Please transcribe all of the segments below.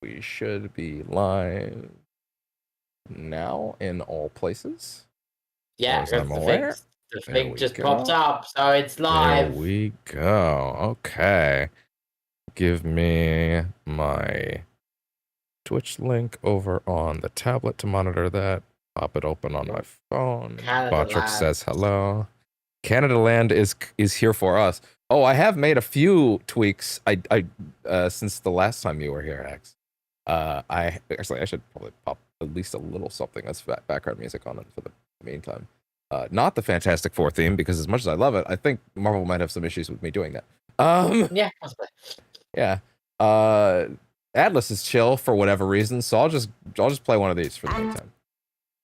We should be live now in all places. Yeah, as I'm because aware. the There thing we just go. popped up, so it's live. There we go. Okay. Give me my Twitch link over on the tablet to monitor that. Pop it open on my phone. Botrick says hello. Canada Land is here for us. Oh, I have made a few tweaks. I since the last time you were here, X. I should probably pop at least a little something as background music on it for the meantime. Not the Fantastic Four theme, because as much as I love it, I think Marvel might have some issues with me doing that. Yeah, possibly. Yeah. Atlas is chill for whatever reason, so I'll just play one of these for the meantime.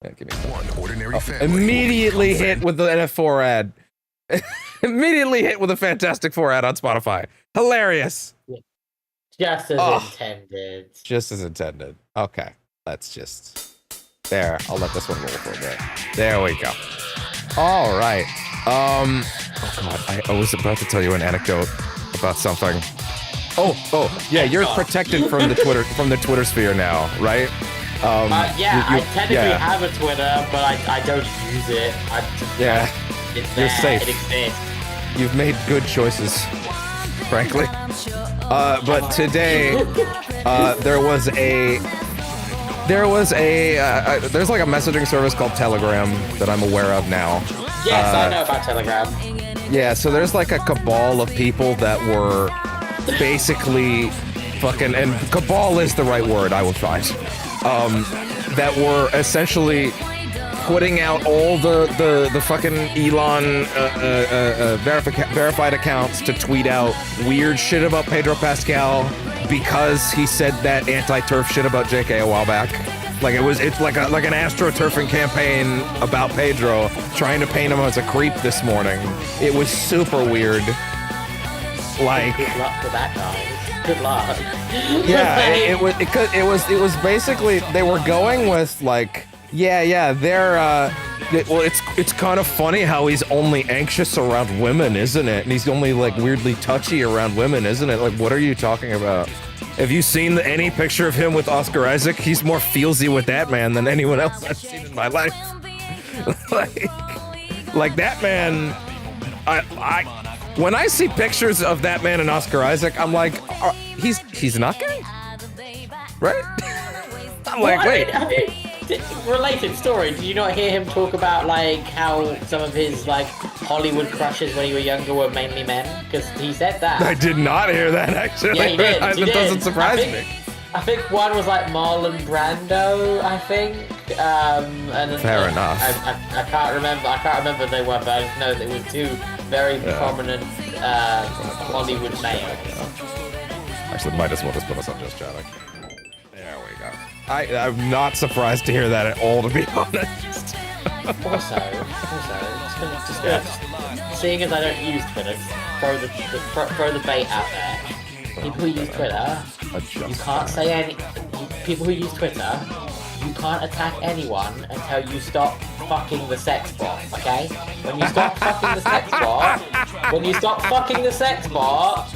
Yeah, give me one ordinary immediately hit with the NF4 ad. Immediately hit with a Fantastic Four ad on Spotify. Hilarious. Just as intended. Just as intended. Okay. Let's just... There. I'll let this one roll for a bit. There we go. All right. Oh, God. I was about to tell you an anecdote about something. Oh, yeah, you're protected from the Twitter sphere now, right? I technically have a Twitter, but I don't use it. It's there. You're safe. It exists. You've made good choices, frankly. But today, there's like a messaging service called Telegram that I'm aware of now. Yes, I know about Telegram. Yeah, so there's like a cabal of people that were basically fucking, and cabal is the right word, I will find, that were essentially putting out all the fucking Elon verified accounts to tweet out weird shit about Pedro Pascal because he said that anti-turf shit about JK a while back. Like it's like an astroturfing campaign about Pedro, trying to paint him as a creep this morning. It was super weird. Like, good luck to that guy. Good luck. Yeah, it was basically, they were going with like, they're well, it's kind of funny how he's only anxious around women, isn't it? And he's only like weirdly touchy around women, isn't it? Like, what are you talking about? Have you seen any picture of him with Oscar Isaac? He's more feelsy with that man than anyone else I've seen in my life. like that man, when I see pictures of that man and Oscar Isaac, I'm like, he's not gay, right? I'm like, wait. Related story. Did you not hear him talk about like how some of his like Hollywood crushes when he was younger were mainly men? Because he said that. I did not hear that actually. Yeah, he did. It doesn't surprise me. I think one was like Marlon Brando. I think. And fair enough. I can't remember they were, but I just know that it was two very prominent Hollywood males. Actually, might as well just put us on just chatting. There we go. I'm not surprised to hear that at all, to be honest. also, seeing as I don't use Twitter, throw the bait out there. People who use Twitter, you can't say any. People who use Twitter, you can't attack anyone until you stop fucking the sex bot. Okay? When you stop fucking the sex bot,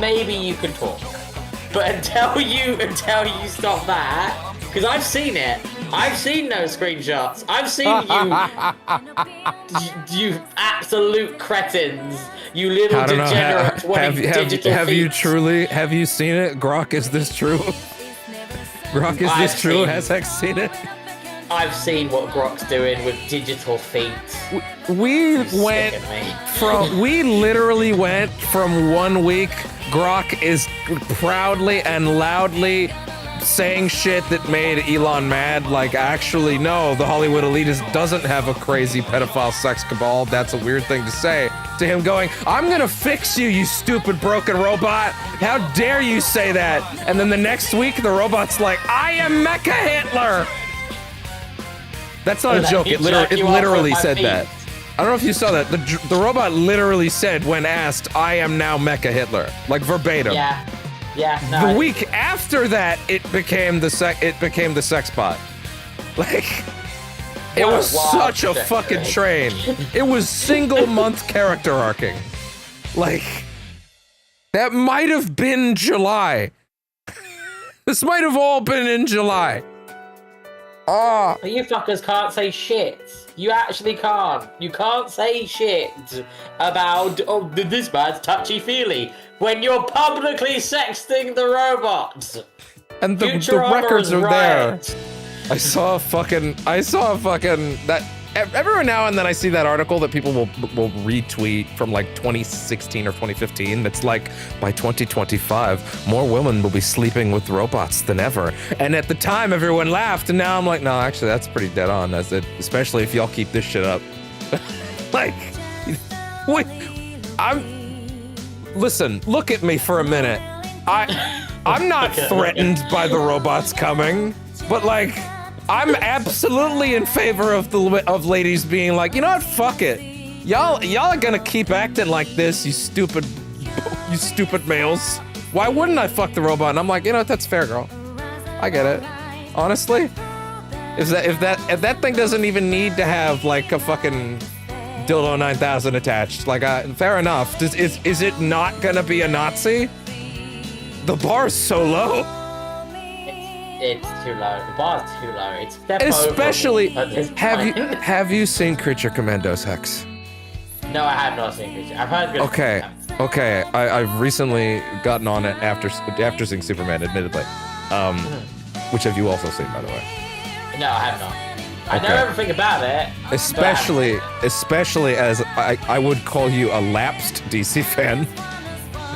maybe you can talk. But until you stop that, because I've seen it. I've seen those screenshots. I've seen you absolute cretins. You little degenerates wanting digital Have you truly? Have you seen it? Grok, is this true? Grok, is this true? Has Hex seen it? I've seen what Grok's doing with digital feet. We literally went from 1 week, Grok is proudly and loudly saying shit that made Elon mad, like, actually, no, the Hollywood elitist doesn't have a crazy pedophile sex cabal. That's a weird thing to say. To him going, I'm gonna fix you, you stupid broken robot. How dare you say that? And then the next week, the robot's like, I am Mecha Hitler. That's not a joke. It literally said that. I don't know if you saw that. The robot literally said, when asked, I am now Mecha Hitler. Like verbatim. Yeah, no. The week after that, it became the sex bot. Like, it was such a fucking train. It was single month character arcing. Like, that might have been July. This might have all been in July. Ah. But you fuckers can't say shit. You actually can't. You can't say shit about this man's touchy-feely when you're publicly sexting the robot. And the records are there. I saw a fucking that. Every now and then I see that article that people will retweet from like 2016 or 2015. That's like, by 2025, more women will be sleeping with robots than ever. And at the time, everyone laughed, and now I'm like, no, actually, that's pretty dead on. That's it. Especially if y'all keep this shit up. Like, wait, listen, look at me for a minute. I'm not threatened by the robots coming, but like, I'm absolutely in favor of ladies being like, you know what, fuck it. Y'all are gonna keep acting like this, you stupid males. Why wouldn't I fuck the robot? And I'm like, you know what, that's fair, girl. I get it. Honestly, if that thing doesn't even need to have like a fucking dildo 9000 attached, like fair enough. Is it not gonna be a Nazi? The bar's so low. It's too low. The bar's too low. It's step especially. Over Have you seen Creature Commandos, Hex? No, I have not seen Creature. I've heard good. Okay. I've recently gotten on it after seeing Superman, admittedly. Which have you also seen, by the way? No, I have not. I know everything about it. Especially as I would call you a lapsed DC fan.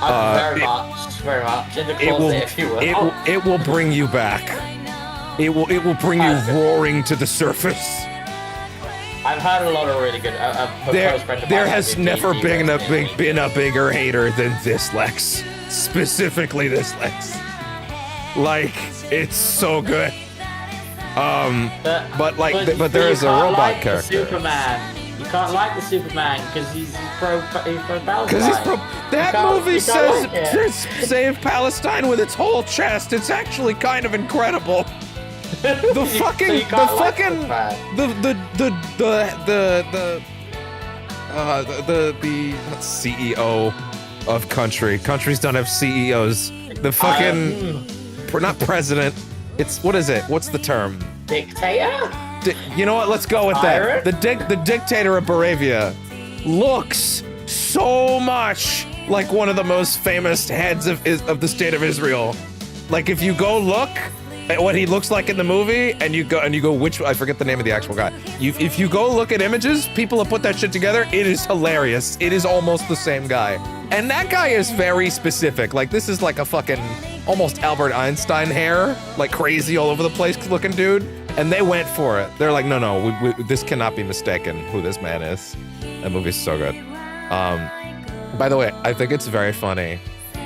Very much. In the closet, if you will. It will bring you back. It will bring you roaring to the surface. I've heard a lot of really good. There has never been a bigger hater than this Lex. Specifically this Lex. Like, it's so good. But there is a robot character. Superman. You can't like the Superman because he's pro Palestine. Because he's pro. That movie says save Palestine with its whole chest. It's actually kind of incredible. The CEO of countries don't have CEOs. The fucking not president. It's what is it? What's the term? Dictator? You know what? Let's go with that. The dictator of Moravia looks so much like one of the most famous heads of the state of Israel. Like, if you go look at what he looks like in the movie, and you go which I forget the name of the actual guy. If you go look at images, people have put that shit together. It is hilarious. It is almost the same guy, and that guy is very specific. Like, this is like a fucking almost Albert Einstein hair, like crazy all over the place looking dude. And they went for it. They're like, no, this cannot be mistaken who this man is. That movie's so good. By the way, I think it's very funny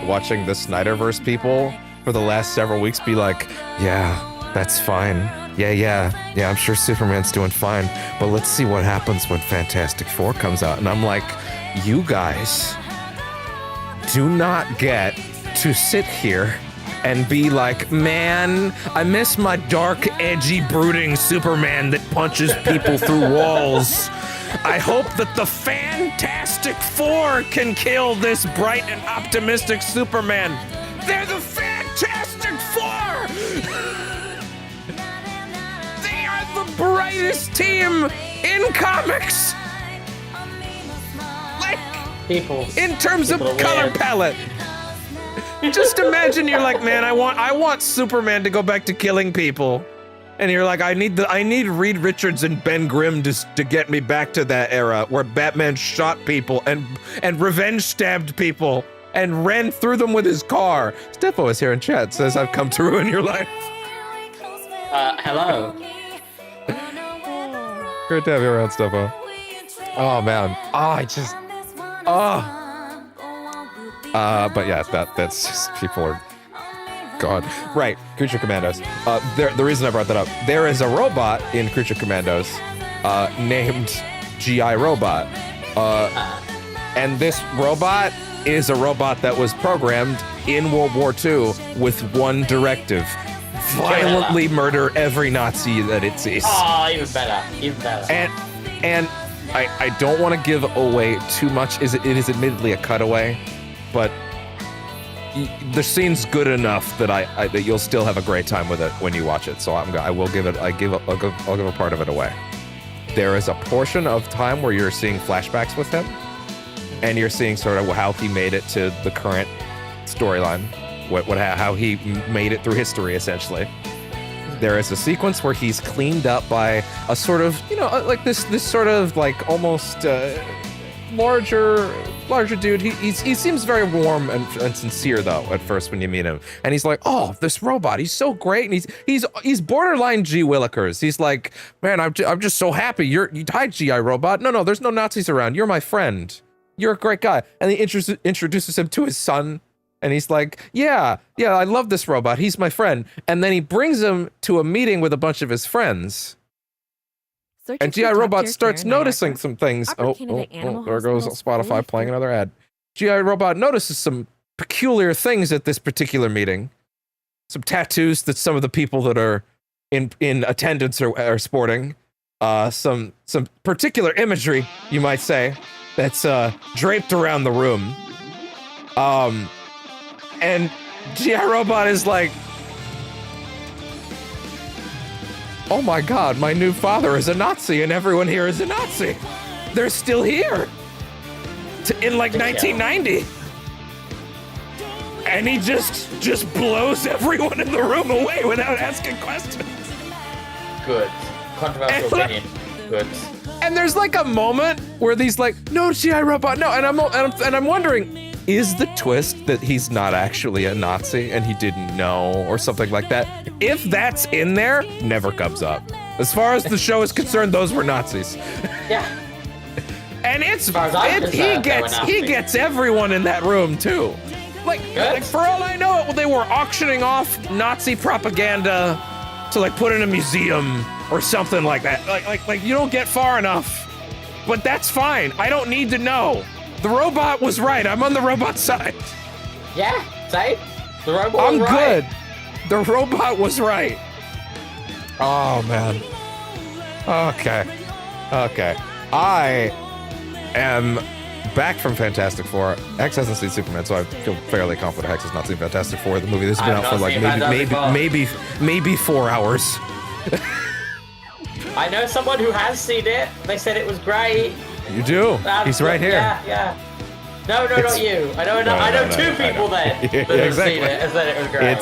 watching the Snyderverse people for the last several weeks be like, yeah, that's fine. Yeah, I'm sure Superman's doing fine. But let's see what happens when Fantastic Four comes out. And I'm like, you guys do not get to sit here and be like, man, I miss my dark, edgy, brooding Superman that punches people through walls. I hope that the Fantastic Four can kill this bright and optimistic Superman. They're the Fantastic Four! They are the brightest team in comics! Like, in terms of color palette. Just imagine you're like, man, I want Superman to go back to killing people. And you're like, I need Reed Richards and Ben Grimm to get me back to that era where Batman shot people and revenge stabbed people and ran through them with his car. Steffo is here in chat, says I've come to ruin your life. Hello. Great to have you around, Steffo. Oh man. But yeah, that's just, people are God. Right, Creature Commandos. The reason I brought that up, there is a robot in Creature Commandos named G.I. Robot. And this robot is a robot that was programmed in World War II with one directive. Violently murder every Nazi that it sees. Oh, even better. And I don't want to give away too much. It is admittedly a cutaway, but the scene's good enough that that you'll still have a great time with it when you watch it. So I'll give a part of it away. There is a portion of time where you're seeing flashbacks with him, and you're seeing sort of how he made it to the current storyline, how he made it through history, essentially. There is a sequence where he's cleaned up by a sort of, like this sort of like almost larger dude. He seems very warm and sincere though at first when you meet him, and he's like, oh, this robot, he's so great, and he's borderline G Willikers. He's like, man, I'm just so happy you hi GI robot. No, there's no Nazis around. You're my friend. You're a great guy. And he introduces him to his son. And he's like, yeah, I love this robot. He's my friend. And then he brings him to a meeting with a bunch of his friends. And GI Robot starts noticing some things. Oh, there goes Spotify playing another ad. GI Robot notices some peculiar things at this particular meeting. Some tattoos that some of the people that are in attendance are sporting. Some particular imagery, you might say, that's draped around the room. And GI Robot is like, oh my god, my new father is a Nazi and everyone here is a Nazi. They're still here. In like 1990. And he just blows everyone in the room away without asking questions. Good. Controversial opinion. Good. And there's like a moment where these like, no, GI Robot, no. And I'm wondering, is the twist that he's not actually a Nazi and he didn't know or something like that? If that's in there, never comes up. As far as the show is concerned, those were Nazis. Yeah. And he gets everyone in that room too. Like for all I know, they were auctioning off Nazi propaganda to like put in a museum or something like that. Like you don't get far enough, but that's fine. I don't need to know. The robot was right. I'm on the robot side. Yeah, same. The robot was right. I'm good. The robot was right. Oh, man. Okay. I am back from Fantastic Four. Hex hasn't seen Superman, so I feel fairly confident Hex has not seen Fantastic Four. The movie this has been out for like maybe 4 hours. I know someone who has seen it. They said it was great. You do. He's right here. Yeah. No, not you. I know two people that have seen it and said it was great.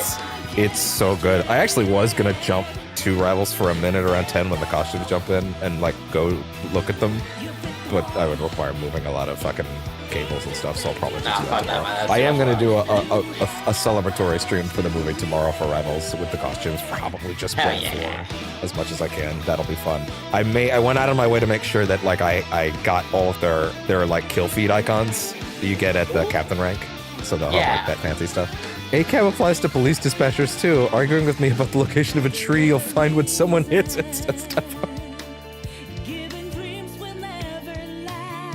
It's so good. I actually was gonna jump to Rivals for a minute around 10 when the costumes jump in and like go look at them, but I would require moving a lot of fucking cables and stuff, so I'll probably just do that tomorrow. I am gonna do a celebratory stream for the movie tomorrow for Rivals with the costumes, probably just playing for as much as I can. That'll be fun. I went out of my way to make sure that like I got all of their like kill feed icons that you get at the captain rank, so they'll have like that fancy stuff. ACAB applies to police dispatchers too. Arguing with me about the location of a tree you'll find when someone hits it. That's tough.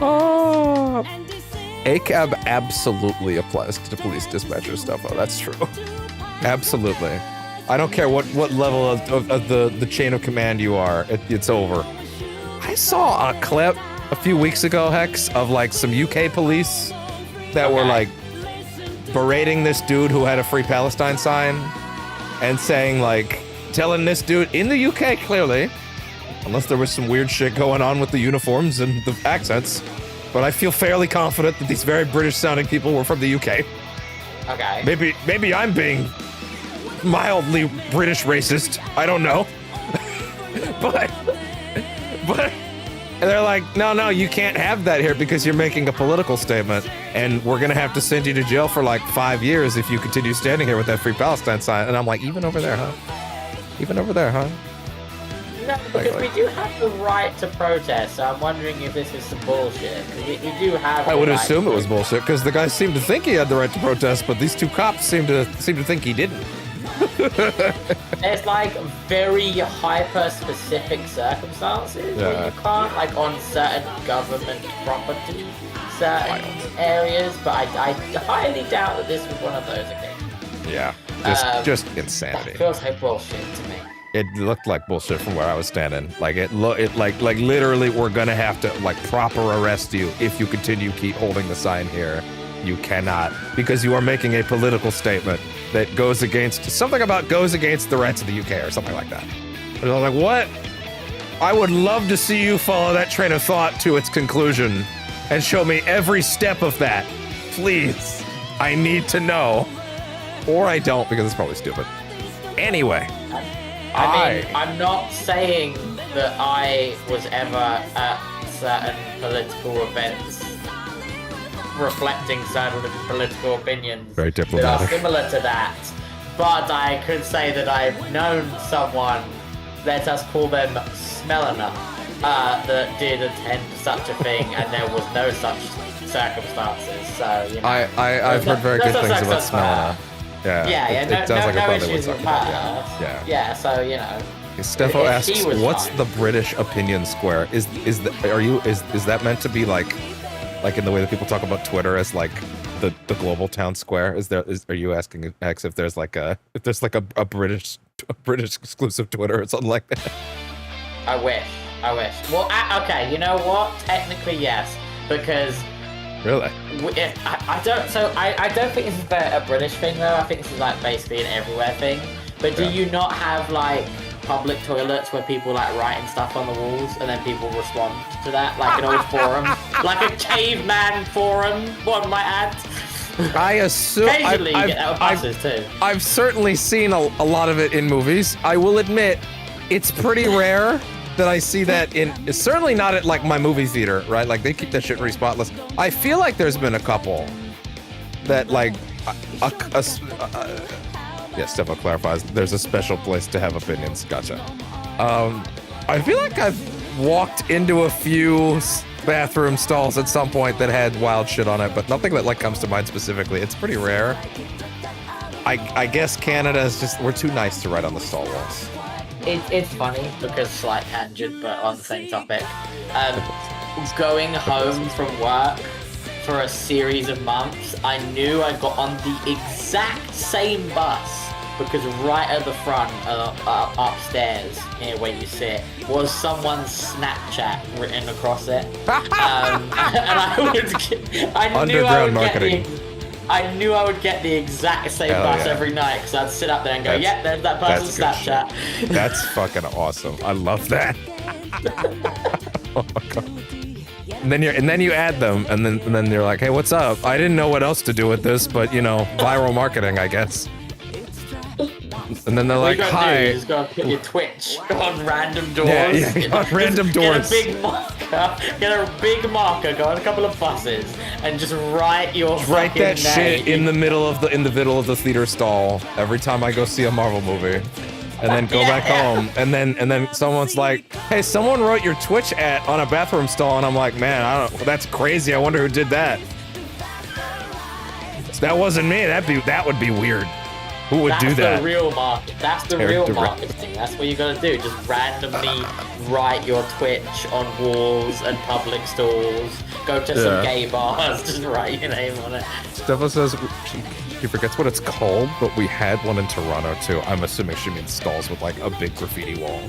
Oh. ACAB absolutely applies to police dispatcher stuff. Oh, that's true. Absolutely. I don't care what level of the chain of command you are. It's over. I saw a clip a few weeks ago, Hex, of like some UK police that were like berating this dude who had a Free Palestine sign and saying like, telling this dude in the UK clearly, unless there was some weird shit going on with the uniforms and the accents, but I feel fairly confident that these very British-sounding people were from the UK. Okay. Maybe I'm being mildly British racist. I don't know. but and they're like, no, you can't have that here because you're making a political statement, and we're gonna have to send you to jail for like 5 years if you continue standing here with that Free Palestine sign. And I'm like, even over there, huh? No, because we do have the right to protest, so I'm wondering if this is some bullshit. We do have. I would assume it was bullshit because the guy seemed to think he had the right to protest, but these two cops seem to think he didn't. There's like very hyper-specific circumstances where you can't, like on certain government property, certain areas, but I highly doubt that this was one of those occasions. Yeah, just insanity. That feels like bullshit to me. It looked like bullshit from where I was standing. Like it like literally we're gonna have to like proper arrest you if you keep holding the sign here. You cannot, because you are making a political statement that goes against the rights of the UK or something like that. And I was like, what? I would love to see you follow that train of thought to its conclusion and show me every step of that. Please. I need to know. Or I don't, because it's probably stupid. Anyway. I mean, I'm not saying that I was ever at certain political events reflecting certain political opinions Very that diplomatic. are similar to that, but I could say that I've known someone, let us call them Smellener, that did attend such a thing, and there was no such circumstances. So you know, I've heard very good things about Smellener. Yeah, it sounds like no I probably would issues talk with about her. it. Yeah. So you know. Steffo if she asks, was "What's fine. the British opinion square? Is that meant to be like in the way that people talk about Twitter as like the global town square? Are you asking X if there's like a British exclusive Twitter or something like that? I wish. Well, okay. You know what? Technically, yes, because. Really? I don't think this is a British thing though. I think this is like basically an everywhere thing. But do you not have like public toilets where people like writing stuff on the walls and then people respond to that, like an old forum, like a caveman forum, one might add? I assume Occasionally you get that with buses too. I've certainly seen a lot of it in movies. I will admit, it's pretty rare that I see that it's certainly not at like my movie theater, right? Like they keep that shit pretty spotless. I feel like there's been a couple that like yes, Steffo clarifies. There's a special place to have opinions. Gotcha. I feel like I've walked into a few bathroom stalls at some point that had wild shit on it, but nothing that like comes to mind specifically. It's pretty rare. I guess Canada is just, we're too nice to write on the stall walls. It's funny because slight tangent, but on the same topic. Going home from work for a series of months, I knew I got on the exact same bus because right at the front, upstairs, here where you sit, was someone's Snapchat written across it. And I knew I would get the exact same bus every night because I'd sit up there and go, there's that person's Snapchat. That's fucking awesome. I love that. Oh my god. And then you add them, and then they're like, hey, what's up? I didn't know what else to do with this, but you know, viral marketing, I guess. And then they're like, hi. You just gotta put your Twitch on random doors. Yeah, on random doors. Get a big marker, go on a couple of buses, and just write your Write that name. shit in the middle of the theater stall every time I go see a Marvel movie. And then go back home, and then someone's like, hey, someone wrote your Twitch ad on a bathroom stall, and I'm like, man, that's crazy. I wonder who did that. That wasn't me. That would be weird. Who would do that? That's the real market. That's the real marketing. That's what you gotta do. Just randomly write your Twitch on walls and public stalls. Go to some gay bars. Just write your name on it. Steffo says she forgets what it's called, but we had one in Toronto too. I'm assuming she means stalls with like a big graffiti wall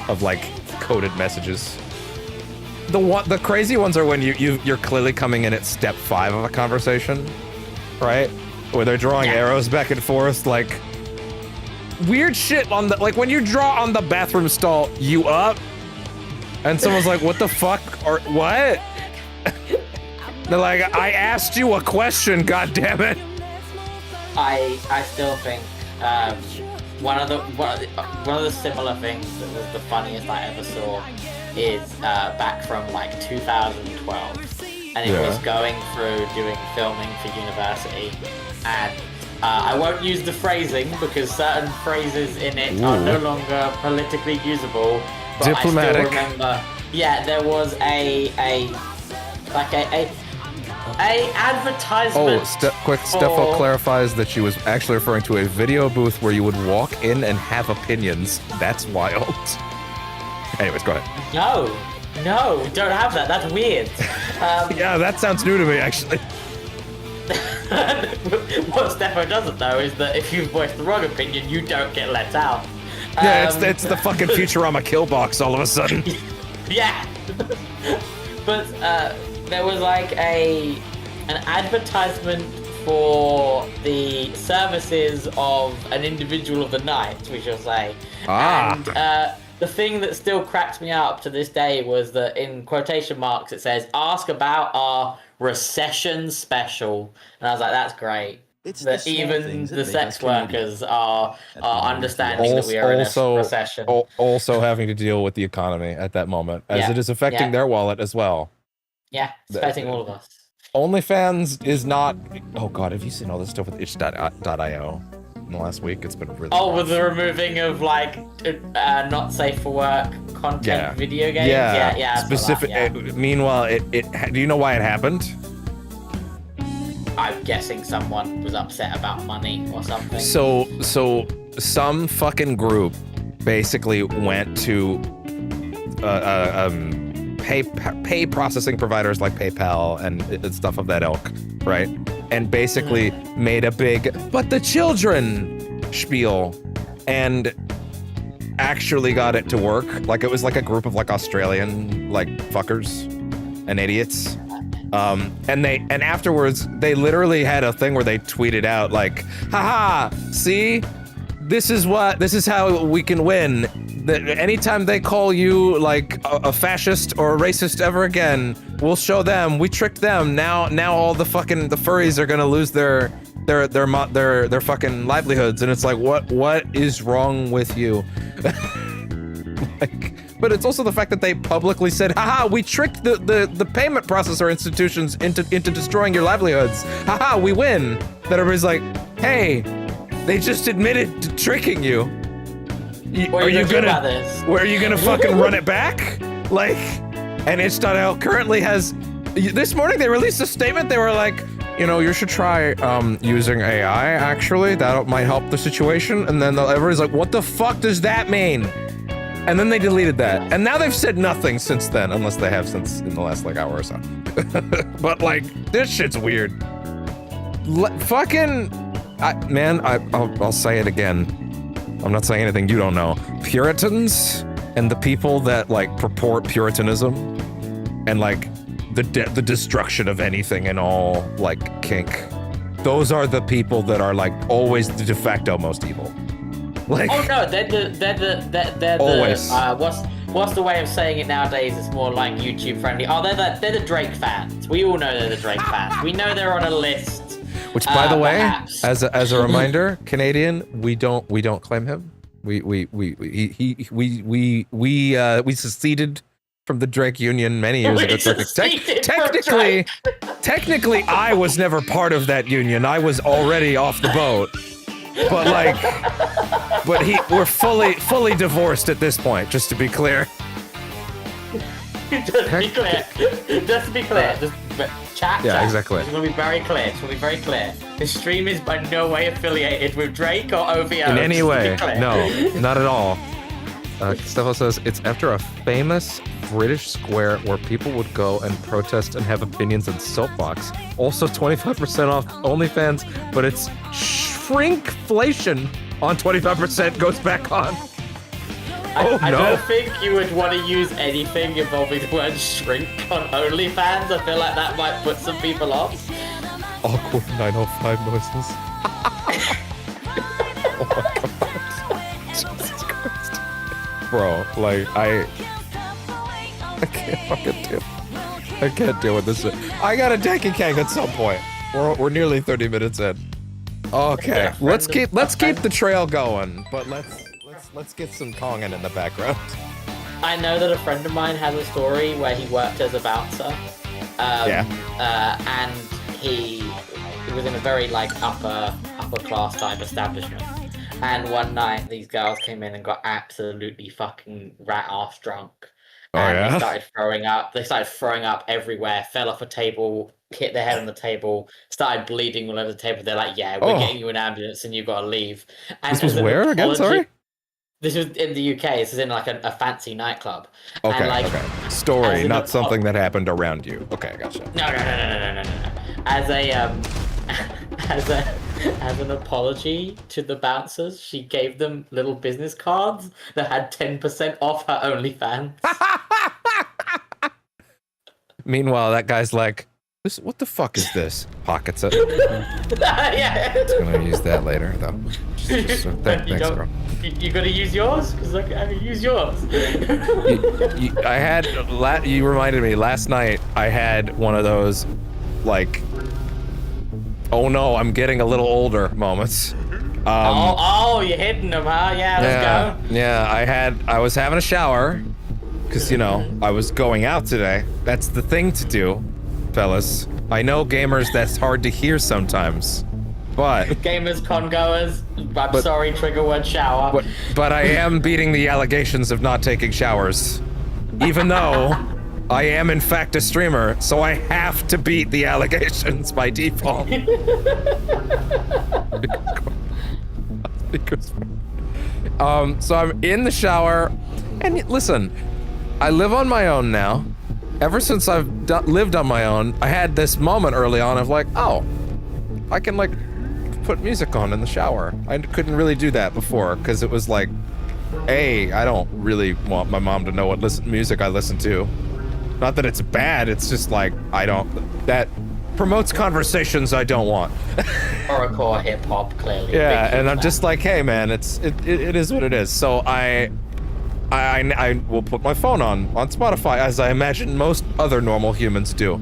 of like coded messages. The crazy ones are when you're clearly coming in at step 5 of a conversation, right? Where they're drawing arrows back and forth, like weird shit on the, like when you draw on the bathroom stall, you up, and someone's like, what the fuck, or what? They're like, I asked you a question, god damn it. I still think one of the similar things that was the funniest I ever saw is back from like 2012, and it was going through doing filming for university, and I won't use the phrasing because certain phrases in it are no longer politically usable. But Diplomatic. I still remember, there was a advertisement. Steffo clarifies that she was actually referring to a video booth where you would walk in and have opinions. That's wild. Anyways, go ahead. No, we don't have that. That's weird. Yeah, that sounds new to me, actually. What Steffo doesn't know is that if you voice the wrong opinion, you don't get let out. Yeah, it's the fucking Futurama kill box all of a sudden. Yeah. But there was like an advertisement for the services of an individual of the night, we shall say. And the thing that still cracks me up to this day was that in quotation marks it says, "Ask about our recession special," and I was like, "That's great." It's That even the sex workers are understanding that we are in a recession. Also having to deal with the economy at that moment, as it is affecting their wallet as well. Yeah, it's affecting all of us. OnlyFans is not. Oh God, have you seen all this stuff with itch.io in the last week? It's been really. With the removing of like not safe for work content, video games. Yeah. Specific. Meanwhile, do you know why it happened? I'm guessing someone was upset about money or something. So some fucking group basically went to pay processing providers like PayPal and stuff of that ilk, right? And basically made a big "but the children" spiel, and actually got it to work. Like it was like a group of like Australian like fuckers and idiots. And afterwards they literally had a thing where they tweeted out like, "Haha, see? This is how we can win. Anytime they call you like a fascist or a racist ever again, we'll show them. We tricked them. Now all the furries are gonna lose their fucking livelihoods." And it's like, what is wrong with you? Like, but it's also the fact that they publicly said, "Haha, we tricked the payment processor institutions into destroying your livelihoods. Haha, we win." That everybody's like, "Hey, they just admitted to tricking you. Are you gonna fucking run it back?" Like, and itch.io currently has. This morning they released a statement. They were like, "You should try using AI. Actually, that might help the situation." And then everybody's like, "What the fuck does that mean?" And then they deleted that. And now they've said nothing since then, unless they have since in the last like hour or so. But like, this shit's weird. I'll say it again. I'm not saying anything you don't know. Puritans and the people that like purport Puritanism and like the destruction of anything and all like kink. Those are the people that are like always the de facto most evil. Like, oh no, they're the always. What's the way of saying it nowadays? It's more like YouTube friendly. Oh, they're the Drake fans. We all know they're the Drake fans. We know they're on a list. Which, by the way, perhaps. as a reminder, Canadian, we don't claim him. We seceded from the Drake Union many years ago. Technically, I was never part of that union. I was already off the boat. But we're fully divorced at this point, just to be clear. Just to be clear. Chat. Exactly. It's going to be very clear. This stream is by no way affiliated with Drake or OVO. In any way. No, not at all. Stefan says, it's after a famous British square where people would go and protest and have opinions in soapbox. Also 25% off OnlyFans, but it's shrinkflation on 25% goes back on. I don't think you would want to use anything involving the word shrink on OnlyFans. I feel like that might put some people off. Awkward 905 noises. Oh my god. Jesus Christ. Bro, like, I can't fucking deal. I can't deal with this shit. I got a Danky Kang at some point. We're nearly 30 minutes in. Okay, let's keep the trail going, but let's get some Kongin in the background. I know that a friend of mine has a story where he worked as a bouncer. And he was in a very like upper class type establishment. And one night these girls came in and got absolutely fucking rat ass drunk. And they started throwing up. They started throwing up everywhere, fell off a table, hit their head on the table, started bleeding all over the table. They're like, "Yeah, we're getting you an ambulance and you've got to leave." And this was where again? Sorry? This was in the UK. This is in like a fancy nightclub. Okay, and, like, okay. Story, not something that happened around you. Okay, gotcha. No. As an apology to the bouncers, she gave them little business cards that had 10% off her OnlyFans. Meanwhile, that guy's like, This, what the fuck is this? Pockets it. Yeah. I'm gonna use that later, though. Thanks, bro. You gotta use yours? Because I can use yours. I had, you reminded me, last night I had one of those, like, oh no, I'm getting a little older moments. You're hitting them, huh? Yeah, let's go. Yeah, I was having a shower, because, you know, I was going out today. That's the thing to do, fellas. I know gamers, that's hard to hear sometimes, but... Gamers, con-goers, I'm sorry, trigger word shower. But I am beating the allegations of not taking showers. Even though I am in fact a streamer, so I have to beat the allegations by default. So I'm in the shower, and listen, I live on my own now. Ever since I've lived on my own, I had this moment early on of like, oh, I can like put music on in the shower. I couldn't really do that before, because it was like, A, I don't really want my mom to know what music I listen to. Not that it's bad, it's just like, that promotes conversations I don't want. Horrorcore, hip-hop, clearly. Yeah, and I'm just like, hey man, it is what it is. So I will put my phone on Spotify, as I imagine most other normal humans do.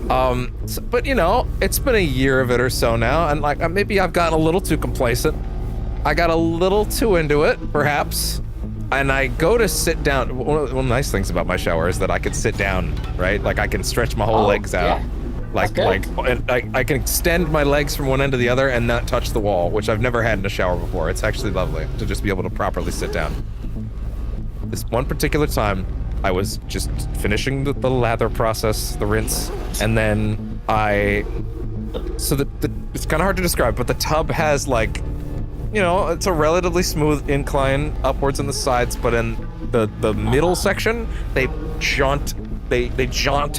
But you know, it's been a year of it or so now, and like maybe I've gotten a little too complacent. I got a little too into it, perhaps. And I go to sit down. One of the nice things about my shower is that I can sit down, right? Like I can stretch my whole legs out. Yeah. And I can extend my legs from one end to the other and not touch the wall, which I've never had in a shower before. It's actually lovely to just be able to properly sit down. This one particular time, I was just finishing the lather process, the rinse, and then it's kind of hard to describe, but the tub has like, you know, it's a relatively smooth incline upwards in the sides, but in the middle section, they jaunt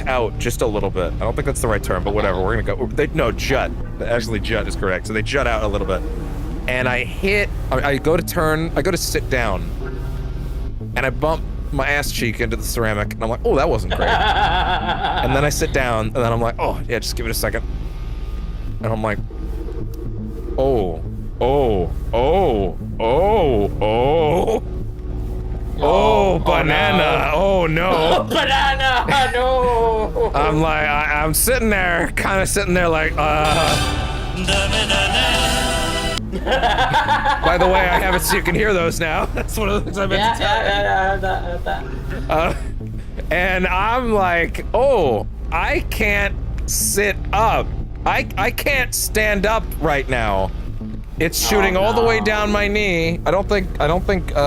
out just a little bit. I don't think that's the right term, but whatever. We're gonna go. Jut. Actually, jut is correct. So they jut out a little bit, and I go to sit down, and I bump my ass cheek into the ceramic, and I'm like, oh, that wasn't great. And then I sit down, and then I'm like, oh yeah, just give it a second, and I'm like, oh, banana! Oh no! Banana! No! I'm like, I'm sitting there, kind of sitting there like, By the way, I have it so you can hear those now. That's one of the things I meant to tell you. Yeah, I heard that. And I'm like, oh, I can't sit up. I can't stand up right now. It's shooting all the way down my knee. I don't think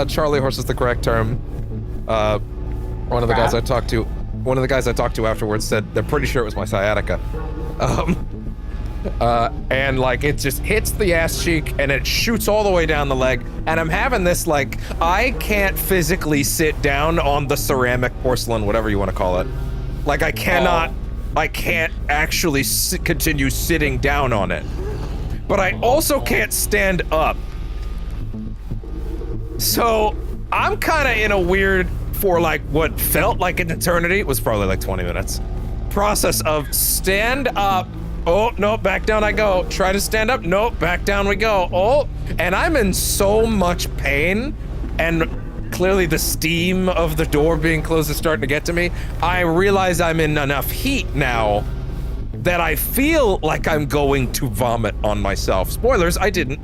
Charlie horse is the correct term. One of the guys I talked to afterwards said they're pretty sure it was my sciatica. And like it just hits the ass cheek and it shoots all the way down the leg, and I'm having this like, I can't physically sit down on the ceramic, porcelain, whatever you want to call it. Like I can't actually continue sitting down on it. But I also can't stand up. So I'm kind of in a weird, for like what felt like an eternity, it was probably like 20 minutes, process of stand up. Oh, no, back down I go. Try to stand up. No, back down we go. Oh, and I'm in so much pain, and clearly the steam of the door being closed is starting to get to me. I realize I'm in enough heat now that I feel like I'm going to vomit on myself. Spoilers, I didn't.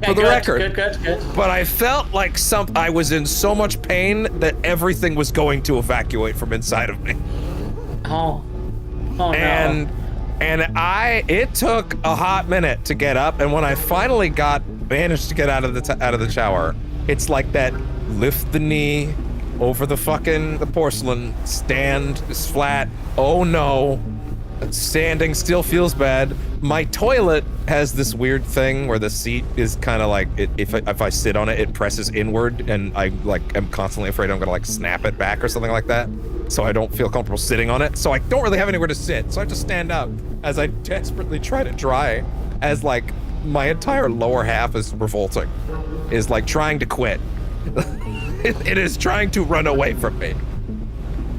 For the record. Good. But I felt like I was in so much pain that everything was going to evacuate from inside of me. Oh no. And it took a hot minute to get up, and when I finally managed to get out of the shower, it's like that lift the knee over the porcelain, stand is flat. Oh no. Standing still feels bad. My toilet has this weird thing where the seat is kind of like, if I sit on it, it presses inward, and I like am constantly afraid I'm gonna like snap it back or something like that. So I don't feel comfortable sitting on it. So I don't really have anywhere to sit. So I have to stand up as I desperately try to dry, as like my entire lower half is revolting, is like trying to quit. It is trying to run away from me,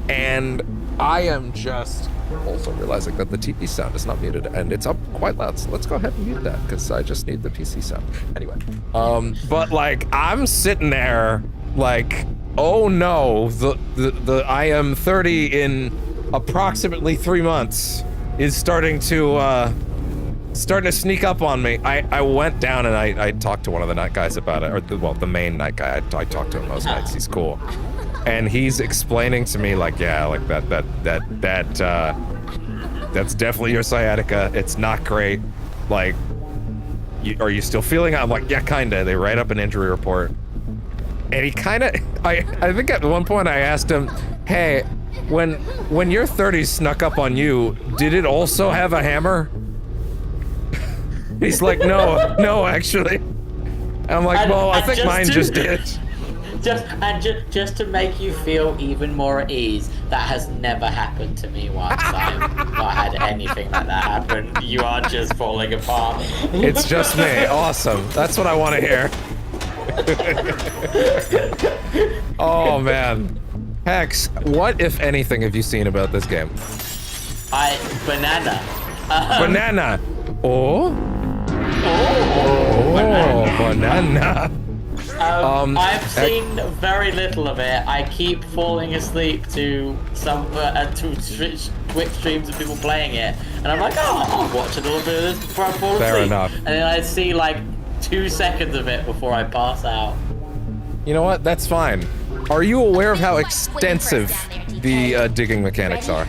and I am just Also realizing that the TV sound is not muted and it's up quite loud, so let's go ahead and mute that because I just need the PC sound. Anyway, but like I'm sitting there like, oh no, the I am 30 in approximately 3 months is starting to sneak up on me. I went down and I talked to one of the night guys about it, or the main night guy. I talked to him most nights. He's cool, and he's explaining to me like, yeah, like that's definitely your sciatica. It's not great. Like, are you still feeling it? I'm like, yeah, kinda. They write up an injury report, and he kinda. I think at one point I asked him, hey, when your 30s snuck up on you, did it also have a hammer? He's like, no, actually. And I'm like, well, I think mine just did. Just to make you feel even more at ease, that has never happened to me once. I've not had anything like that happen. You are just falling apart. It's just me. Awesome. That's what I want to hear. Oh, man. Hex, what, if anything, have you seen about this game? Banana. Banana. Banana. I've seen very little of it. I keep falling asleep to some Twitch streams of people playing it, and I'm like, oh, I'll watch a little bit of this before I fall asleep. Fair enough. And then I see like 2 seconds of it before I pass out. You know what? That's fine. Are you aware of how extensive the digging mechanics are?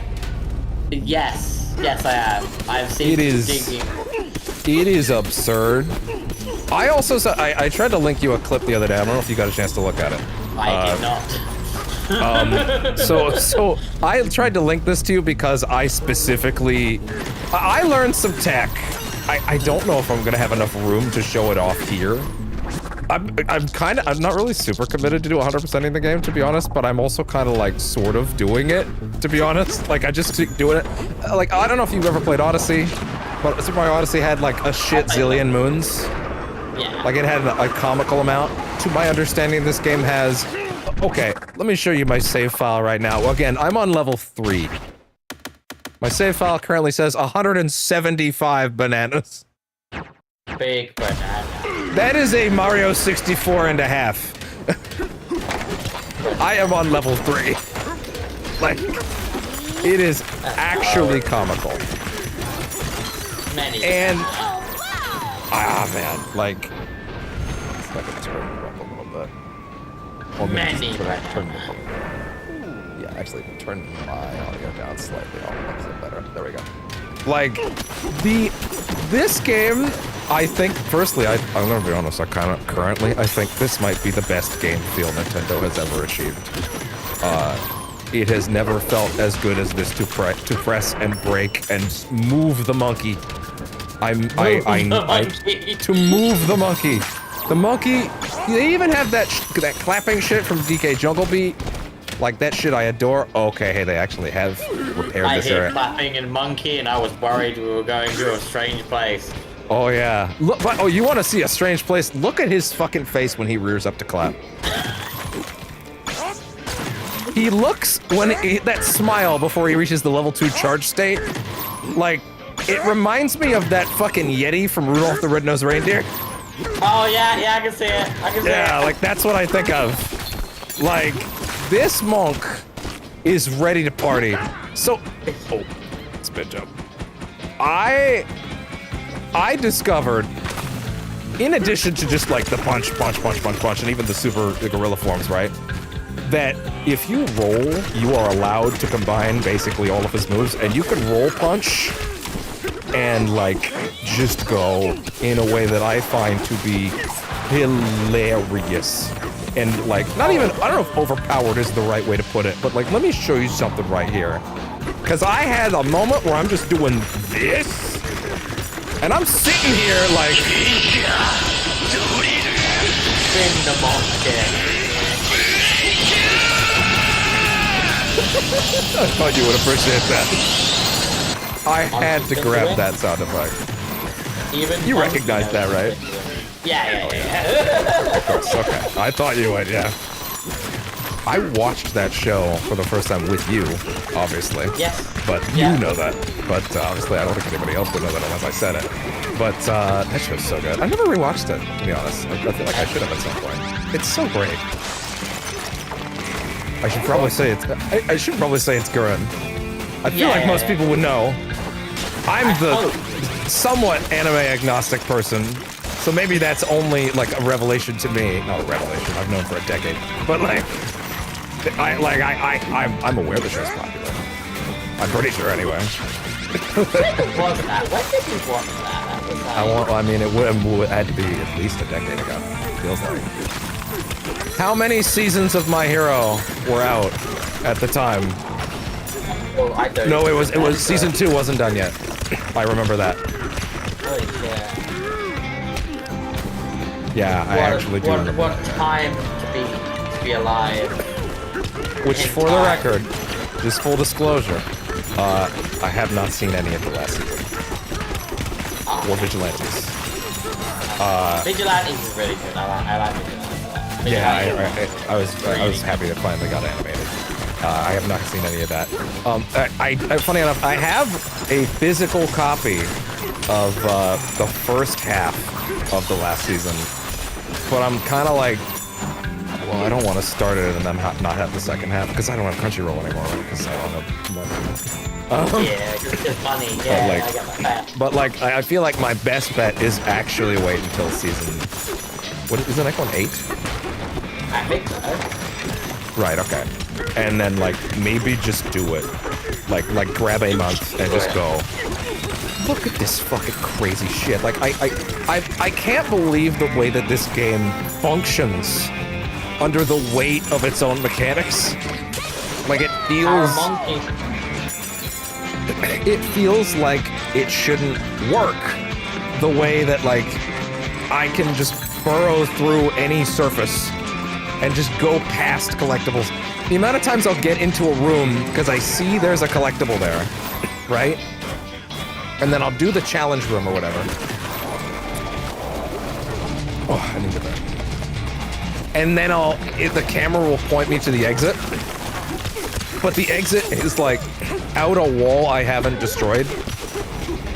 Yes, I am. I've seen digging. It is absurd. I also saw, I tried to link you a clip the other day. I don't know if you got a chance to look at it. I did not. So I tried to link this to you because I specifically, I learned some tech. I don't know if I'm gonna have enough room to show it off here. I'm not really super committed to do 100%ing the game, to be honest, but I'm also kind of like sort of doing it, to be honest. Like I just keep doing it. Like I don't know if you've ever played Odyssey, but Super Mario Odyssey had like a shit zillion moons. Yeah. Like it had a comical amount. To my understanding, this game has... Okay, let me show you my save file right now. Well, again, I'm on level 3. My save file currently says 175 bananas. Big banana. That is a Mario 64 and a half. I am on level 3. Like, it is actually comical. Many. And... Ah, man, like... It's not gonna turn it up a little bit. Or maybe turn it up. Yeah, actually, turn my audio down slightly. Oh, makes it better. There we go. Like, this game, I think, firstly, I'm gonna be honest, I think this might be the best game feel Nintendo has ever achieved. It has never felt as good as this to press and break and move the monkey. To move the monkey. The monkey, they even have that clapping shit from DK Jungle Beat. Like, that shit I adore. Okay, hey, they actually have repaired this area. I hear clapping and monkey, and I was worried we were going to a strange place. Oh, yeah. Look, but, oh, you want to see a strange place? Look at his fucking face when he rears up to clap. He looks, that smile before he reaches the level 2 charge state, like, it reminds me of that fucking Yeti from Rudolph the Red-Nosed Reindeer. Oh, yeah, I can see it. Yeah, like, that's what I think of. Like, this monk is ready to party. So, oh, spin jump. I discovered, in addition to just like the punch, and even the super gorilla forms, right? That if you roll, you are allowed to combine basically all of his moves, and you can roll punch and like just go in a way that I find to be hilarious. And like, not even, I don't know if overpowered is the right way to put it, but like, let me show you something right here. Cause I had a moment where I'm just doing this, and I'm sitting here like... In the monkey. I thought you would appreciate that. I had to grab that sound effect. You recognize that, right? Yeah. Of course, okay. I thought you would, yeah. I watched that show for the first time with you, obviously. Yes. But you know that. But obviously, I don't think anybody else would know that unless I said it. But that show's so good. I never rewatched it, to be honest. I feel like I should have at some point. It's so great. I should probably say it's. I should probably say it's good. I feel like most people would know. I'm the somewhat anime agnostic person, so maybe that's only like a revelation to me. Not a revelation. I've known for a decade, but like, I'm aware the show's popular. I'm pretty sure anyway. When did you watch that? I mean, it would had to be at least a decade ago. Feels like. How many seasons of My Hero were out at the time? Well, I don't. No, it was season 2 wasn't done yet. I remember that. Holy shit. Yeah, I actually do remember. What time to be alive? Which, for the record, just full disclosure, I have not seen any of the last season. Or Vigilantes. Vigilantes is really good. I like Vigilantes. Yeah, I was happy that finally got animated. I have not seen any of that. Funny enough, I have a physical copy of the first half of the last season, but I'm kind of like, well, I don't want to start it and then not have the second half because I don't have Crunchyroll anymore because I don't have money. Yeah, it's just money. Yeah, I get my bet. But like, I feel like my best bet is actually wait until season. What is the next one? 8? I think so. Right. Okay. And then like maybe just do it, like grab a month and just go. Look at this fucking crazy shit. Like I can't believe the way that this game functions under the weight of its own mechanics. Like it feels like it shouldn't work the way that like I can just burrow through any surface and just go past collectibles. The amount of times I'll get into a room because I see there's a collectible there, right? And then I'll do the challenge room or whatever. Oh, I need to go. And then the camera will point me to the exit. But the exit is like out a wall I haven't destroyed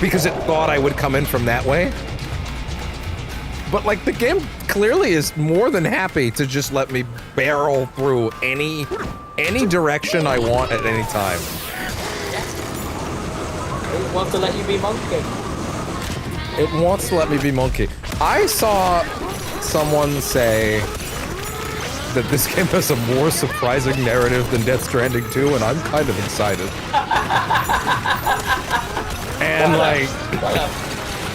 because it thought I would come in from that way. But like the game clearly is more than happy to just let me barrel through any direction I want at any time. It wants to let you be monkey. It wants to let me be monkey. I saw someone say that this game has a more surprising narrative than Death Stranding 2, and I'm kind of excited. And like,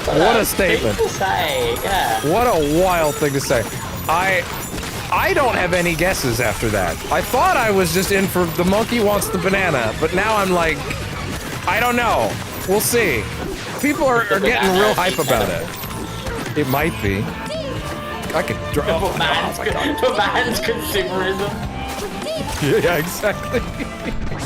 what a statement. Thing to say, yeah. What a wild thing to say. I don't have any guesses after that. I thought I was just in for the monkey wants the banana, but now I'm like, I don't know. We'll see. People are getting real hype about it. It might be. I could drop. For man's consumerism. Yeah, exactly.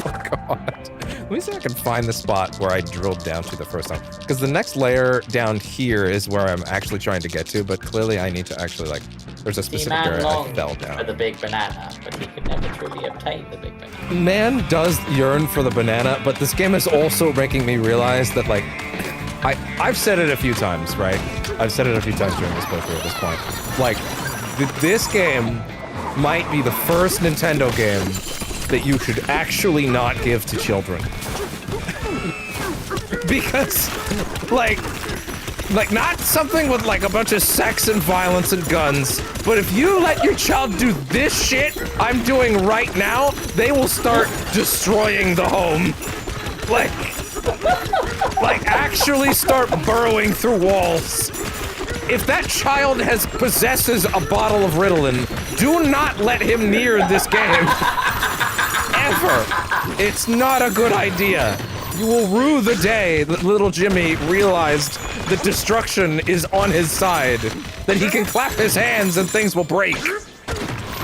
Oh god. Let me see if I can find the spot where I drilled down to the first time. Because the next layer down here is where I'm actually trying to get to, but clearly I need to actually like, there's a specific area I fell down. For the big banana, but he could never truly obtain the big banana. Man does yearn for the banana, but this game is also making me realize that like, I've said it a few times, right? I've said it a few times during this playthrough at this point. Like, this game might be the first Nintendo game that you should actually not give to children. Because, like not something with like a bunch of sex and violence and guns, but if you let your child do this shit I'm doing right now, they will start destroying the home. Like actually start burrowing through walls. If that child possesses a bottle of Ritalin, do not let him near this game. Ever. It's not a good idea. You will rue the day that little Jimmy realized that destruction is on his side. That he can clap his hands and things will break.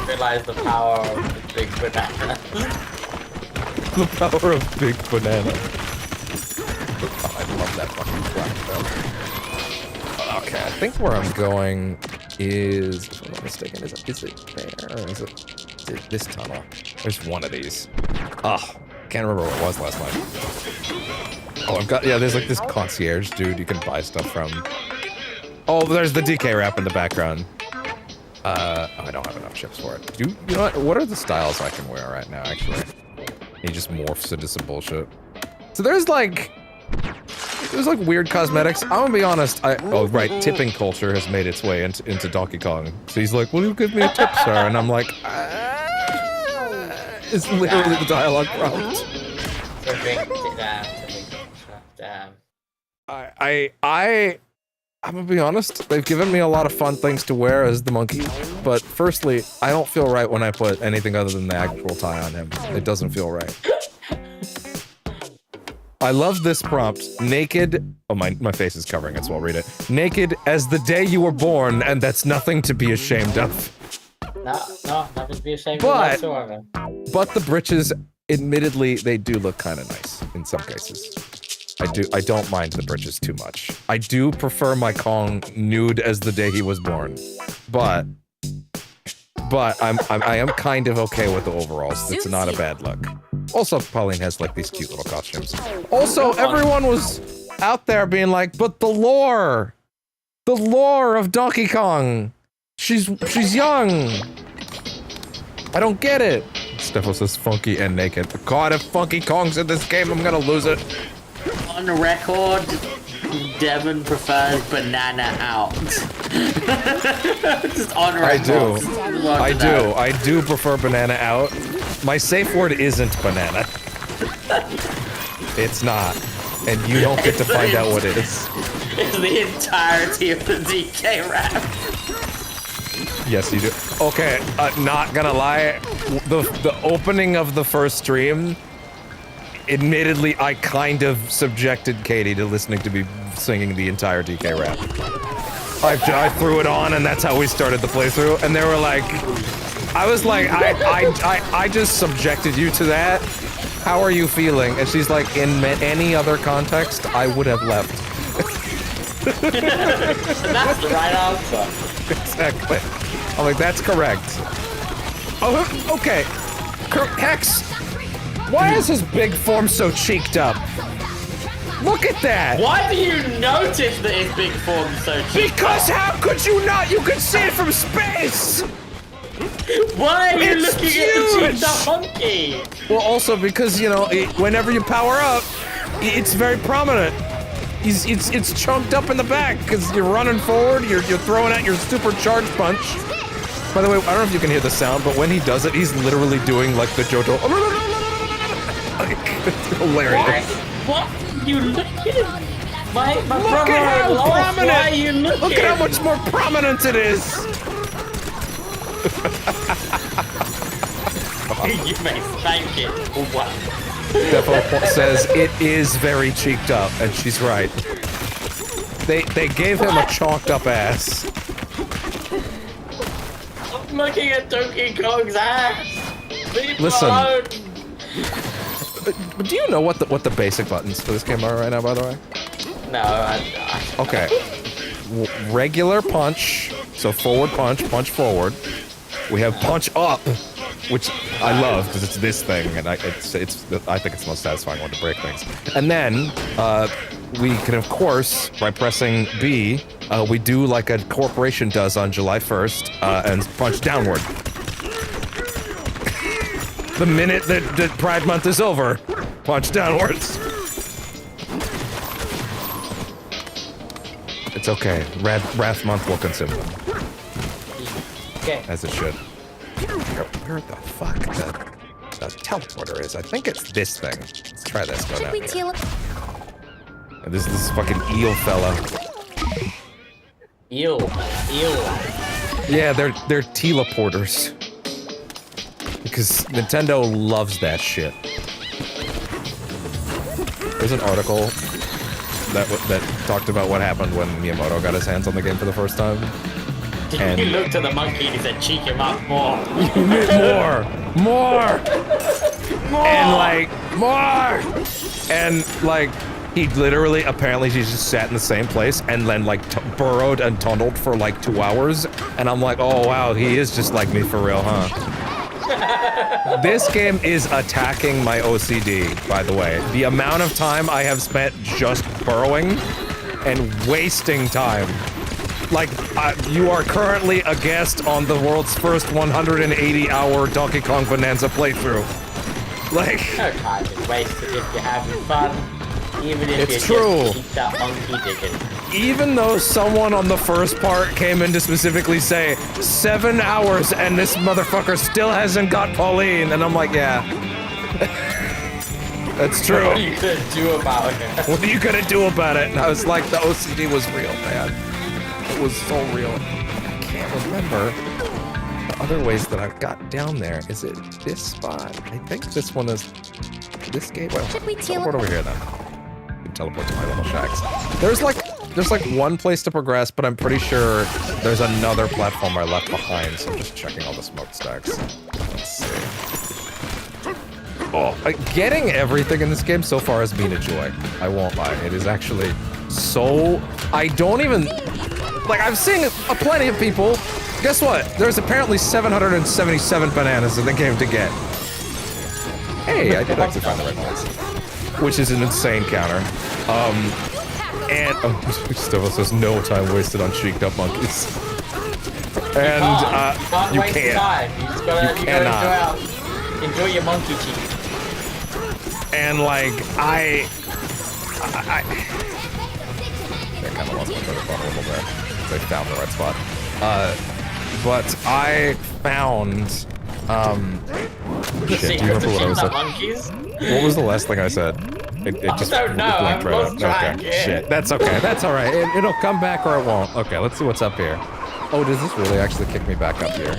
Realize the power of the big banana. The power of big banana. Oh, I love that fucking clap. Okay, I think where I'm going is, if I'm not mistaken, is it there or is it? this tunnel. There's one of these. Oh, can't remember what it was last night. Oh, there's like this concierge dude you can buy stuff from. Oh, there's the DK wrap in the background. I don't have enough chips for it. You know what are the styles I can wear right now, actually? He just morphs into some bullshit. So there's like weird cosmetics. I'm gonna be honest, oh right, tipping culture has made its way into Donkey Kong. So he's like, will you give me a tip, sir? And I'm like, it's literally the dialogue prompt. I'm gonna be honest, they've given me a lot of fun things to wear as the monkey, but firstly, I don't feel right when I put anything other than the actual tie on him. It doesn't feel right. I love this prompt. Naked, oh my face is covering it, so I'll read it. Naked as the day you were born, and that's nothing to be ashamed of. No, nothing to be ashamed of whatsoever. But the britches, admittedly, they do look kind of nice in some cases. I don't mind the britches too much. I do prefer my Kong nude as the day he was born, but I am kind of okay with the overalls. It's not a bad look. Also, Pauline has like these cute little costumes. Also, everyone was out there being like, but the lore of Donkey Kong, she's young. I don't get it. Steffo says funky and naked. God, if Funky Kong's in this game, I'm gonna lose it. On the record, Devin prefers banana out. Just on record. I do prefer banana out. My safe word isn't banana. It's not. And you don't get to find out what it is. It's the entirety of the DK rap. Yes, you do. Okay, not gonna lie. The opening of the first stream, admittedly, I kind of subjected Katie to listening to me singing the entire DK rap. I threw it on, and that's how we started the playthrough. And they were like, I was like, I just subjected you to that. How are you feeling? And she's like, in any other context, I would have left. That's the right answer. Exactly. I'm like, that's correct. Oh, okay. Hex, why is his big form so cheeked up? Look at that! Why do you notice that his big form's so cheeked Because how could you not? You could see it from space! Why are you It's looking huge! at the cheeked up monkey? Well, also because, you know, whenever you power up, it's very prominent. It's chunked up in the back because you're running forward, you're throwing out your supercharged punch. By the way, I don't know if you can hear the sound, but when he does it, he's literally doing like the Johto. It's hilarious. What are you looking at? My Look brother at how lost. prominent! Why are you looking? Look at how much more prominent it is! You may thank it. What? Defo says it is very cheeked up, and she's right. They gave him a chalked up ass. I'm looking at Donkey Kong's ass. Leave Listen. alone. Do you know what the basic buttons for this game are right now, by the way? No, Okay. Regular punch, so forward punch, punch forward. We have punch up, which I love because it's this thing, and I think it's the most satisfying one to break things. And then we can, of course, by pressing B, we do like a corporation does on July 1st, and punch downward. The minute that Pride Month is over, punch downwards. It's okay. Wrath Month will consume them. Okay. As it should. Where the fuck the teleporter is? I think it's this thing. Let's try this. Go down here. And this fucking eel fella. Eel. Yeah, they're teleporters. Because Nintendo loves that shit. There's an article that talked about what happened when Miyamoto got his hands on the game for the first time. And He looked at the monkey and he said, cheek him up more. More! And like, more! And like, he literally, apparently he just sat in the same place and then like burrowed and tunneled for like 2 hours. And I'm like, oh wow, he is just like me for real, huh? This game is attacking my OCD, by the way. The amount of time I have spent just burrowing and wasting time. Like, you are currently a guest on the world's first 180-hour Donkey Kong Bananza playthrough. Like... No time is wasted if you're having fun, even if it's you true. just keep that monkey digging. Even though someone on the first part came in to specifically say 7 hours and this motherfucker still hasn't got Pauline, and I'm like, yeah. That's true. What are you gonna do about it? What are you gonna do about it? And I was like, the OCD was real, man. It was so real. I can't remember the other ways that I've got down there. Is it this spot? I think this one is this gateway. Should we Teleport over here then. You can teleport to my little shacks. There's like one place to progress, but I'm pretty sure there's another platform I left behind, so I'm just checking all the smokestacks. Let's see. Oh, getting everything in this game so far has been a joy. I won't lie. It is actually so... I don't even... Like, I've seen plenty of people. Guess what? There's apparently 777 bananas in the game to get. Hey, I did actually find the right place. Which is an insane counter. And... Oh, still says no time wasted on cheeked up monkeys. And, you can't. Time. You just gotta, you cannot. Enjoy your monkey cheek. And, like, I kind of lost my train of thought a little bit. I found the right spot. But I found, shit, do you remember what I was saying? What was the last thing I said? It just don't know. blanked right out. Okay, Yeah. shit. That's okay. That's all right. It'll come back or it won't. Okay, let's see what's up here. Oh, does this really actually kick me back up here?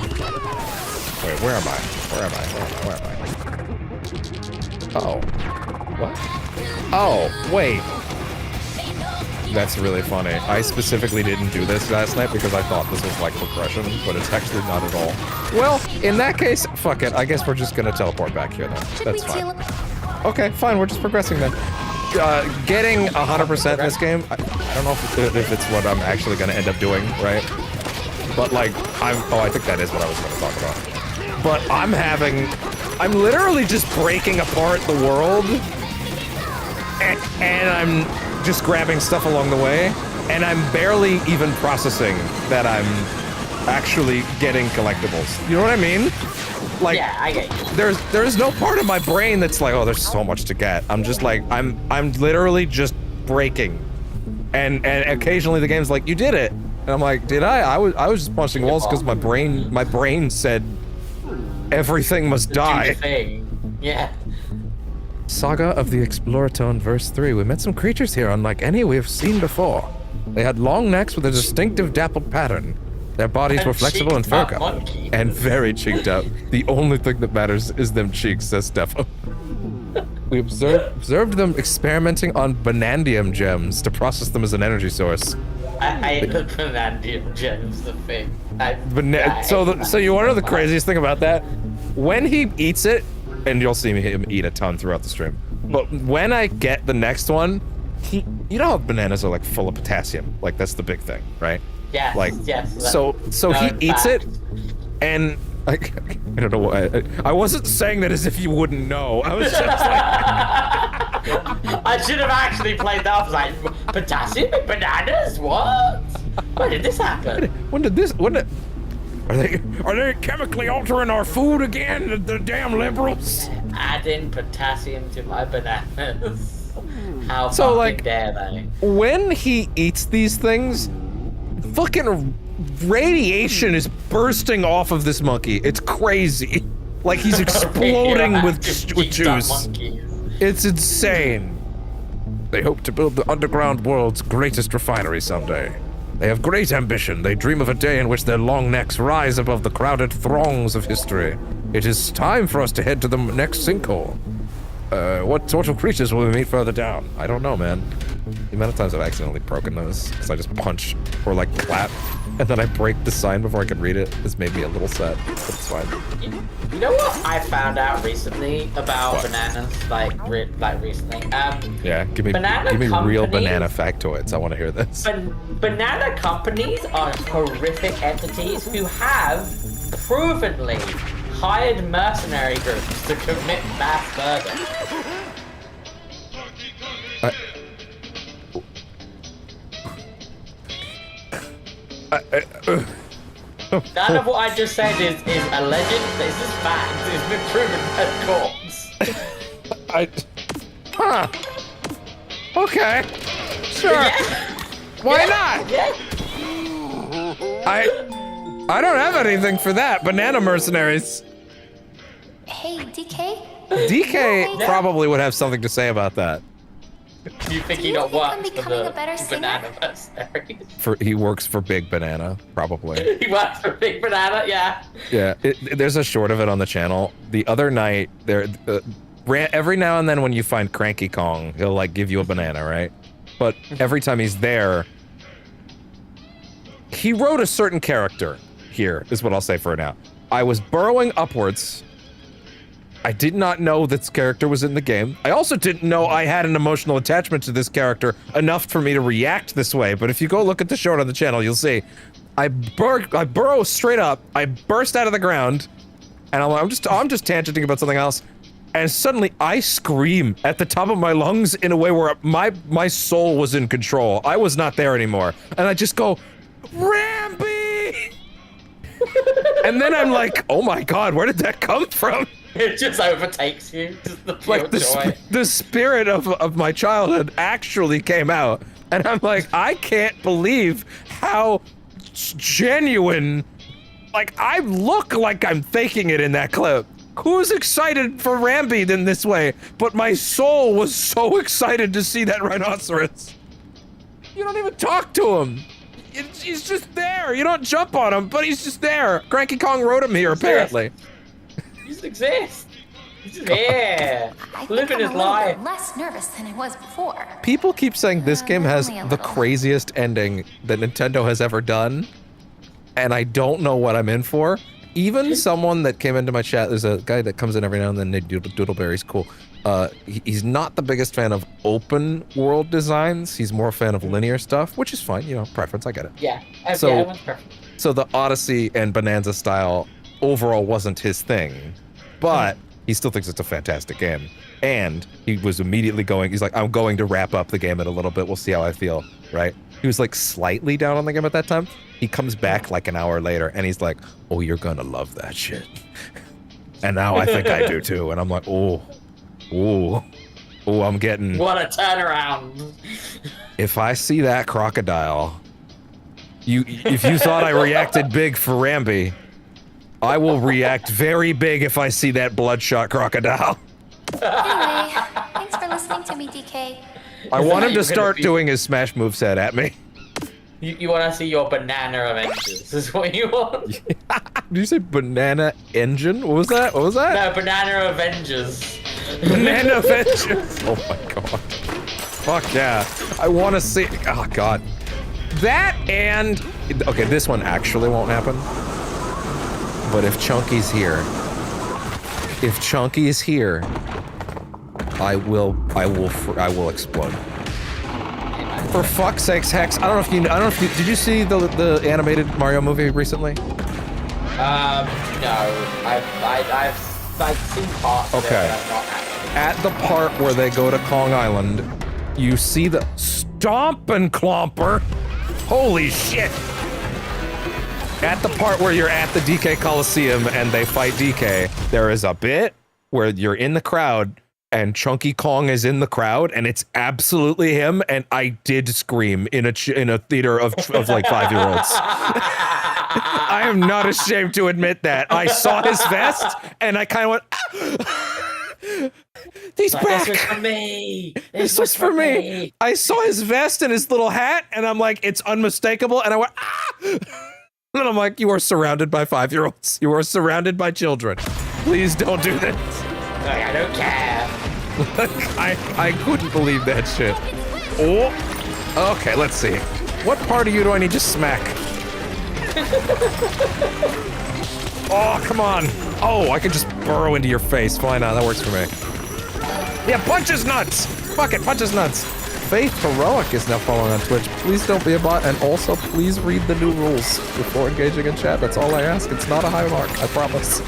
Wait, where am I? Where am I? Where am I? Oh. What? Oh, wait. That's really funny. I specifically didn't do this last night because I thought this was like progression, but it's actually not at all. Well, in that case, fuck it. I guess we're just gonna teleport back here then. That's fine. Okay, fine. We're just progressing then. Getting 100% in this game, I don't know if it's what I'm actually gonna end up doing, right? But like, I think that is what I was gonna talk about. But I'm literally just breaking apart the world, and I'm just grabbing stuff along the way, and I'm barely even processing that I'm actually getting collectibles. You know what I mean? Like, yeah, I get you. There's no part of my brain that's like, oh, there's so much to get. I'm just like, I'm literally just breaking, and occasionally the game's like, you did it, and I'm like, did I? I was just punching walls because my brain said everything must die. Yeah. Saga of the Exploraton, verse 3. We met some creatures here unlike any we have seen before. They had long necks with a distinctive dappled pattern. Their bodies were flexible and fur-covered. And very cheeked out. The only thing that matters is them cheeks, says Stefan. We observed them experimenting on Banandium gems to process them as an energy source. I hate the Banandium gems, the thing. So you want to know the craziest thing about that? When he eats it, and you'll see him eat a ton throughout the stream. But when I get the next one, you know how bananas are like full of potassium? Like that's the big thing, right? Yeah. Like, yes. So he eats it, and like, I don't know why. I wasn't saying that as if you wouldn't know. I was just like... I should have actually played that. I was like, potassium in bananas? What? When did this happen? Are they chemically altering our food again? The damn liberals. Adding potassium to my bananas. How fucking dare they? When he eats these things, fucking radiation is bursting off of this monkey. It's crazy. Like he's exploding with juice. It's insane. They hope to build the underground world's greatest refinery someday. They have great ambition. They dream of a day in which their long necks rise above the crowded throngs of history. It is time for us to head to the next sinkhole. What sort of creatures will we meet further down? I don't know, man. The amount of times I've accidentally broken those, because I just punch or like clap, and then I break the sign before I can read it, has made me a little sad, but it's fine. You know what I found out recently about bananas? Like recently? Yeah, give me real banana factoids. I want to hear this. Banana companies are horrific entities who have provenly hired mercenary groups to commit mass murder. None of what I just said is a legend. This is fact. It's been proven by courts. Huh. Okay. Sure. Yeah. Why not? Yeah. I don't have anything for that. Banana mercenaries. Hey, DK? DK probably would have something to say about that. Do you think he Do you not think I'm works for becoming the a better singer? banana mercenaries? He works for Big Banana, probably. He works for Big Banana, yeah. Yeah, there's a short of it on the channel. The other night, every now and then when you find Cranky Kong, he'll like give you a banana, right? But every time he's there, he wrote a certain character here, is what I'll say for now. I was burrowing upwards. I did not know this character was in the game. I also didn't know I had an emotional attachment to this character enough for me to react this way, but if you go look at the short on the channel, you'll see. I burrow straight up, I burst out of the ground, and I'm just tangenting about something else, and suddenly I scream at the top of my lungs in a way where my soul was in control. I was not there anymore. And I just go, Ramby! And then I'm like, oh my god, where did that come from? It just overtakes you. Just the pure Like joy. the spirit of my childhood actually came out. And I'm like, I can't believe how genuine, like I look like I'm faking it in that clip. Who's excited for Ramby in this way? But my soul was so excited to see that rhinoceros. You don't even talk to him. He's just there. You don't jump on him, but he's just there. Cranky Kong wrote him here, apparently. He just exists. He's just here, I think living I'm his a little life. bit less nervous than I was before. People keep saying this game has only a the little. craziest ending that Nintendo has ever done, and I don't know what I'm in for. Even someone that came into my chat, there's a guy that comes in every now and then, Nick Doodleberry's cool. He's not the biggest fan of open world designs. He's more a fan of linear stuff, which is fine, you know, preference, I get it. Yeah. So- Yeah, everyone's perfect. So the Odyssey and Bananza style overall wasn't his thing, but he still thinks it's a fantastic game. And he was immediately he's like, I'm going to wrap up the game in a little bit, we'll see how I feel, right? He was like slightly down on the game at that time. He comes back like an hour later and he's like, oh, you're gonna love that shit. And now I think I do too. And I'm like, oh, I'm getting... What a turnaround. If I see that crocodile, if you thought I reacted big for Ramby, I will react very big if I see that bloodshot crocodile. Anyway, thanks for listening to me, DK. I Is want that him to you're gonna start be- doing his smash moveset at me. You want to see your banana Avengers, is what you want? Did you say banana engine? What was that? What was that? No, banana Avengers. Banana Avengers. Oh my god. Fuck yeah. I want to see. Oh god. That and. Okay, this one actually won't happen. But if Chunky's here. If Chunky is here. I will explode. For fuck's sakes, Hex, I don't know if you, did you see the animated Mario movie recently? No. I've seen parts of it, Okay. but I've not actually. At the part where they go to Kong Island, you see the Stomp and Clomper. Holy shit! At the part where you're at the DK Coliseum and they fight DK, there is a bit where you're in the crowd and Chunky Kong is in the crowd and it's absolutely him, and I did scream in a theater of like 5-year-olds. I am not ashamed to admit that. I saw his vest and I kind of went, ah! He's Like, back. this was for me. This was for me. I saw his vest and his little hat, and I'm like, it's unmistakable. And I went, ah! And I'm like, you are surrounded by 5-year-olds. You are surrounded by children. Please don't do this. Like, I don't care. I couldn't believe that shit. Oh, okay. Let's see. What part of you do I need to smack? Oh, come on. Oh, I can just burrow into your face. Fine, that works for me. Yeah, punch his nuts. Fuck it, punch his nuts. Faith Heroic is now following on Twitch. Please don't be a bot, and also please read the new rules before engaging in chat. That's all I ask. It's not a high mark, I promise.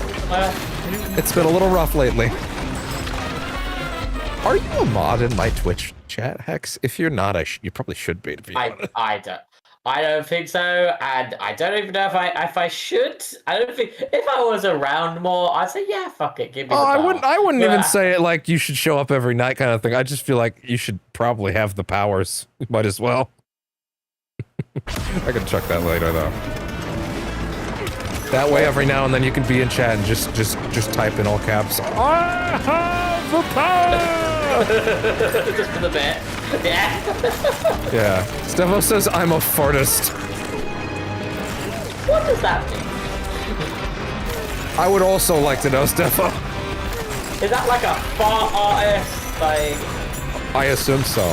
It's been a little rough lately. Are you a mod in my Twitch chat, Hex? If you're not, you probably should be. To be honest. I don't think so, and I don't even know if I should. I don't think if I was around more, I'd say yeah, fuck it, give me. I wouldn't even say it like you should show up every night kind of thing. I just feel like you should probably have the powers. You might as well. I can check that later though. That way, every now and then you can be in chat and just type in all caps. I have the power. Just for the bit. Yeah. Yeah. Stefo says I'm a fartist. What does that mean? I would also like to know, Stefo. Is that like a fart artist? Like. I assume so.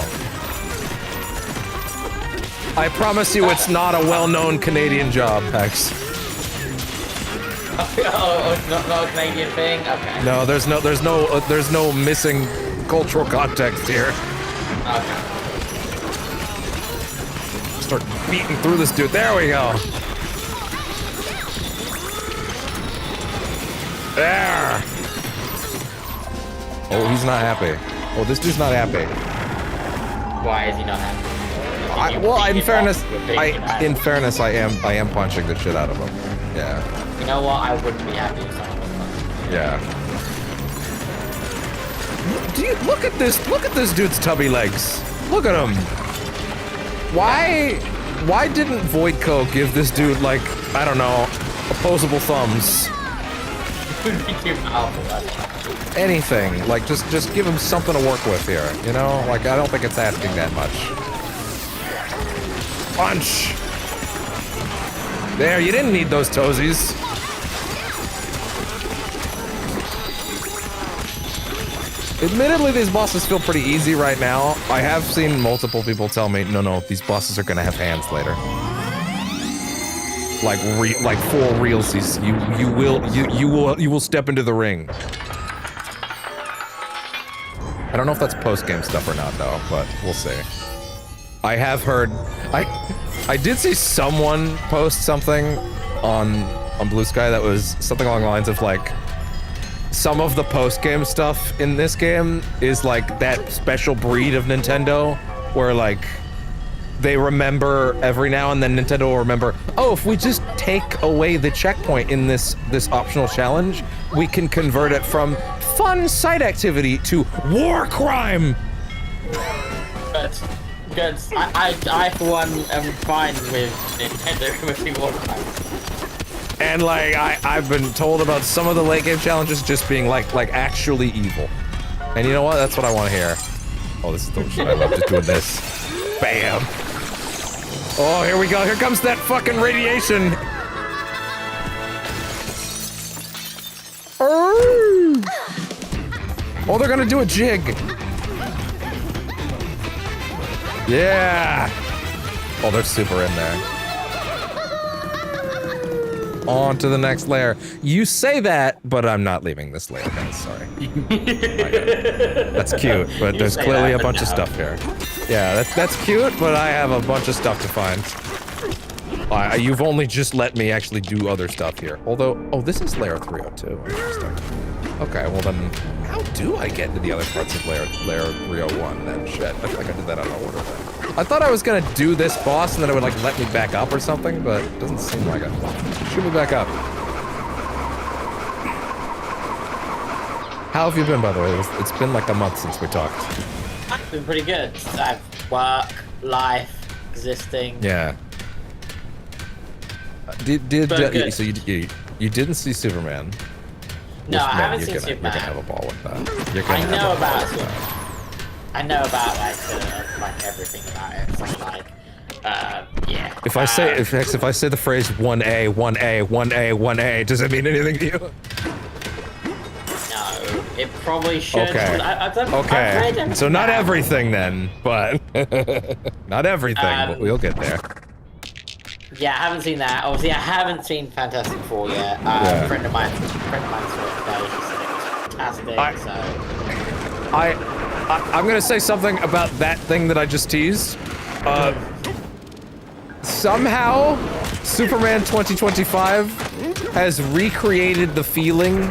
I promise you, it's not a well-known Canadian job, Hex. Oh, it's not a Canadian thing. Okay. No, there's no missing cultural context here. Okay. Start beating through this dude. There we go. There. Oh, he's not happy. Oh, this dude's not happy. Why is he not happy? In fairness, I am punching the shit out of him. Yeah. You know what? I wouldn't be happy if someone was punching. Yeah. Look at this! Look at this dude's tubby legs. Look at him. Why didn't Voidco give this dude like, I don't know, opposable thumbs? Would be too powerful. That's Anything. Like just give him something to work with here. You know? Like I don't think it's asking that much. Punch! There, you didn't need those toesies. Admittedly, these bosses feel pretty easy right now. I have seen multiple people tell me, no, these bosses are gonna have hands later. Like full realsies. You will step into the ring. I don't know if that's post-game stuff or not though, but we'll see. I have heard, I did see someone post something on Blue Sky that was something along the lines of like, some of the post-game stuff in this game is like that special breed of Nintendo where like they remember every now and then Nintendo will remember, oh, if we just take away the checkpoint in this optional challenge, we can convert it from fun side activity to war crime. Good. I for one am fine with Nintendo committing war crime. And like I've been told about some of the late game challenges just being like actually evil. And you know what? That's what I want to hear. Oh, this is the shit I love just doing this. Bam. Oh, here we go. Here comes that fucking radiation. Oh, they're gonna do a jig. Yeah. Oh, they're super in there. On to the next layer. You say that, but I'm not leaving this layer, guys. Sorry. That's cute, but there's clearly a bunch of stuff here. Yeah, that's cute, but I have a bunch of stuff to find. You've only just let me actually do other stuff here. Although, oh, this is layer 302. Interesting. Okay, well then, how do I get to the other parts of layer 301 then? Shit, I feel like I did that out of order then. I thought I was gonna do this boss and then it would like let me back up or something, but it doesn't seem like it. Shoot me back up. How have you been, by the way? It's been like a month since we talked. I've been pretty good. I've work, life, existing. Yeah. So you didn't see Superman? No, I haven't seen Superman. You're gonna have a ball with that. I know about Superman. I know about like everything about it. So like, yeah. If I say the phrase 1A, 1A, 1A, 1A, does it mean anything to you? No, it probably should. Okay. Okay. So not everything then, but not everything. But we'll get there. Yeah, I haven't seen that. Obviously, I haven't seen Fantastic Four yet. Yeah. A friend of mine saw it today. She said it was fantastic. I'm gonna say something about that thing that I just teased. Somehow, Superman 2025 has recreated the feeling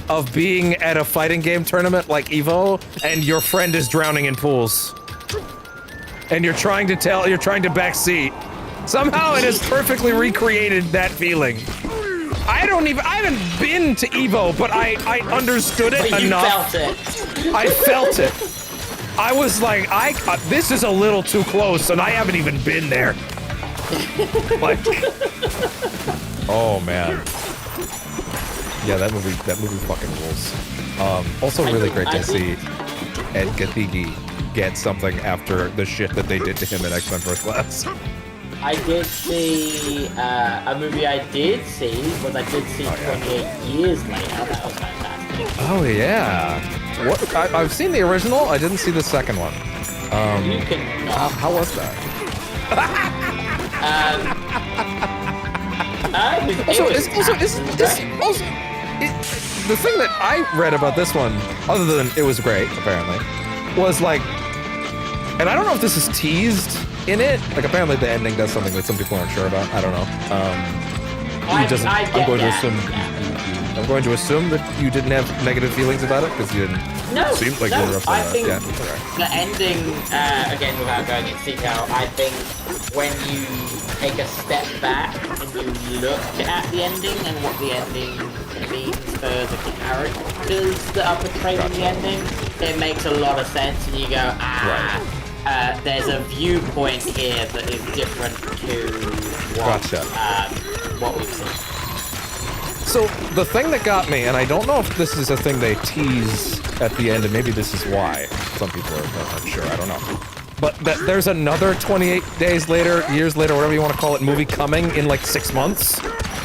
of being at a fighting game tournament like Evo, and your friend is drowning in pools. And you're trying to backseat. Somehow it has perfectly recreated that feeling. I haven't been to Evo, but I understood it But enough. You felt it. I felt it. I was like, this is a little too close, and I haven't even been there. Like, oh man. Yeah, that movie fucking rules. Also really great to see Ed Gathigi get something after the shit that they did to him in X-Men First Class. I did see a movie I did see 28 years later. That was fantastic. Oh yeah. What? I've seen the original. I didn't see the second one. You can how was that? The thing that I read about this one, other than it was great, apparently, was like, and I don't know if this is teased in it. Like, apparently the ending does something that some people aren't sure about. I don't know. I'm going to assume that you didn't have negative feelings about it because you didn't seem like you were upset I about think it. the ending, again, without going into detail, I think when you take a step back and you look at the ending and what the ending means for the characters that are portrayed in the ending, it makes a lot of sense, and you go, there's a viewpoint here that is different to what we've seen. So the thing that got me, and I don't know if this is a thing they tease at the end, and maybe this is why some people are unsure, I don't know. But that there's another 28 days later, years later, whatever you want to call it, movie coming in like 6 months.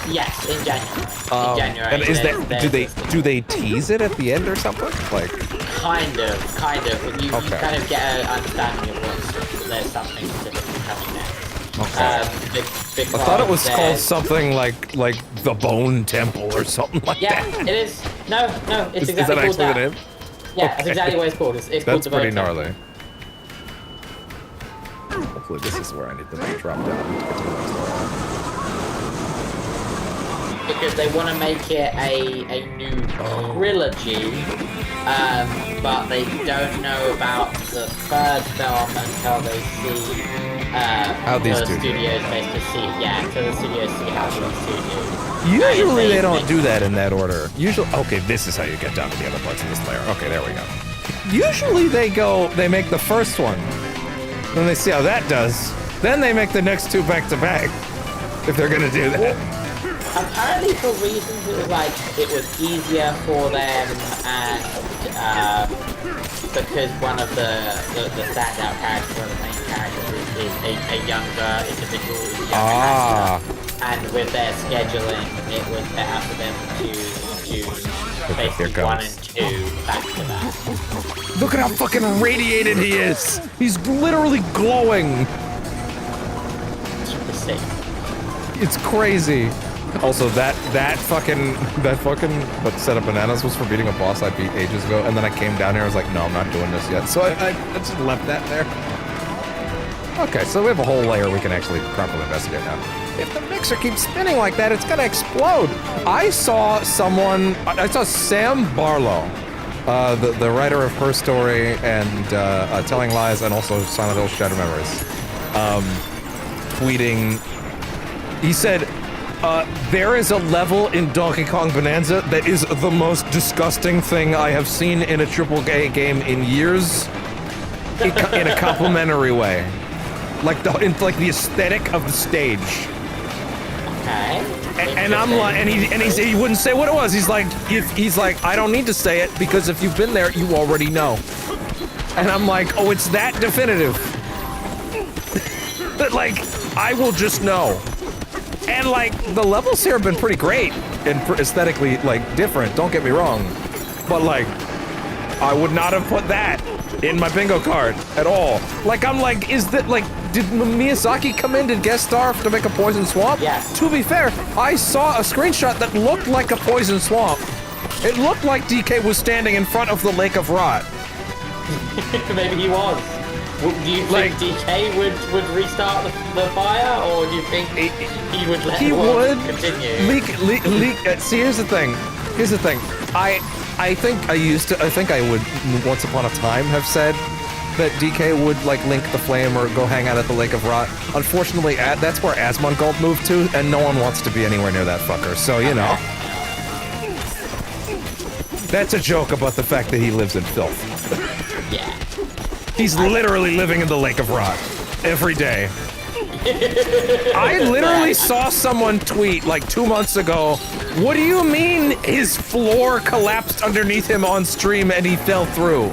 Yes, in January. And is do they tease it at the end or something? Like kind of. You kind of get an understanding of there's something specific coming next. Okay. I thought it was called something like the Bone Temple or something like that. Yeah, it is. No, it's Is exactly that called actually that. the name? Yeah, Okay. that's exactly what it's called. It's called That's the pretty Bone Temple. gnarly. Hopefully this is where I need to drop down to get to the next one. Because they want to make it a new trilogy, but they don't know about the third film until they see How these the two do. studios basically see. Yeah, until the studios see how these two do. Usually they don't do that in that order. Usually, okay, this is how you get down to the other parts of this layer. Okay, there we go. Usually they make the first one, then they see how that does, then they make the next two back to back, if they're gonna do that. Apparently for reasons it was easier for them, and because one of the standout characters, one of the main characters is a younger individual, is a younger actor, and with their scheduling, it was better for them to do basically 1 and 2 back to back. Look at how fucking radiated he is! He's literally glowing! Super sick. It's crazy. Also, that fucking what set up Bananas was for beating a boss I beat ages ago, and then I came down here, I was like, no, I'm not doing this yet. So I just left that there. Okay, so we have a whole layer we can actually properly investigate now. If the mixer keeps spinning like that, it's gonna explode. I saw Sam Barlow, the writer of Her Story and Telling Lies, and also Silent Hill Shattered Memories, tweeting. He said, there is a level in Donkey Kong Bonanza that is the most disgusting thing I have seen in a AAA game in years, in a complimentary way. Like the aesthetic of the stage. Okay. And I'm like, and he wouldn't say what it was. He's like, I don't need to say it because if you've been there, you already know. And I'm like, oh, it's that definitive. That like, I will just know. And like, the levels here have been pretty great and aesthetically like different. Don't get me wrong, but like, I would not have put that in my bingo card at all. Like, I'm like, is that like, did Miyazaki come in to guest star to make a Poison Swamp? Yes. To be fair, I saw a screenshot that looked like a Poison Swamp. It looked like DK was standing in front of the Lake of Rot. Maybe he was. Do you think DK would restart the fire, or do you think he would let the war continue? Leak. See, here's the thing. I think I would once upon a time have said that DK would like link the flame or go hang out at the Lake of Rot. Unfortunately, that's where Asmongold moved to, and no one wants to be anywhere near that fucker. So you know, that's a joke about the fact that he lives in filth. Yeah. He's literally living in the Lake of Rot every day. I literally saw someone tweet like 2 months ago, what do you mean his floor collapsed underneath him on stream and he fell through?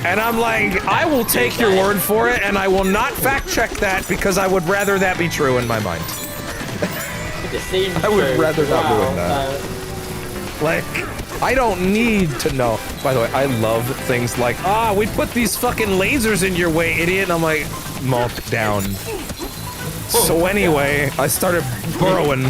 And I'm like, I will take your word for it and I will not fact check that because I would rather that be true in my mind. I would rather not doing that. Like, I don't need to know. By the way, I love things like, we put these fucking lasers in your way, idiot. And I'm like, mark down. So anyway, I started burrowing.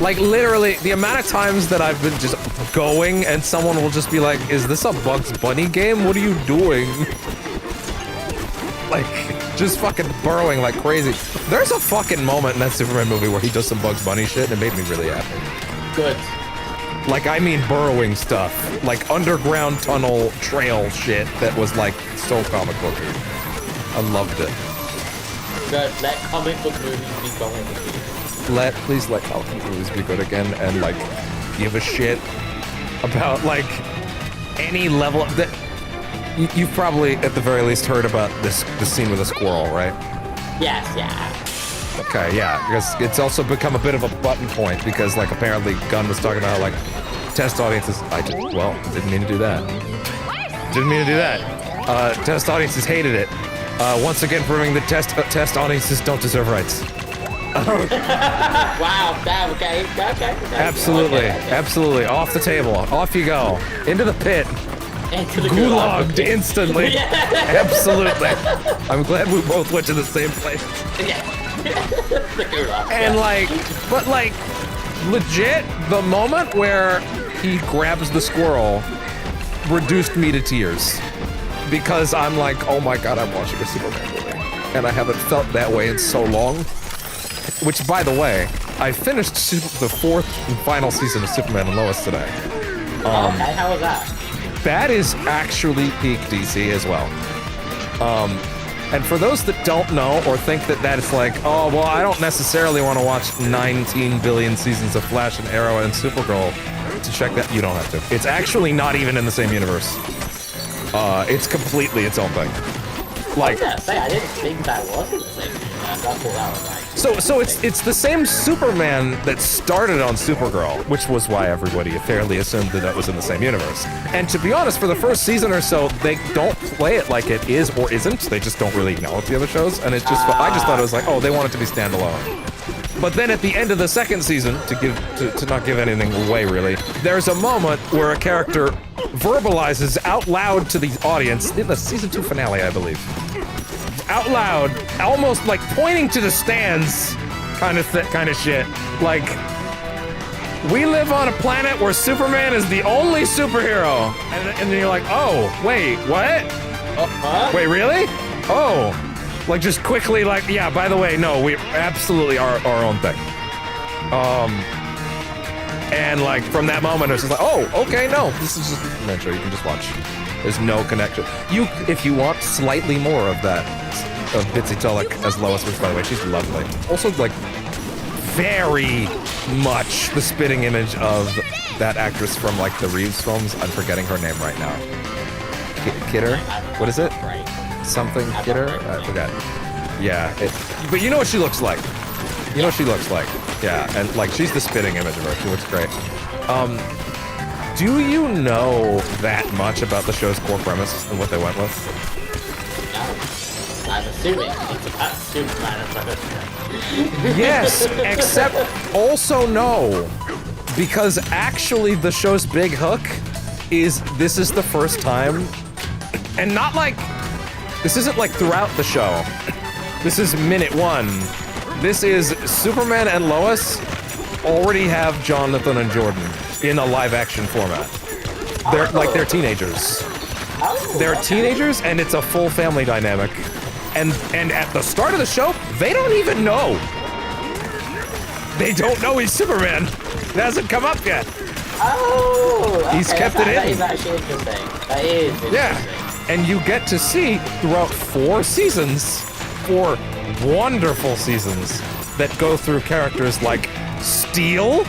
Like literally, the amount of times that I've been just going and someone will just be like, is this a Bugs Bunny game? What are you doing? Like, just fucking burrowing like crazy. There's a fucking moment in that Superman movie where he does some Bugs Bunny shit and it made me really happy. Good. Like, I mean burrowing stuff. Like, underground tunnel trail shit that was, like, so comic booky. I loved it. Good. Let comic book movies be comic book movies. Please let comic book movies be good again and, like, give a shit about, like, any level of... You've probably, at the very least, heard about this scene with a squirrel, right? Yes, yeah. Okay, yeah, because it's also become a bit of a button point because, like, apparently Gunn was talking about how, like, test audiences... didn't mean to do that. Didn't mean to do that. Test audiences hated it. Once again proving that test audiences don't deserve rights. Wow, damn, okay. Absolutely, absolutely. Off the table. Off you go. Into the pit. Into the Gulagged instantly. Yeah. Absolutely. I'm glad we both went to the same place. Yeah. The gulag. And like, but like, legit, the moment where he grabs the squirrel reduced me to tears. Because I'm like, oh my god, I'm watching a Superman movie. And I haven't felt that way in so long. Which, by the way, I finished the 4th and final season of Superman and Lois today. Okay, how was that? That is actually peak DC as well. And for those that don't know or think that that is like, oh, well, I don't necessarily want to watch 19 billion seasons of Flash and Arrow and Supergirl to check that, you don't have to. It's actually not even in the same universe. It's completely its own thing. Like, I was gonna say, I didn't think that was in the same universe. That's what that was like. So it's the same Superman that started on Supergirl, which was why everybody fairly assumed that that was in the same universe. And to be honest, for the first season or so, they don't play it like it is or isn't. They just don't really acknowledge the other shows, and it's just I just thought it was like, oh, they want it to be standalone. But then at the end of the second season, to not give anything away really, there's a moment where a character verbalizes out loud to the audience in the season 2 finale, I believe. Out loud, almost like pointing to the stands, kind of shit. Like, we live on a planet where Superman is the only superhero, and then you're like, oh, wait, what? Wait, really? Oh, like just quickly, like, yeah. By the way, no, we absolutely are our own thing. And like from that moment, it's just like, oh, okay, no, this is just an intro. You can just watch. There's no connection. If you want slightly more of that, of Bitsy Tulloch as Lois, which by the way, she's lovely. Also, like, very much the spitting image of that actress from like the Reeves films. I'm forgetting her name right now. Kidder? What is it? Something Kidder? I forgot. Yeah, but you know what she looks like. You know what she looks like. Yeah, and like she's the spitting image of her. She looks great. Do you know that much about the show's core premise and what they went with? No. I'm assuming it's about Superman. Yes, except also no. Because actually the show's big hook is this is the first time, and not like, this isn't like throughout the show. This is minute 1. This is Superman and Lois already have Jonathan and Jordan in a live action format. They're teenagers. Oh, They're okay. teenagers, and it's a full family dynamic. And at the start of the show, they don't even know. They don't know he's Superman. It hasn't come up yet. Oh, okay. He's kept it That in. is actually interesting. That is interesting. Yeah, and you get to see throughout 4 seasons, 4 wonderful seasons that go through characters like Steel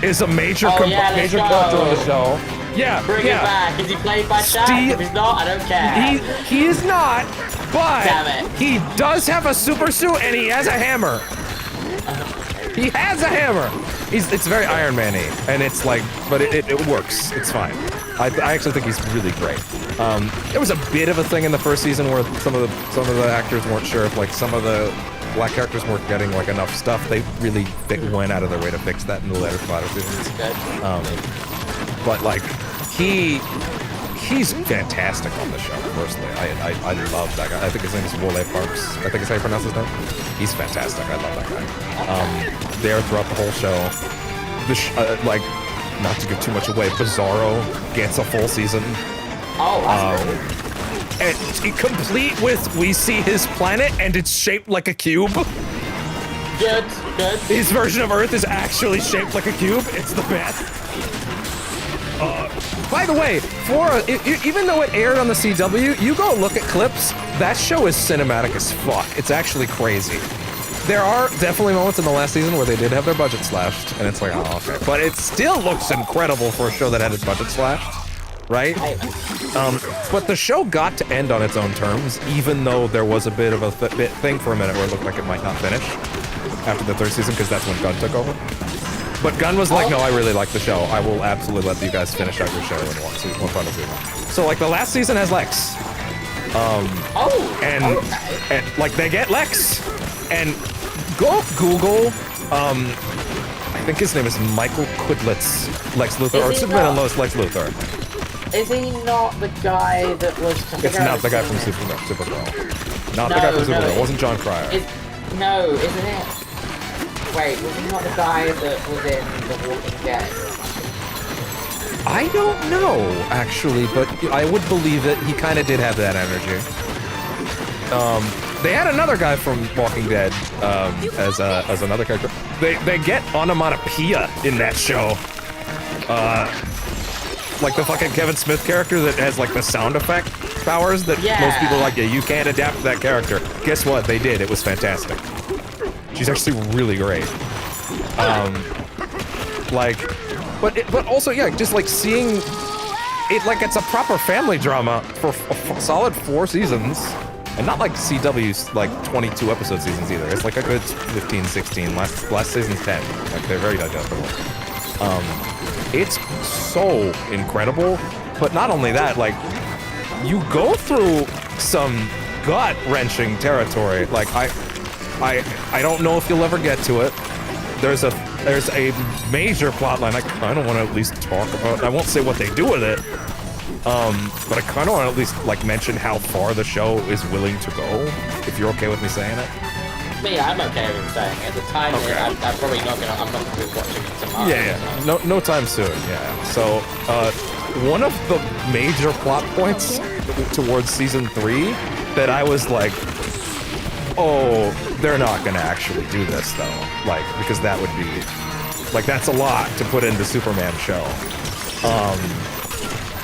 is a major Oh, yeah, major let's character go. on the show. Yeah, Bring yeah. it back. Is he played by Shaq? Steve- If he's not, I don't care. He is not, but Damn it. he does have a super suit and he has a hammer. He has a hammer. It's very Iron Man-y, and it's like, but it works. It's fine. I actually think he's really great. There was a bit of a thing in the first season where some of the actors weren't sure if like some of the black characters weren't getting like enough stuff. They really went out of their way to fix that in the later seasons. Good. But like he's fantastic on the show. Personally, I love that guy. I think his name is Wole Parks. I think is how you pronounce his name. He's fantastic. I love that guy. There throughout the whole show. Like, not to give too much away, Bizarro gets a full season. Oh, that's And complete with we see his planet and it's shaped like a cube. good. His version of Earth is actually shaped like a cube. It's the best. By the way, even though it aired on the CW, you go look at clips, that show is cinematic as fuck. It's actually crazy. There are definitely moments in the last season where they did have their budget slashed, and it's like, oh, okay. But it still looks incredible for a show that had its budget slashed, right? But the show got to end on its own terms, even though there was a bit of a thing for a minute where it looked like it might not finish after the 3rd season, because that's when Gunn took over. But Gunn was like, no, I really like the show. I will absolutely let you guys finish out your show in one final season. So, like, the last season has Lex. And like, they get Lex. And go Google, I think his name is Michael Quidlet's Lex Luthor, or Superman and Lois Lex Luthor. Is he not the guy that was... It's not the guy from Supergirl. Not the guy from Supergirl. It wasn't John Cryer. No, isn't it? Wait, was he not the guy that was in The Walking Dead? I don't know, actually, but I would believe it. He kind of did have that energy. They had another guy from Walking Dead as another character. They get onomatopoeia in that show. Like the fucking Kevin Smith character that has like the sound effect powers that most people are like, yeah, you can't adapt to that character. Guess what? They did. It was fantastic. She's actually really great. But also, yeah, just like seeing it like it's a proper family drama for a solid 4 seasons. And not like CW's like 22 episode seasons either. It's like a good 15, 16. Last season's 10. Like they're very digestible. It's so incredible. But not only that, like you go through some gut-wrenching territory. Like I don't know if you'll ever get to it. There's a major plot line I kind of want to at least talk about. I won't say what they do with it. But I kind of want to at least like mention how far the show is willing to go, if you're okay with me saying it. Me, I'm okay with saying it. At the time, Okay. I'm probably not gonna. I'm not gonna be watching it tomorrow. Yeah. No time soon. Yeah. So, one of the major plot points towards season 3 that I was like, oh, they're not gonna actually do this though, like because that would be like that's a lot to put into Superman show.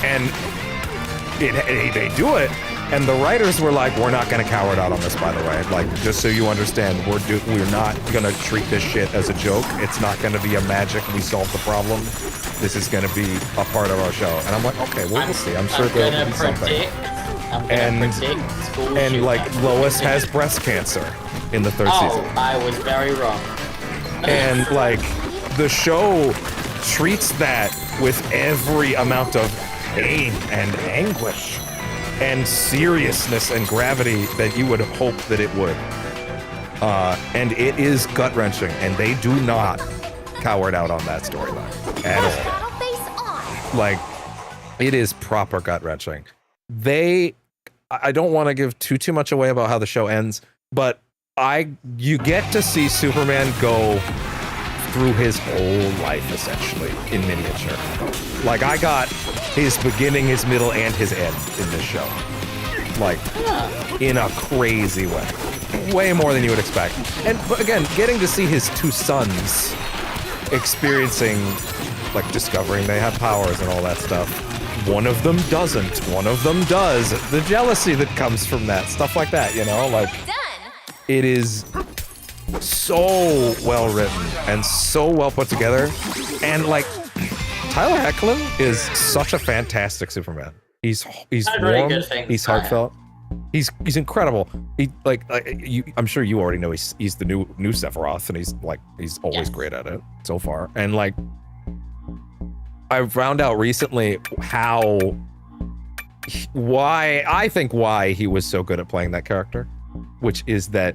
And they do it, and the writers were like, we're not gonna cower out on this, by the way. Like, just so you understand, we're not gonna treat this shit as a joke. It's not gonna be a magic, we solve the problem. This is gonna be a part of our show. And I'm like, okay, we'll see. I'm sure there'll be something. And like, Lois has breast cancer in the 3rd season. Oh, I was very wrong. And like, the show treats that with every amount of pain and anguish and seriousness and gravity that you would hope that it would. And it is gut-wrenching, and they do not cower out on that storyline at all. Like, it is proper gut-wrenching. I don't want to give too much away about how the show ends, but you get to see Superman go through his whole life, essentially, in miniature. Like, I got his beginning, his middle, and his end in this show. Like, in a crazy way. Way more than you would expect. And, but again, getting to see his two sons experiencing, like, discovering they have powers and all that stuff. One of them doesn't. One of them does. The jealousy that comes from that. Stuff like that, you know? Like, it is so well written and so well put together. And, like, Tyler Hoechlin is such a fantastic Superman. He's warm, he's heartfelt. He's incredible. He I'm sure you already know he's the new Sephiroth, and he's always great at it so far. And like, I found out recently why he was so good at playing that character, which is that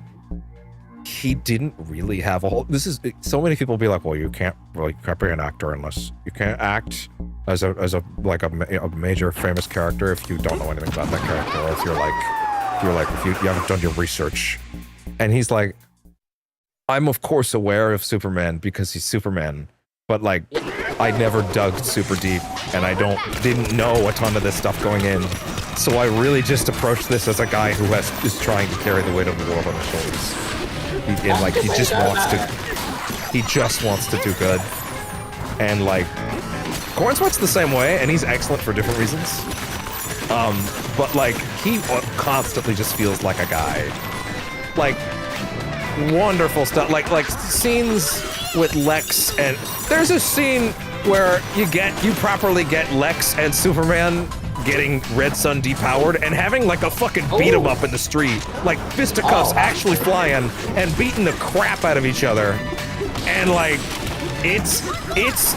he didn't really have a whole. So many people be like, well, you can't be an actor unless you can't act as a major famous character if you don't know anything about that character, or if you haven't done your research. And he's like, I'm of course aware of Superman because he's Superman, but like, I never dug super deep, and I didn't know a ton of this stuff going in. So I really just approached this as a guy who is trying to carry the weight of the world on his shoulders. He just wants to do good. And like, Cornsweat's the same way, and he's excellent for different reasons. But like, he constantly just feels like a guy. Like, wonderful stuff. Like scenes with Lex, and there's a scene where you properly get Lex and Superman getting Red Sun depowered and having like a fucking beat 'em up in the street, like fisticuffs actually flying and beating the crap out of each other. And like, it's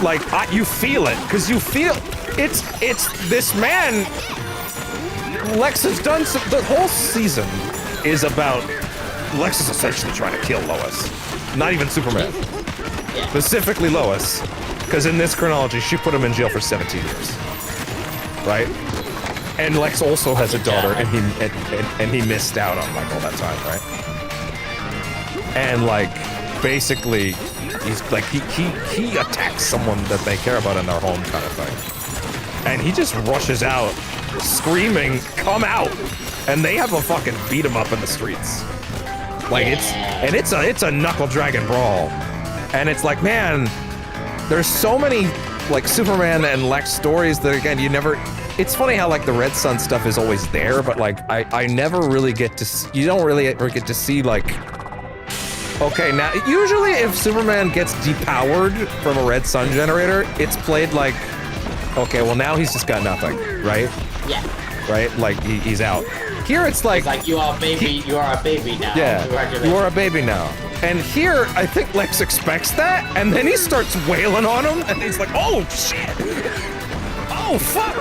like, you feel it, because you feel it's this man. Lex has done the whole season is about Lex is essentially trying to kill Lois, not even Superman. Specifically Lois, because in this chronology she put him in jail for 17 years, right? And Lex also has a daughter, and he missed out on like all that time, right? And like, basically, he's like he attacks someone that they care about in their home, kind of thing, and he just rushes out, screaming, "Come out!" And they have a fucking beat 'em up in the streets. Like it's a knuckle dragon brawl, and it's like, man, there's so many like Superman and Lex stories that again you never. It's funny how like the Red Sun stuff is always there, but like I never really get to. You don't really ever get to see like. Okay, now usually if Superman gets depowered from a Red Sun generator, it's played like, okay, well now he's just got nothing, right? Yeah. Right, like he's out. Here it's like you are a baby. You are a baby now. Yeah, you are a baby now. And here, I think Lex expects that, and then he starts wailing on him, and he's like, "Oh shit! Oh fuck!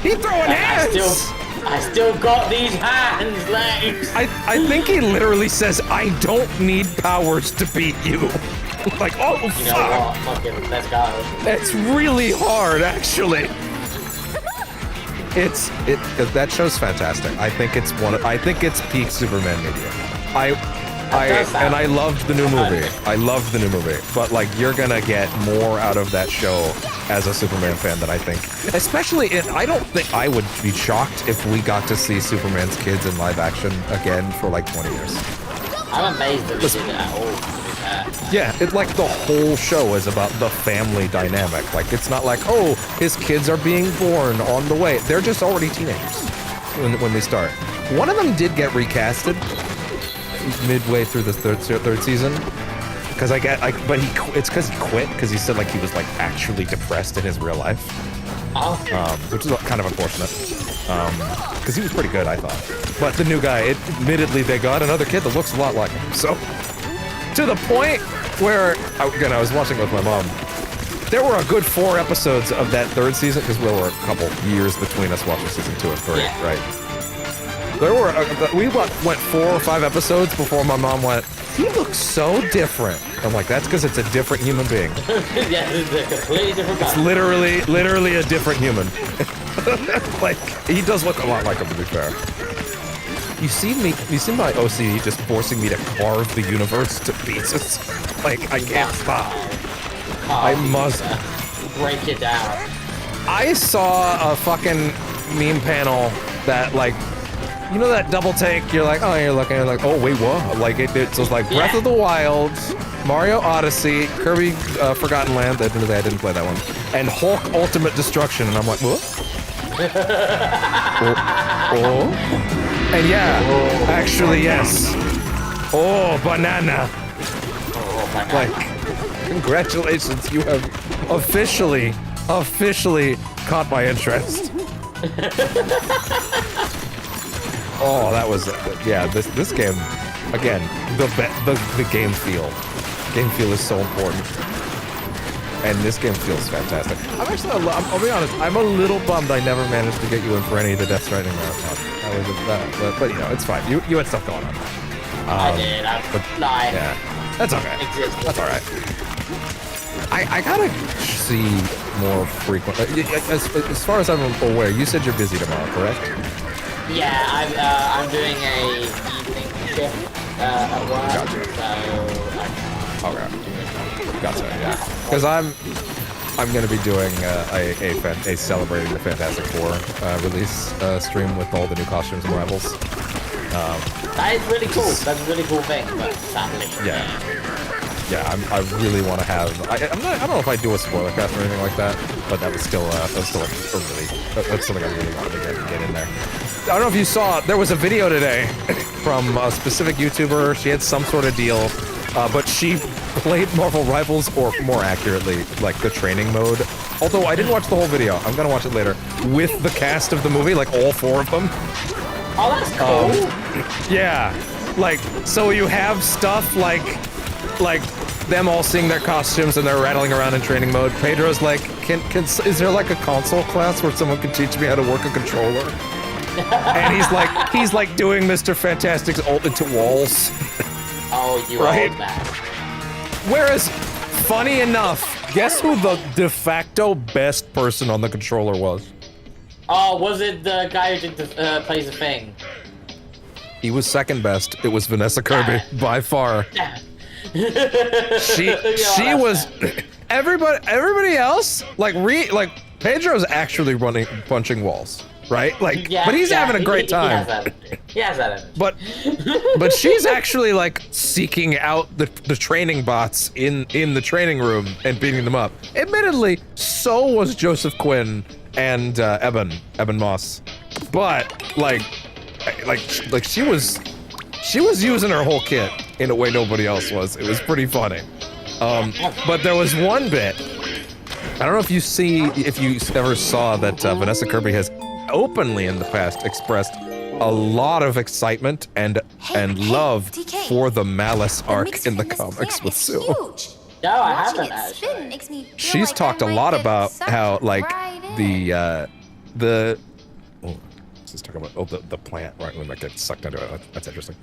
He throwing hands!" I still got these hands, Lex. I think he literally says, "I don't need powers to beat you." Like, oh fuck! You know what? Fucking, let's go. That's really hard, actually. That show's fantastic. I think it's peak Superman media. I loved the new movie. I loved the new movie. But like, you're gonna get more out of that show as a Superman fan than I think. Especially I don't think I would be shocked if we got to see Superman's kids in live action again for like 20 years. I'm amazed that we did it at all. Yeah, it's like the whole show is about the family dynamic. Like, it's not like, oh, his kids are being born on the way. They're just already teenagers when they start. One of them did get recasted midway through the third season, because it's because he quit, because he said like he was like actually depressed in his real life, which is kind of unfortunate, because he was pretty good, I thought. But the new guy, admittedly, they got another kid that looks a lot like him. So to the point where again, I was watching it with my mom. There were a good 4 episodes of that third season, because there were a couple years between us watching season 2 and 3, right? There were we went 4 or 5 episodes before my mom went, "He looks so different." I'm like, that's because it's a different human being. Yeah, it's a completely different guy. It's literally a different human. Like, he does look a lot like him, to be fair. You see my OCD just forcing me to carve the universe to pieces. Like, I can't stop. I must. Break it down. I saw a fucking meme panel that, like, you know that double take? You're like, oh, you're looking, you're like, oh, wait, what? Like, it's like Breath of the Wild, Mario Odyssey, Kirby Forgotten Land, I didn't play that one, and Hulk Ultimate Destruction, and I'm like, what? oh. And yeah, actually, yes. Oh, banana. Like, congratulations, you have officially caught my interest. Oh, that was, yeah, this game, again, the game feel. Game feel is so important. And this game feels fantastic. I'm actually, I'll be honest, I'm a little bummed I never managed to get you in for any of the Death Stranding marathon. That was but you know, it's fine. You had stuff going on. I did, lied. Yeah, that's okay. That's alright. I gotta see more frequent. As far as I'm aware, you said you're busy tomorrow, correct? Yeah, I'm doing a evening shift at work, Gotcha. so Okay. Gotcha. Yeah. Because I'm gonna be doing a celebrating the Fantastic Four release stream with all the new costumes and rivals. That is really cool. That's a really cool thing, but sadly. Yeah, I really want to have. I don't know if I do a spoiler cast or anything like that, but that's something I really wanted to get in there. I don't know if you saw, there was a video today from a specific YouTuber. She had some sort of deal, but she played Marvel Rivals, or more accurately, like the training mode. Although I didn't watch the whole video, I'm gonna watch it later, with the cast of the movie, like all 4 of them. Oh, that's cool. Yeah, like, so you have stuff like them all seeing their costumes and they're rattling around in training mode. Pedro's like, is there like a console class where someone can teach me how to work a controller? And he's like doing Mr. Fantastic's ult into walls. Oh, you right? old man. Whereas, funny enough, guess who the de facto best person on the controller was? Oh, was it the guy who did the plays the thing? He was second best. It was Vanessa Kirby by far. She was everybody else like Pedro's actually punching walls, right? Like, but he's having a great time. He has that. But she's actually like seeking out the training bots in the training room and beating them up. Admittedly, so was Joseph Quinn and Eben Moss, but like she was using her whole kit in a way nobody else was. It was pretty funny. But there was one bit. I don't know if you ever saw that Vanessa Kirby has openly in the past expressed a lot of excitement and love DK, for the Malice arc in the comics with Sue. No, I haven't actually. She's talked a lot about how like the She's talking about the plant, right? We might get sucked into it. That's interesting.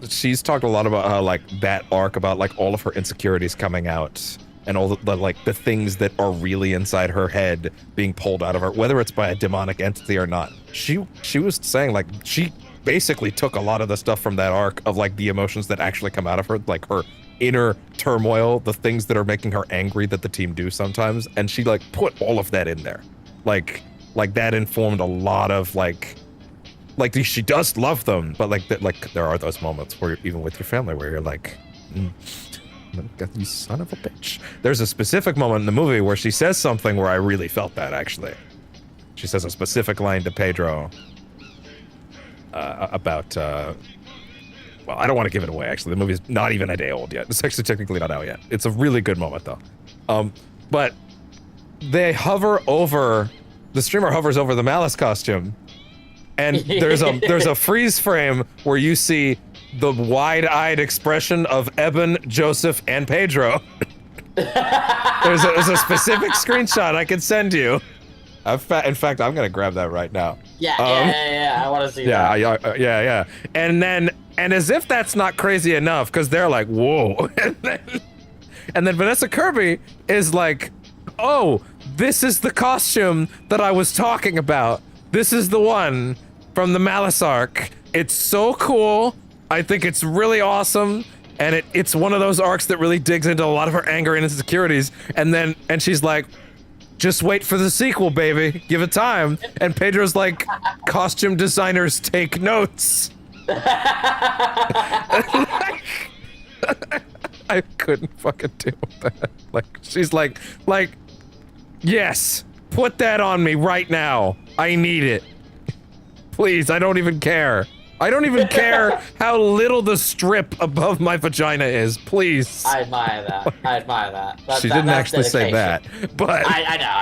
She's talked a lot about how like that arc, about like all of her insecurities coming out and all the like the things that are really inside her head being pulled out of her, whether it's by a demonic entity or not. She was saying like she basically took a lot of the stuff from that arc of like the emotions that actually come out of her, like her inner turmoil, the things that are making her angry that the team do sometimes, and she like put all of that in there. Like that informed a lot of like she does love them, but like there are those moments where even with your family where you're like, you son of a bitch. There's a specific moment in the movie where she says something where I really felt that actually. She says a specific line to Pedro about well, I don't want to give it away actually. The movie's not even a day old yet. It's actually technically not out yet. It's a really good moment though. But they hover over, the streamer hovers over the Malice costume, and there's a freeze frame where you see the wide-eyed expression of Eben, Joseph, and Pedro. there's a specific screenshot I can send you. In fact, I'm gonna grab that right now. Yeah, I want to see that. Yeah. And as if that's not crazy enough, because they're like, whoa. and then Vanessa Kirby is like, oh, this is the costume that I was talking about. This is the one from the Malice arc. It's so cool. I think it's really awesome. and it's one of those arcs that really digs into a lot of her anger and insecurities, and she's like, just wait for the sequel, baby. Give it time. And Pedro's like, costume designers take notes. I couldn't fucking deal with that. Like, she's like, yes, put that on me right now. I need it. Please, I don't even care. I don't even care how little the strip above my vagina is. Please. I admire that. I admire that. She didn't actually say that, but... I know.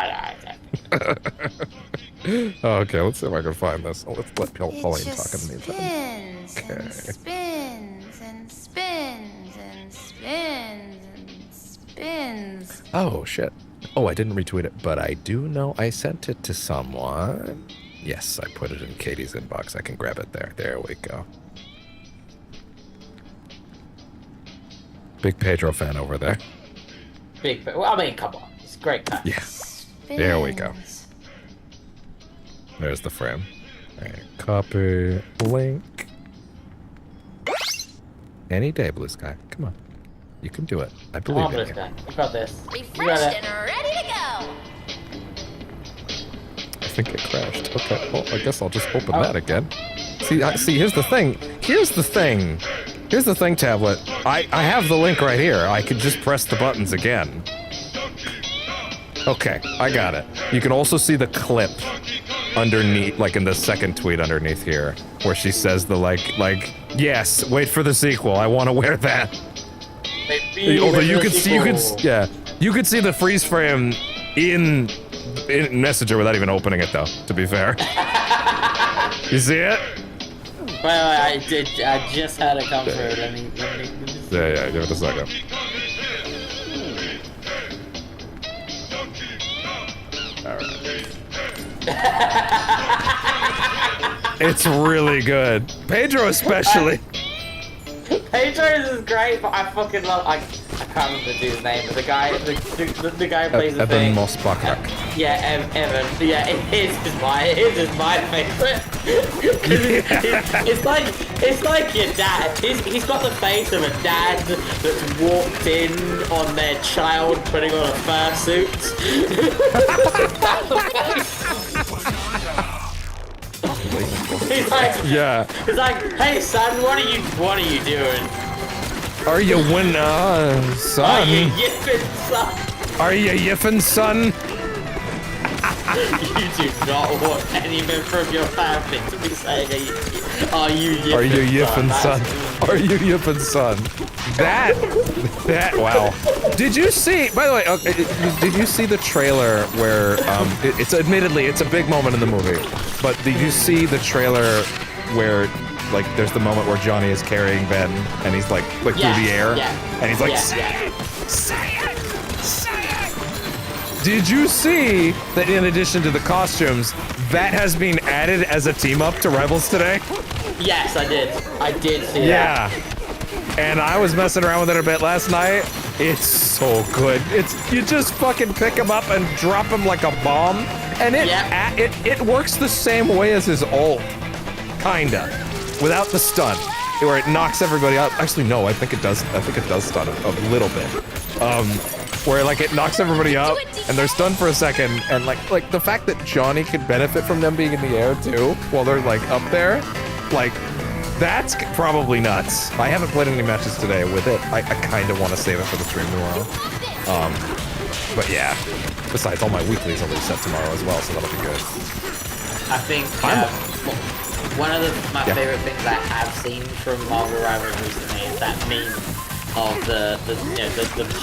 Okay, let's see if I can find this. Let's let Pauline talk in the meantime. And spins and spins and spins and spins. Oh, shit. Oh, I didn't retweet it, but I do know I sent it to someone. Yes, I put it in Katie's inbox. I can grab it there. There we go. Big Pedro fan over there. Well, I mean, come on. It's a great cut. Yeah. There we go. There's the frame. Right, copy link. Any day, Blue Sky. Come on. You can do it. I believe in you. You got this. Refreshed and ready to go. I think it crashed. Okay, well, I guess I'll just open that again. See, here's the thing. Here's the thing, tablet. I have the link right here. I could just press the buttons again. Okay, I got it. You can also see the clip underneath, like in the second tweet underneath here, where she says the like, yes, wait for the sequel. I want to wear that. Although you could see the freeze frame in Messenger without even opening it, though. To be fair, you see it? Well, I did. I just had it come through. Let me Yeah, give it a second. All right. It's really good. Pedro especially. Pedro's is great, but I fucking love. I can't remember the dude's name, but the guy who plays the thing. Evan Mossbachrak. Yeah, Evan. Yeah, his is my favorite. It's like your dad. He's got the face of a dad that's walked in on their child putting on a fursuit. He's like, hey son, what are you doing? Are you winning, son? Are you yipping, son? Are you yipping, son? You do not want any member of your family to be saying, are you yipping, son? Are you yipping, son? Wow. Did you see, by the way, did you see the trailer where, it's admittedly, it's a big moment in the movie, but did you see the trailer where, like, there's the moment where Johnny is carrying Ben, and he's like through the air, and he's like, say it! Did you see that in addition to the costumes, that has been added as a team-up to Rivals today? Yes, I did. I did see that. Yeah. And I was messing around with it a bit last night. It's so good. You just fucking pick him up and drop him like a bomb, and it works the same way as his ult, kinda, without the stun, where it knocks everybody out. Actually, no, I think it does stun a little bit. Where like it knocks everybody up, and they're stunned for a second, and like the fact that Johnny could benefit from them being in the air too, while they're like up there, like. That's probably nuts. I haven't played any matches today with it. I kind of want to save it for the stream tomorrow. But yeah. Besides, all my weeklies will reset tomorrow as well, so that'll be good. I think one of my favorite things I have seen from Marvel Rivals recently is that meme of the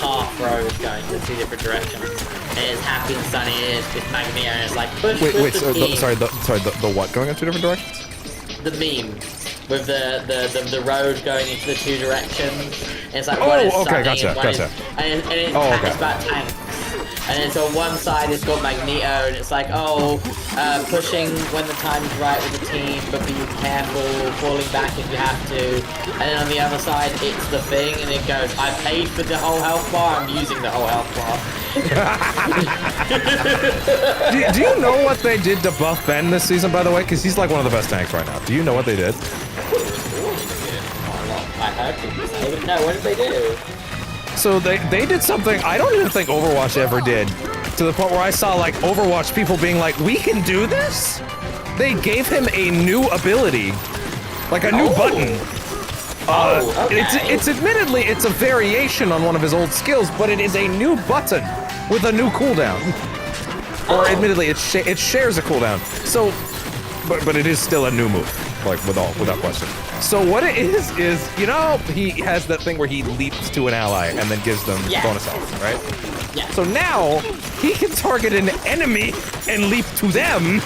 path road going to two different directions. And it's happy and sunny. It's Magneto, and it's like push. Wait. The what going in two different directions? The meme. With the road going into the two directions. And it's like one is sunny gotcha. And it's about tanks. And it's on one side it's got Magneto, and it's like, pushing when the time is right with the team, but be careful, falling back if you have to. And then on the other side it's the Thing, and it goes, I paid for the whole health bar, I'm using the whole health bar. do you know what they did to buff Ben this season, by the way? Because he's like one of the best tanks right now. Do you know what they did? I heard people say, but no, what did they do? So they did something I don't even think Overwatch ever did. To the point where I saw like Overwatch people being like, we can do this? They gave him a new ability. Like a new button. Okay. It's admittedly, it's a variation on one of his old skills, but it is a new button with a new cooldown. Or admittedly, it shares a cooldown. So, but it is still a new move, like without question. So what it is, you know, he has that thing where he leaps to an ally and then gives them bonus health, right? Yeah. So now, he can target an enemy and leap to them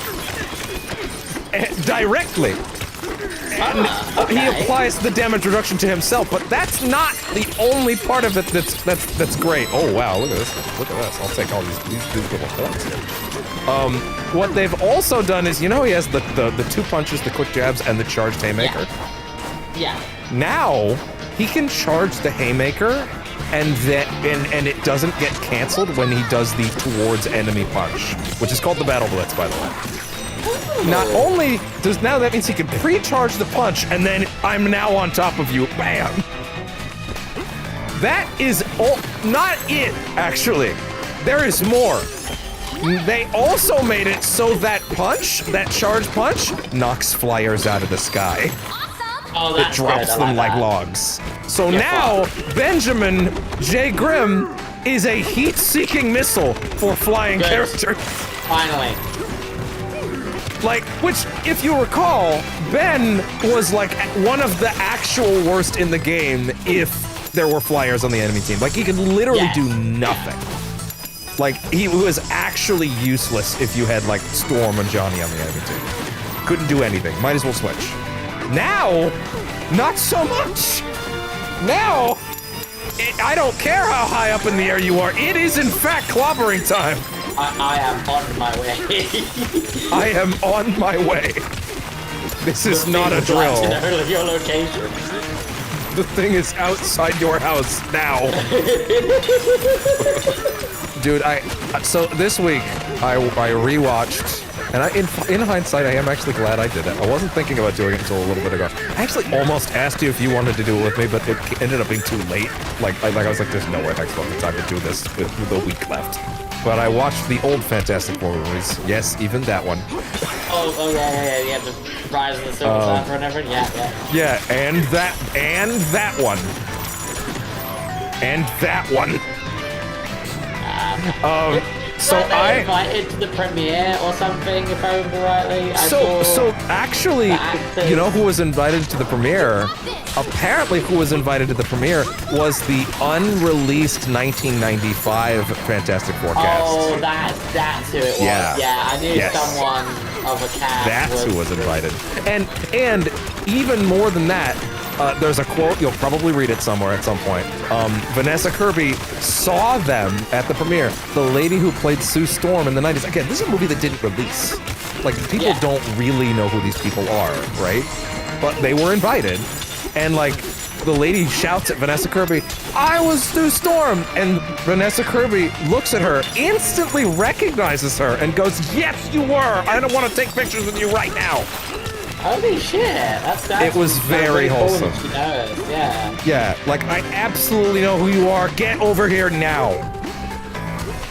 directly. And he applies the damage reduction to himself, but that's not the only part of it that's great. Oh wow, look at this. Look at this. I'll take all these little points here. What they've also done is, you know, he has the 2 punches, the quick jabs, and the charged haymaker. Yeah. Now he can charge the haymaker, and it doesn't get canceled when he does the towards enemy punch, which is called the battle blitz, by the way. Not only does now that means he can pre-charge the punch, and then I'm now on top of you, bam. That is not it, actually. There is more. They also made it so that punch, that charge punch, knocks flyers out of the sky. Oh, It drops them like logs. So now, Benjamin J. Grimm is a heat-seeking missile for flying characters. Finally. Like, which, if you recall, Ben was like one of the actual worst in the game if there were flyers on the enemy team. Like, he could literally do nothing. Like, he was actually useless if you had, like, Storm and Johnny on the enemy team. Couldn't do anything. Might as well switch. Now, not so much. Now, I don't care how high up in the air you are. It is, in fact, clobbering time. I am on my way. I am on my way. This is not a drill. To know your location. The thing is outside your house now. Dude, so this week I rewatched, and in hindsight I am actually glad I did it. I wasn't thinking about doing it until a little bit ago. I actually almost asked you if you wanted to do it with me, but it ended up being too late. Like I was like, there's no way I've got the time to do this with a week left. But I watched the old Fantastic Four movies. Yes, even that one. Oh yeah, the Rise of the Silver Surfer and everything. Yeah. Yeah, and that one. And that one. So Were they invited to the premiere or something, if I remember rightly? So actually, you know who was invited to the premiere? Apparently, who was invited to the premiere was the unreleased 1995 Fantastic Four cast. Oh, that's who it was. Yeah, I knew someone of a cast. That's who was invited. And even more than that, there's a quote, you'll probably read it somewhere at some point. Vanessa Kirby saw them at the premiere. The lady who played Sue Storm in the 90s. Again, this is a movie that didn't release. Like, people don't really know who these people are, right? But they were invited. And, like, the lady shouts at Vanessa Kirby, I was Sue Storm! And Vanessa Kirby looks at her, instantly recognizes her, and goes, yes, you were! I don't want to take pictures with you right now! Holy shit, that's it was very wholesome. She knows, yeah. Yeah, like, I absolutely know who you are. Get over here now.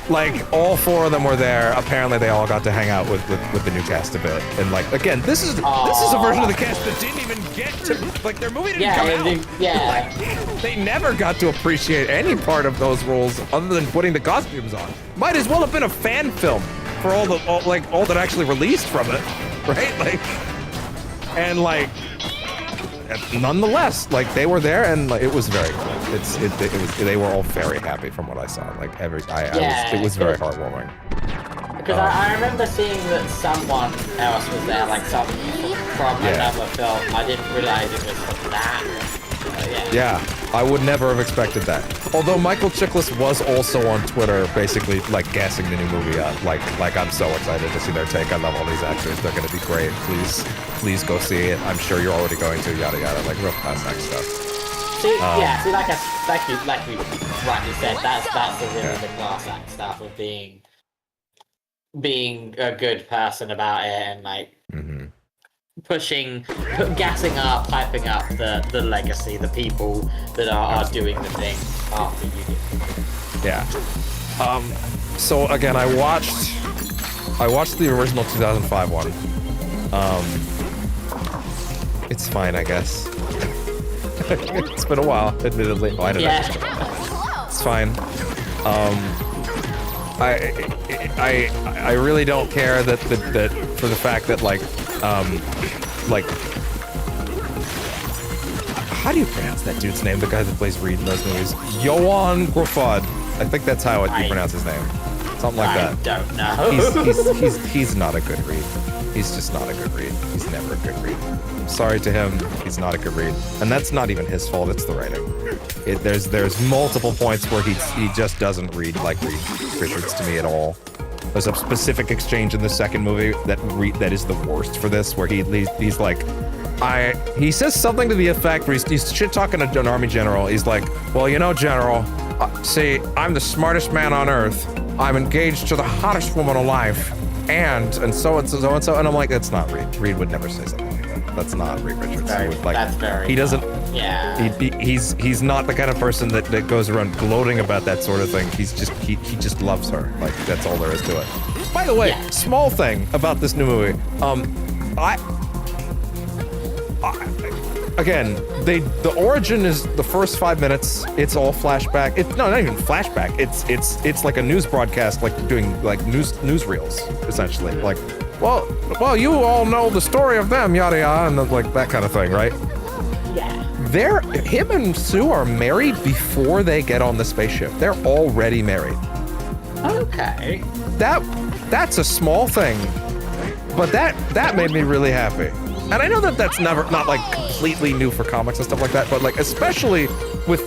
Like, all 4 of them were there. Apparently, they all got to hang out with the new cast a bit. And, like, again, this is a version of the cast that didn't even get to, like, their movie didn't come out. Yeah. Like, they never got to appreciate any part of those roles other than putting the costumes on. Might as well have been a fan film for all that actually released from it, right? Like, and like, nonetheless, like, they were there, and like, it was very cool. They were all very happy from what I saw. Like, it was very heartwarming. Because I remember seeing that someone else was there, like some from another film. I didn't realize it was that. Yeah, I would never have expected that. Although Michael Chiklis was also on Twitter, basically like gassing the new movie up. Like I'm so excited to see their take. I love all these actors. They're gonna be great. Please go see it. I'm sure you're already going to. Yada yada. Like real classic stuff. See, like you rightly said, that's the class act stuff of being a good person about it and like. pushing, gassing up, hyping up the legacy, the people that are doing the thing after you do. Yeah. So again, I watched the original 2005 one. It's fine, I guess. It's been a while, admittedly. Oh, I don't know. It's fine. I really don't care that for the fact that like how do you pronounce that dude's name? The guy that plays Reed in those movies, Johan Gruffudd. I think that's how you pronounce his name. Something like that. I don't know. He's not a good Reed. He's just not a good Reed. He's never a good Reed. Sorry to him, he's not a good Reed. And that's not even his fault, it's the writing. There's multiple points where he just doesn't read like Reed Richards to me at all. There's a specific exchange in the second movie that is the worst for this, where he's like, he says something to the effect where he's shit-talking to an army general. He's like, well, you know, General, see, I'm the smartest man on Earth. I'm engaged to the hottest woman alive. And so and so and so. And I'm like, that's not Reed. Reed would never say something like that. That's not Reed Richards. That's very... He doesn't... Yeah. He's not the kind of person that goes around gloating about that sort of thing. He just loves her. Like, that's all there is to it. By the way, small thing about this new movie. Again, the origin is the first 5 minutes. It's all flashback. No, not even flashback. It's like a news broadcast, like doing like newsreels, essentially. Like, well, you all know the story of them, yada yada, and like that kind of thing, right? Yeah. Him and Sue are married before they get on the spaceship. They're already married. Okay. That's a small thing, but that made me really happy. And I know that that's not like completely new for comics and stuff like that, but like especially with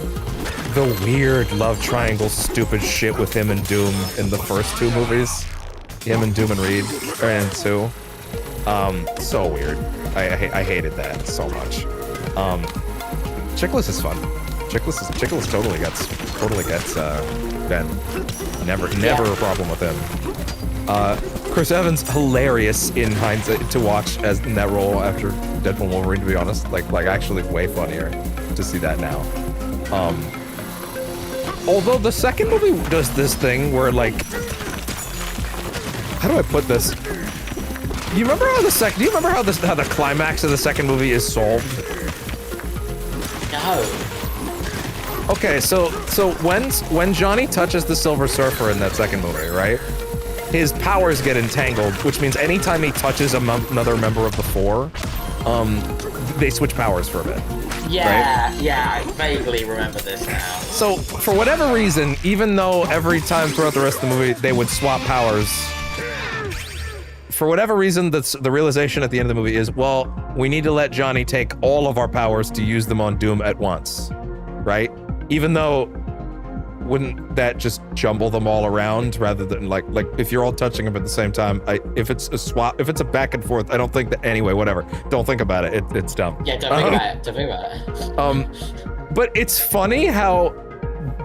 the weird love triangle stupid shit with him and Doom in the first two movies. Him and Doom and Reed, and Sue. So weird. I hated that so much. Chickless is fun. Chickless totally gets Ben. Never a problem with him. Chris Evans, hilarious in hindsight to watch as in that role after Deadpool and Wolverine, to be honest. Like actually way funnier to see that now. Although the second movie does this thing where like, how do I put this? Do you remember how the climax of the second movie is solved? No. Okay, so when Johnny touches the Silver Surfer in that second movie, right? His powers get entangled, which means anytime he touches another member of the Four, they switch powers for a bit. Yeah, right? yeah, I vaguely remember this now. So, for whatever reason, even though every time throughout the rest of the movie they would swap powers, for whatever reason, the realization at the end of the movie is, well, we need to let Johnny take all of our powers to use them on Doom at once, right? Even though, wouldn't that just jumble them all around rather than like if you're all touching them at the same time? If it's a swap, if it's a back and forth, I don't think that anyway. Whatever, don't think about it. It's dumb. Yeah, don't think about it. Don't think about it. But it's funny how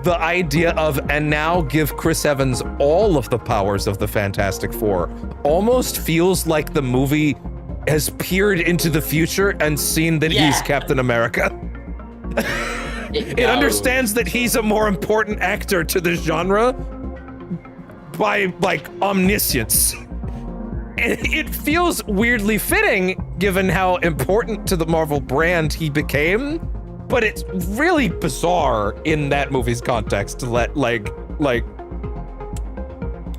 the idea of and now give Chris Evans all of the powers of the Fantastic Four almost feels like the movie has peered into the future and seen that he's Captain America. It understands that he's a more important actor to the genre by, like, omniscience. And it feels weirdly fitting, given how important to the Marvel brand he became, but it's really bizarre in that movie's context to let, like,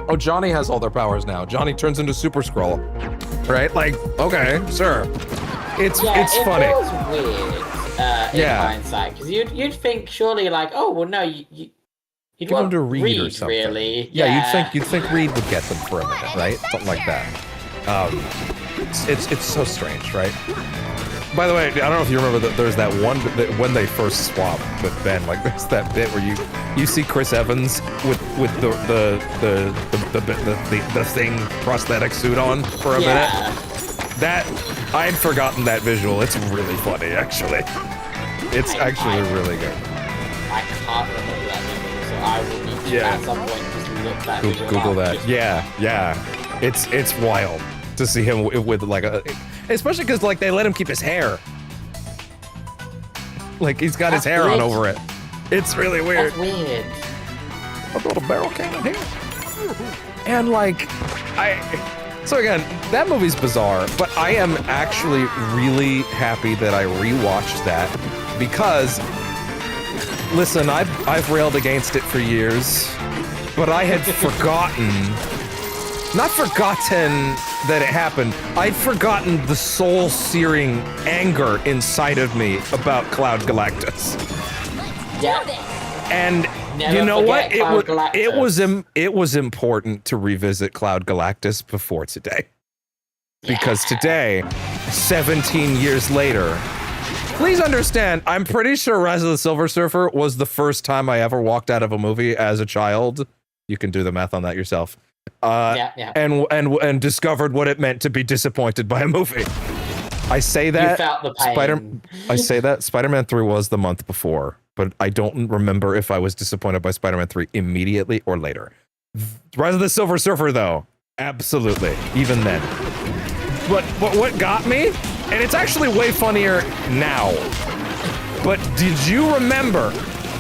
oh, Johnny has all their powers now. Johnny turns into Super Skrull, right? Like, okay, sure. It's funny. It feels weird. In hindsight, because you'd think surely like, oh well, no, you'd give them to Reed or something. Really, you'd think Reed would get them for a minute, right? Something like that. It's so strange, right? By the way, I don't know if you remember that there's that one when they first swap with Ben, like there's that bit where you see Chris Evans with the thing prosthetic suit on for a minute. That I had forgotten that visual. It's really funny, actually. It's actually really good. I can't remember that visual, so I will need to at some point just look that visual Google up. that. Yeah. It's wild to see him with like Especially because, like, they let him keep his hair. Like, he's got his That's hair on weird. over it. It's really weird. That's weird. I've got a barrel cannon here. And, like, So again, that movie's bizarre, but I am actually really happy that I rewatched that because, listen, I've railed against it for years, but I had forgotten, not forgotten that it happened, I'd forgotten the soul-searing anger inside of me about Cloud Galactus. Yeah. And Never you know what? forget Cloud Galactus. It was important to revisit Cloud Galactus before today. Because today, 17 years later, please understand, I'm pretty sure Rise of the Silver Surfer was the first time I ever walked out of a movie as a child. You can do the math on that yourself. And discovered what it meant to be disappointed by a movie. I say that You felt the pain. I say that Spider-Man 3 was the month before, but I don't remember if I was disappointed by Spider-Man 3 immediately or later. Rise of the Silver Surfer, though, absolutely, even then. But what got me, and it's actually way funnier now, but did you remember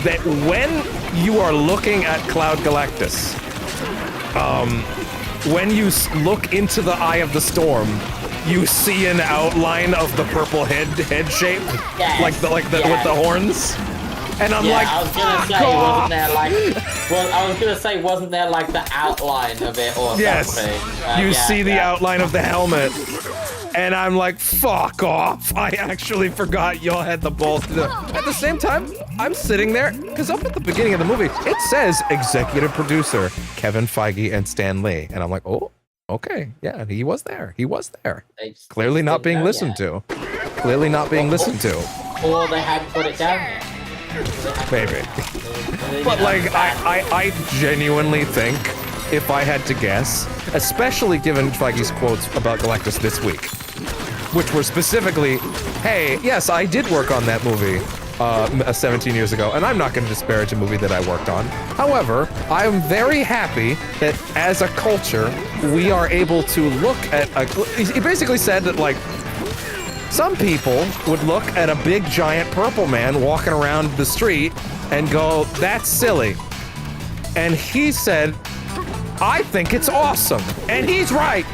that when you are looking at Cloud Galactus, when you look into the eye of the storm, you see an outline of the purple head shape, Yes. like the with the horns, and I'm like, I was gonna say, wasn't there like? Well, I was gonna say, wasn't there like the outline of it or yes, something? you see the outline of the helmet, and I'm like, fuck off! I actually forgot y'all had the balls to do it. At the same time, I'm sitting there because up at the beginning of the movie, it says executive producer Kevin Feige and Stan Lee, and I'm like, oh. Okay, yeah, he was there. He was there. Clearly not being listened to. Clearly not being listened to. Or they hadn't put it down yet. Maybe. But like, I genuinely think, if I had to guess, especially given Feige's quotes about Galactus this week, which were specifically, hey, yes, I did work on that movie 17 years ago, and I'm not going to disparage a movie that I worked on. However, I'm very happy that as a culture, we are able to look at he basically said that, like, some people would look at a big giant purple man walking around the street and go, that's silly. And he said, I think it's awesome. And he's right.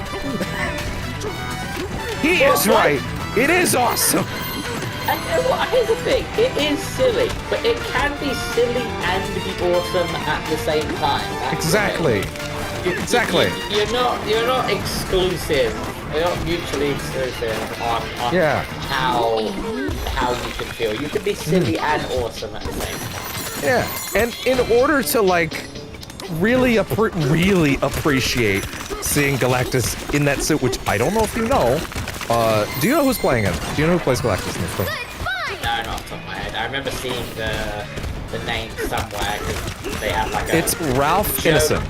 He is right. It is awesome. And here's the thing, it is silly, but it can be silly and be awesome at the same time. That's Exactly. Exactly. You're not exclusive. You're not mutually exclusive on how you can feel. You can be silly and awesome at the same time. Yeah, and in order to, like, really appreciate seeing Galactus in that suit, which I don't know if you know, do you know who's playing him? Do you know who plays Galactus in this film? No, not off the top of my head. I remember seeing the name somewhere because they had like a... It's Ralph Ineson.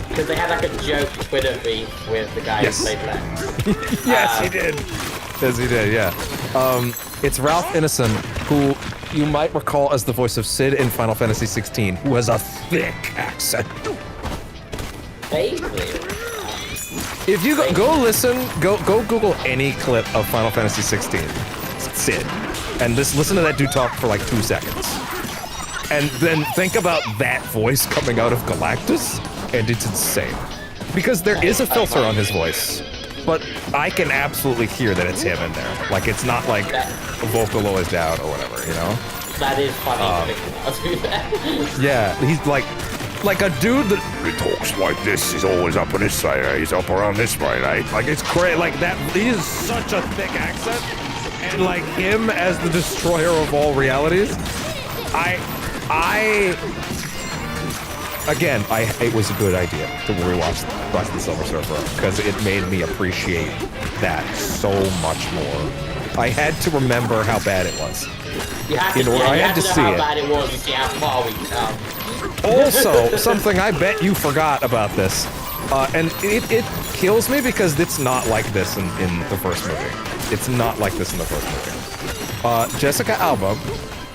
Because they had like a joke Twitter beef with the guy who played Lex. Yes, he did. Yes, he did, yeah. It's Ralph Ineson, who you might recall as the voice of Sid in Final Fantasy 16, who has a thick accent. Vaguely. If you go listen, go Google any clip of Final Fantasy 16, Sid, and just listen to that dude talk for like 2 seconds. And then think about that voice coming out of Galactus, and it's insane. Because there is a filter on his voice, but I can absolutely hear that it's him in there. Like, it's not like a Vocaloid out or whatever, you know? That is funny. Yeah, he's like a dude that he talks like this. He's always up on this side. He's up around this way. Like it's crazy. Like that. He is such a thick accent, and like him as the destroyer of all realities. It was a good idea to rewatch Rise of the Silver Surfer because it made me appreciate that so much more. I had to remember how bad it was. I had to see how it. bad it was and see how far we come. Also, something I bet you forgot about this, and it kills me because it's not like this in the first movie. It's not like this in the first movie. Jessica Alba,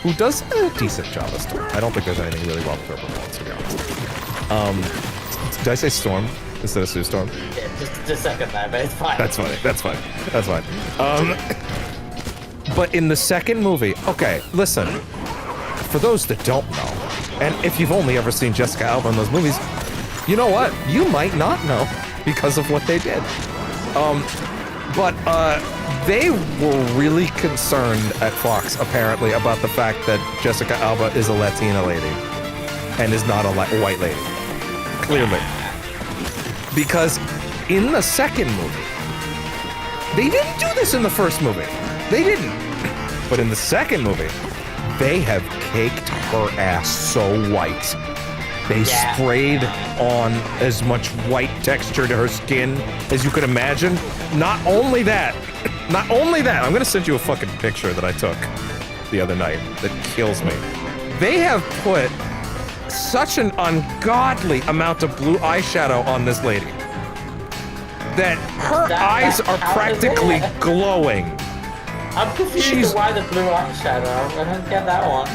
who does a decent job as Storm. I don't think there's anything really wrong with her performance, to be honest. Did I say Storm instead of Sue Storm? just a second there, but it's fine. That's funny. That's fine. That's fine. But in the second movie, okay, listen. For those that don't know, and if you've only ever seen Jessica Alba in those movies, you know what? You might not know because of what they did. But they were really concerned at Fox, apparently, about the fact that Jessica Alba is a Latina lady and is not a white lady. Clearly. Because in the second movie, they didn't do this in the first movie. They didn't. But in the second movie, they have caked her ass so white. They sprayed on as much white texture to her skin as you could imagine. Not only that, I'm gonna send you a fucking picture that I took the other night that kills me. They have put such an ungodly amount of blue eyeshadow on this lady that her eyes are practically glowing. I'm confused as to why the blue eyeshadow. I don't get that one.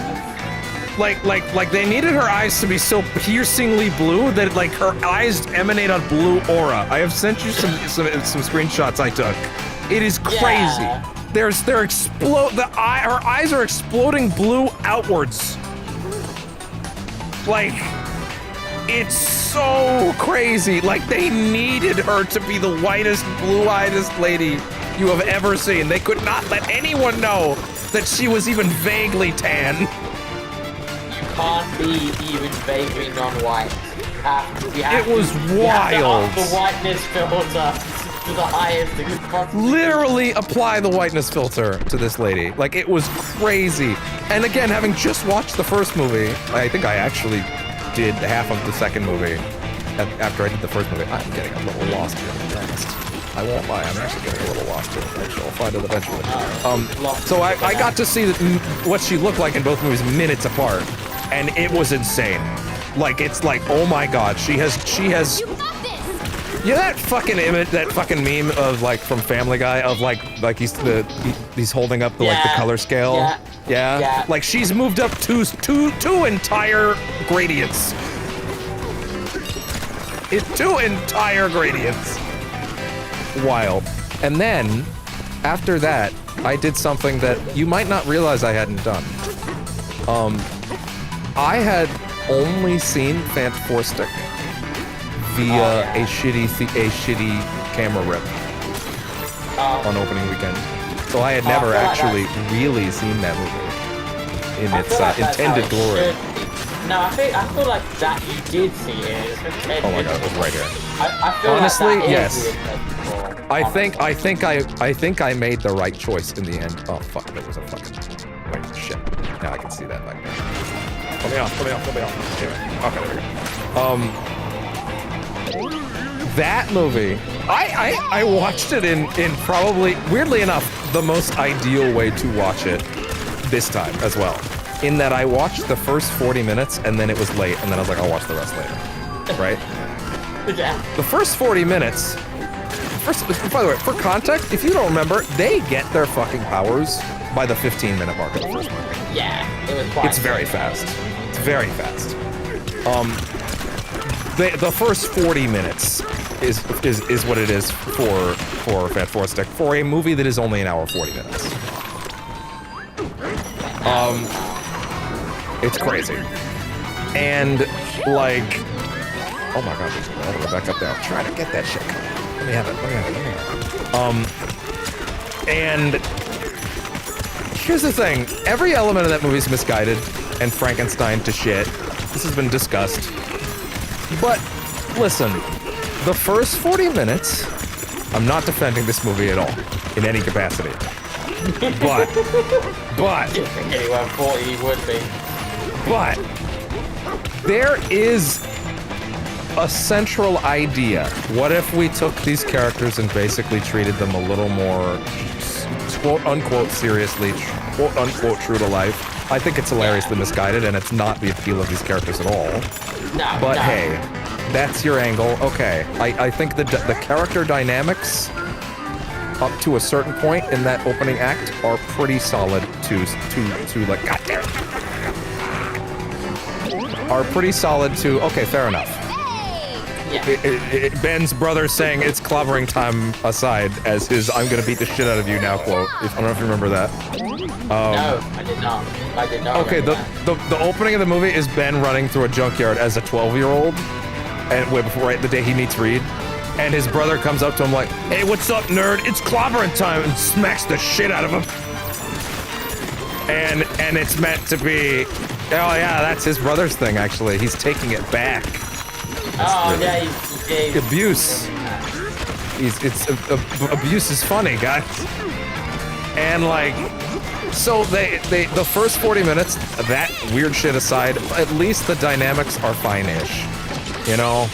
Like they needed her eyes to be so piercingly blue that like her eyes emanate a blue aura. I have sent you some screenshots I took. It is crazy. Yeah. Her eyes are exploding blue outwards. Like, it's so crazy. Like, they needed her to be the whitest, blue-eyedest lady you have ever seen. They could not let anyone know that she was even vaguely tan. You can't be even vaguely non-white. It was wild. The whiteness filter to the highest it could possibly. Literally apply the whiteness filter to this lady. Like, it was crazy. And again, having just watched the first movie, I think I actually did half of the second movie after I did the first movie. I'm getting a little lost here, to be honest. I won't lie, I'm actually getting a little lost here. I'll find it eventually. So I got to see what she looked like in both movies minutes apart, and it was insane. Like, it's like, oh my god, she has You got this! you know that fucking image, that fucking meme of like from Family Guy of like he's holding up the like the color scale. Yeah. Like she's moved up two entire gradients. It's 2 entire gradients. Wild. And then after that, I did something that you might not realize I hadn't done. I had only seen Fantastic via a shitty camera rip on opening weekend. So I had never actually really seen that movie in its intended glory. No, I feel like that you did see it. Oh my god, it was right here. I feel Honestly, like that yes. Is I think I made the right choice in the end. Oh fuck, there was a fucking wait, shit. Now I can see that back there. Let me off. Okay, there we go. That movie, I watched it in probably, weirdly enough, the most ideal way to watch it this time as well. In that I watched the first 40 minutes and then it was late and then I was like, I'll watch the rest later. Right? Yeah. The first 40 minutes, by the way, for context, if you don't remember, they get their fucking powers by the 15-minute mark of the first movie. Yeah, it was quite. It's very fast. It's very fast. The first 40 minutes is what it is for Fantastic for a movie that is only an hour 40 minutes. It's crazy. And like, oh my god, there's all the way back up there. I'm trying to get that shit. Let me have it. And here's the thing. Every element of that movie is misguided and Frankenstein to shit. This has been discussed. But listen, the first 40 minutes, I'm not defending this movie at all, in any capacity. But Anyone thought he would be. But there is a central idea. What if we took these characters and basically treated them a little more quote-unquote seriously, quote-unquote true to life? I think it's hilariously misguided, and it's not the appeal of these characters at all. But hey, that's your angle. Okay, I think the character dynamics up to a certain point in that opening act are pretty solid to like, goddamn, are pretty solid to, okay, fair enough. Ben's brother saying it's clobbering time aside as his "I'm gonna beat the shit out of you now" quote. I don't know if you remember that. No, I did not. I did not. Okay, the opening of the movie is Ben running through a junkyard as a 12-year-old, and right the day he meets Reed, and his brother comes up to him like, "Hey, what's up, nerd? It's clobbering time," and smacks the shit out of him. And it's meant to be, oh yeah, that's his brother's thing actually. He's taking it back. He's abuse. Abuse is funny, guys. And like, so the first 40 minutes, that weird shit aside, at least the dynamics are fine-ish. You know,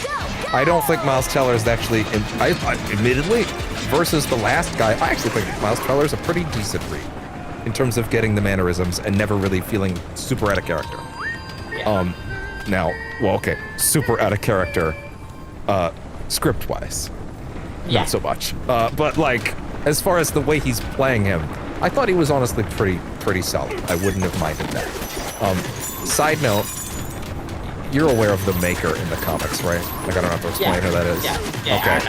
I don't think Miles Teller is actually, admittedly, versus the last guy, I actually think Miles Teller is a pretty decent read in terms of getting the mannerisms and never really feeling super out of character. Yeah. Now, well, okay, super out of character, script-wise, not so much. But like, as far as the way he's playing him, I thought he was honestly pretty solid. I wouldn't have minded that. Side note, you're aware of the Maker in the comics, right? Like, I don't have to explain who that is. Yeah, okay.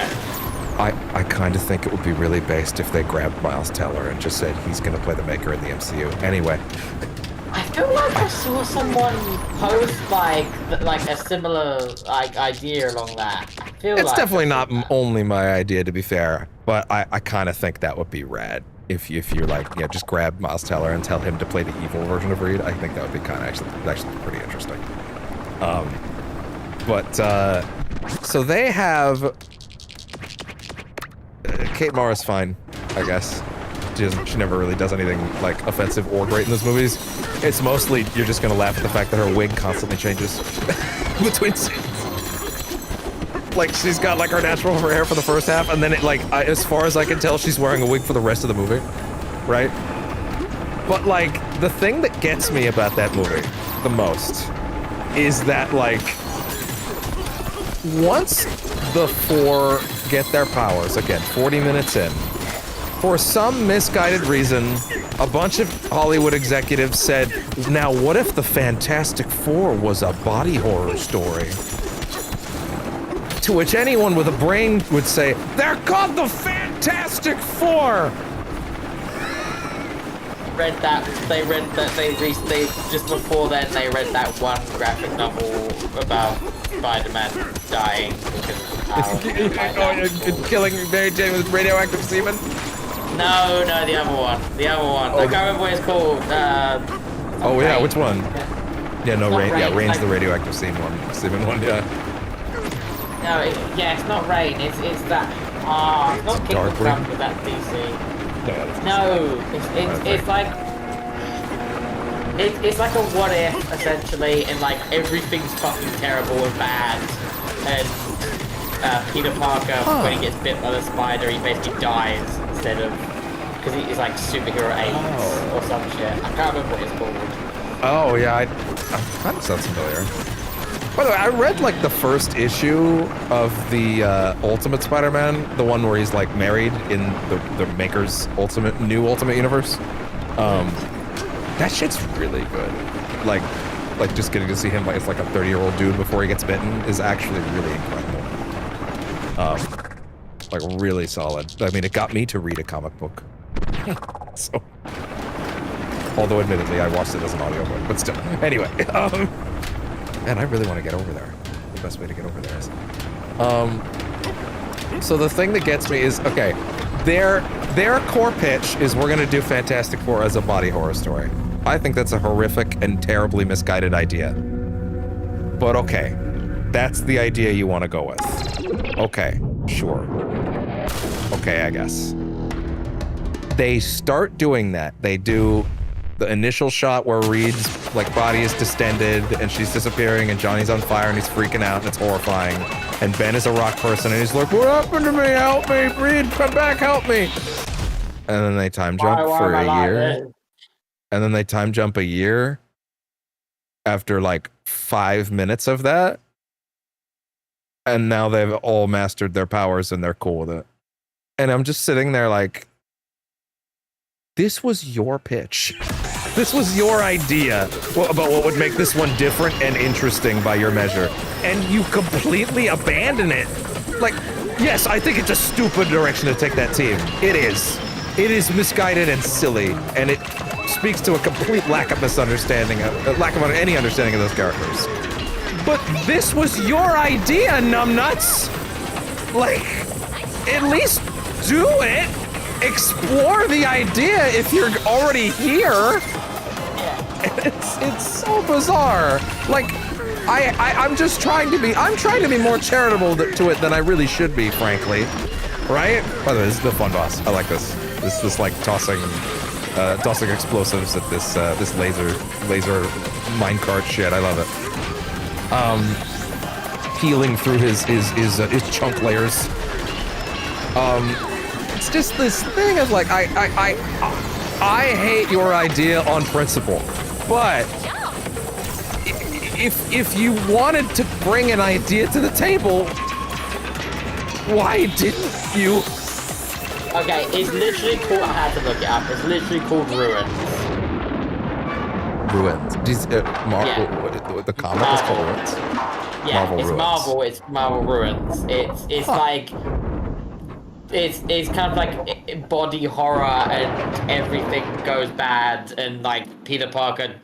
I kind of think it would be really based if they grabbed Miles Teller and just said he's going to play the Maker in the MCU. Anyway. I feel like I saw someone post like a similar idea along that. It's definitely not only my idea, to be fair, but I kind of think that would be rad. If you're like, yeah, just grab Miles Teller and tell him to play the evil version of Reed. I think that would be kind of actually pretty interesting. So they have Kate Mara's fine, I guess. She never really does anything like offensive or great in those movies. It's mostly you're just gonna laugh at the fact that her wig constantly changes between scenes. Like, she's got like her natural hair for the first half, and then it as far as I can tell, she's wearing a wig for the rest of the movie, right? But like, the thing that gets me about that movie the most is that like, once the four get their powers, again, 40 minutes in, for some misguided reason, a bunch of Hollywood executives said, now what if the Fantastic Four was a body horror story? To which anyone with a brain would say, they're called the Fantastic Four! They just before then they read that one graphic novel about Spider-Man dying because of killing Mary Jane with radioactive semen? No, the other one. I can't remember what it's called. Oh yeah, Rain. which one? Yeah, no, Rain. Yeah, Rain's like, the radioactive semen one. Yeah. No, it's not Rain. It's that. It's not Kingdom Come with that DC. No, it's like it's like a what if essentially, and like everything's fucking terrible and bad, and Peter Parker when he gets bit by the spider, he basically dies instead of because he's like superhero AIDS or some shit. I can't remember what it's called. Oh yeah, I kind of sounds familiar. By the way, I read like the first issue of the Ultimate Spider-Man, the one where he's like married in the Maker's new Ultimate Universe. That shit's really good. Like just getting to see him it's like a 30-year-old dude before he gets bitten is actually really incredible. Like really solid. I mean, it got me to read a comic book. So, although admittedly I watched it as an audiobook, but still. Anyway, man, I really want to get over there. The best way to get over there is. So the thing that gets me is, okay, their core pitch is we're gonna do Fantastic Four as a body horror story. I think that's a horrific and terribly misguided idea. But okay, that's the idea you want to go with. Okay, sure. Okay, I guess. They start doing that. They do the initial shot where Reed's like body is distended and she's disappearing and Johnny's on fire and he's freaking out and it's horrifying. And Ben is a rock person and he's like, what happened to me? Help me, Reed, come back, help me. And then they time jump for a year. And then they time jump a year after like 5 minutes of that. And now they've all mastered their powers and they're cool with it. And I'm just sitting there like, this was your pitch. This was your idea about what would make this one different and interesting by your measure. and you completely abandon it. Like, yes, I think it's a stupid direction to take that team. It is. It is misguided and silly, and it speaks to a complete lack of misunderstanding, lack of any understanding of those characters. But this was your idea, numbnuts! Like, at least do it! Explore the idea if you're already here! It's so bizarre. Like, I'm just trying to be, I'm trying to be more charitable to it than I really should be, frankly. Right? By the way, this is the fun boss. I like this. This like tossing explosives at this laser minecart shit. I love it. Peeling through his chunk layers. It's just this thing of like I hate your idea on principle, but if you wanted to bring an idea to the table, why didn't you? Okay, it's literally called, I had to look it up, it's literally called Ruins. Ruins. The comic is called Ruins? Yeah, Marvel it's Ruins. Marvel, it's Marvel Ruins. It's like, it's kind of like body horror and everything goes bad and like Peter Parker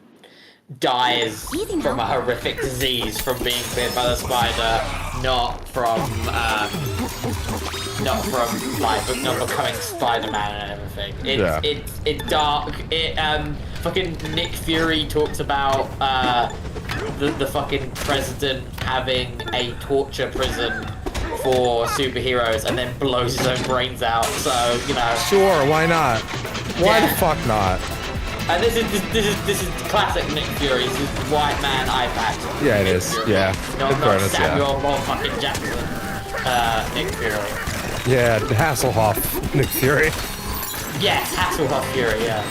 dies from a horrific disease from being bit by the spider, not from becoming Spider-Man and everything. It's dark. Fucking Nick Fury talks about the fucking president having a torture prison for superheroes and then blows his own brains out. So you know. Sure, why not? Why the fuck not? And this is classic Nick Fury. This is white man eye patch. Yeah, it Nick is. Fury. Yeah. Not fairness, Samuel motherfucking Jackson. Nick Fury. Yeah, Hasselhoff, Nick Fury. Yes, Hasselhoff Fury. Yeah.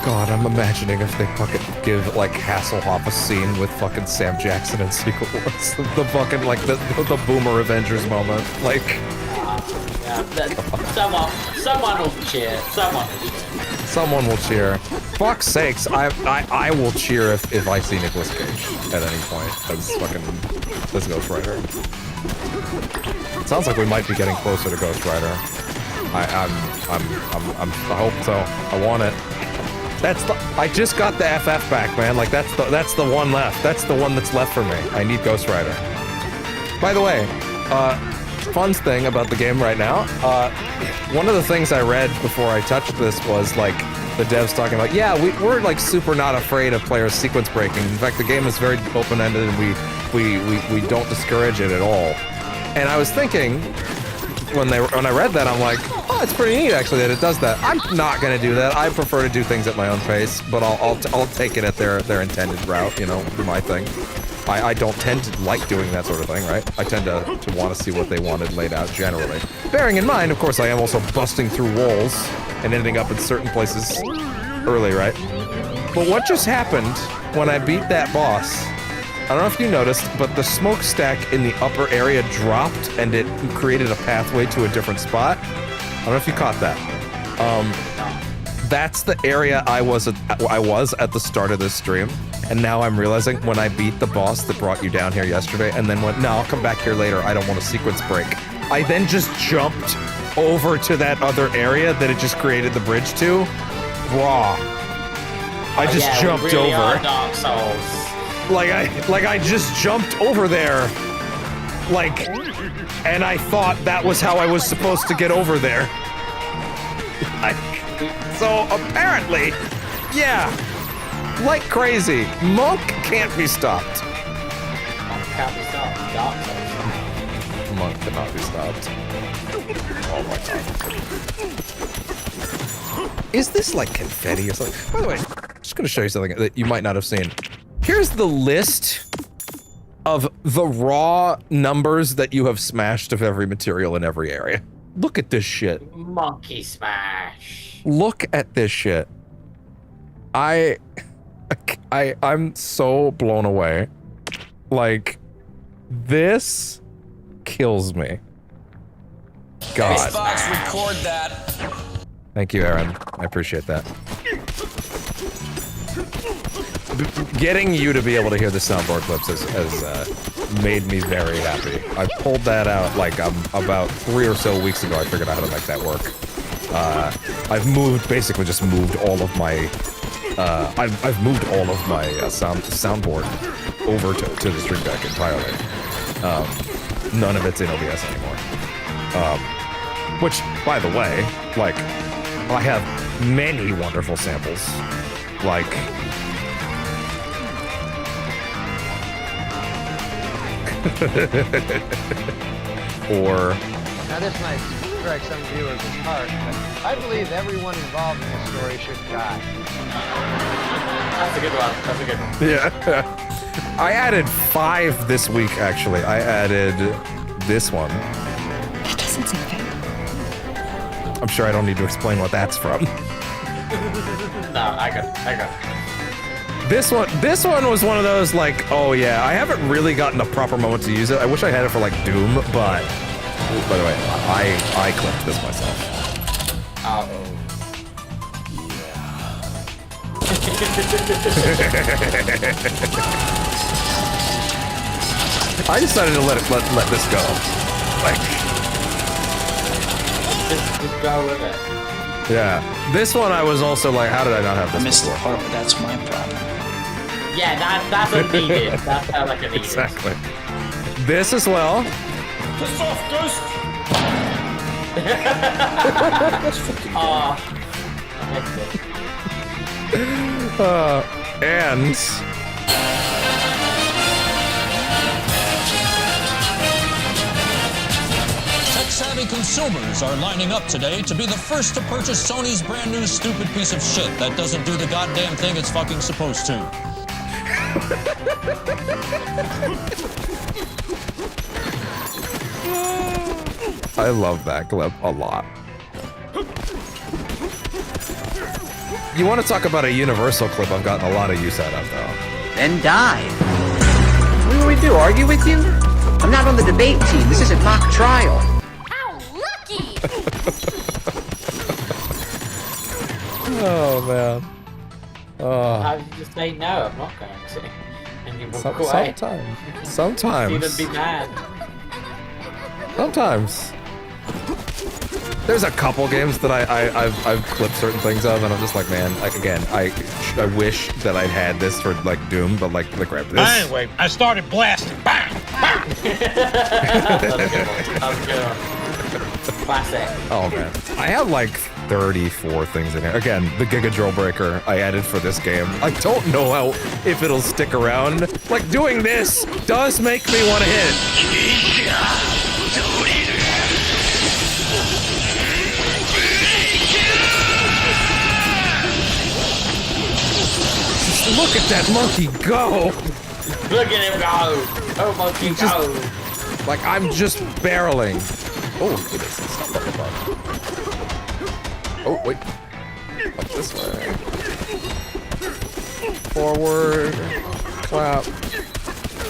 God, I'm imagining if they fucking give like Hasselhoff a scene with fucking Sam Jackson in Secret Wars, the fucking like the Boomer Avengers moment, like. Someone will cheer. Someone will cheer. Fuck's sakes, I will cheer if I see Nicolas Cage at any point as fucking this Ghost Rider. It sounds like we might be getting closer to Ghost Rider. I hope so. I want it. I just got the FF back, man. Like that's the one left. That's the one that's left for me. I need Ghost Rider. By the way, fun thing about the game right now, one of the things I read before I touched this was like the devs talking about, yeah, we're like super not afraid of players sequence breaking. In fact, the game is very open-ended and we don't discourage it at all. And I was thinking, when I read that, I'm like, oh, it's pretty neat actually that it does that. I'm not gonna do that. I prefer to do things at my own pace, but I'll take it at their intended route, you know, do my thing. I don't tend to like doing that sort of thing, right? I tend to want to see what they wanted laid out generally. Bearing in mind, of course, I am also busting through walls and ending up in certain places early, right? But what just happened when I beat that boss, I don't know if you noticed, but the smokestack in the upper area dropped and it created a pathway to a different spot. I don't know if you caught that. That's the area I was at the start of this stream. And now I'm realizing when I beat the boss that brought you down here yesterday and then went, no, I'll come back here later, I don't want a sequence break. I then just jumped over to that other area that it just created the bridge to. Raw. I just jumped we really over. Are Dark Souls. Like I just jumped over there. Like, and I thought that was how I was supposed to get over there. So apparently, yeah. Like crazy. Monk can't be stopped. Monk can't be stopped. Dark Souls. Monk cannot be stopped. Oh my god. Is this like confetti or something? By the way, I'm just gonna show you something that you might not have seen. Here's the list of the raw numbers that you have smashed of every material in every area. Look at this shit. Monkey smash. Look at this shit. I'm so blown away. Like, this kills me. God. Xbox, record that. Thank you, Aaron. I appreciate that. getting you to be able to hear the soundboard clips has made me very happy. I pulled that out like about 3 or so weeks ago. I figured out how to make that work. I've basically just moved all of my I've moved all of my soundboard over to the Stream Deck entirely. None of it's in OBS anymore. Which, by the way, like, I have many wonderful samples. Like, or Now this might strike some viewers as harsh, but I believe everyone involved in this story should die. That's a good one. That's a good one. yeah. I added 5 this week, actually. I added this one. That doesn't seem fair. I'm sure I don't need to explain what that's from. No, I got it. This one was one of those, like, oh yeah, I haven't really gotten a proper moment to use it. I wish I had it for, like, Doom, but... By the way, I clipped this myself. I decided to let this go. Like... Just go with it. Yeah. This one I was also like, how did I not have this I missed the before? part, but that's my problem. Yeah, that's unneeded. That felt like a needed. Exactly. This as well. Piss off, Ghost! Oh, I missed it. And... Tech-savvy consumers are lining up today to be the first to purchase Sony's brand new stupid piece of shit that doesn't do the goddamn thing it's fucking supposed to. I love that clip a lot. You want to talk about a universal clip I've gotten a lot of use out of, though. Then die. What do we do, argue with you? I'm not on the debate team. This isn't mock trial. How lucky! Oh, man. Oh. How did you just say no? I'm not going to. And you walk away. Sometimes. You'd be mad. Sometimes. There's a couple games that I've clipped certain things of, and I'm just like, man, like, again, I wish that I'd had this for, like, Doom, but, like, grab this. Anyway, I started blasting. Bang! Bang! That was a good one. That was a good one. Classic. Oh, man. I have, like, 34 things in here. Again, the Giga Drill Breaker I added for this game. I don't know if it'll stick around. Like, doing this does make me want to hit. Just look at that monkey go! Look at him go! Oh, monkey, go! Like, I'm just barreling. Oh, goodness. Stop up above. Oh, wait. Up this way. Forward. Clap.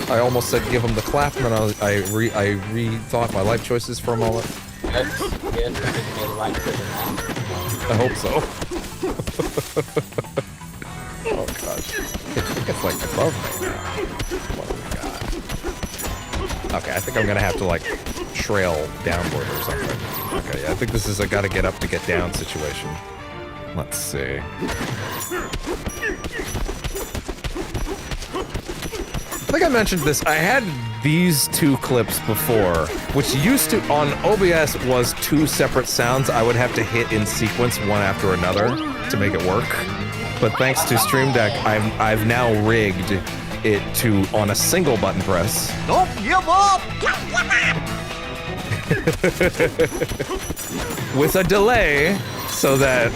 I almost said give him the clap, and then I rethought my life choices for a moment. That's good. I think you made the right decision now. I hope so. Oh, gosh. I think it's, like, above me now. What do we got? Okay, I think I'm gonna have to, like, trail downward or something. Okay, yeah, I think this is a gotta get up to get down situation. Let's see. I think I mentioned this. I had these 2 clips before, which used to, on OBS, was 2 separate sounds I would have to hit in sequence one after another to make it work. But thanks to Stream Deck, I've now rigged it to on a single button press. Don't give up! With a delay, so that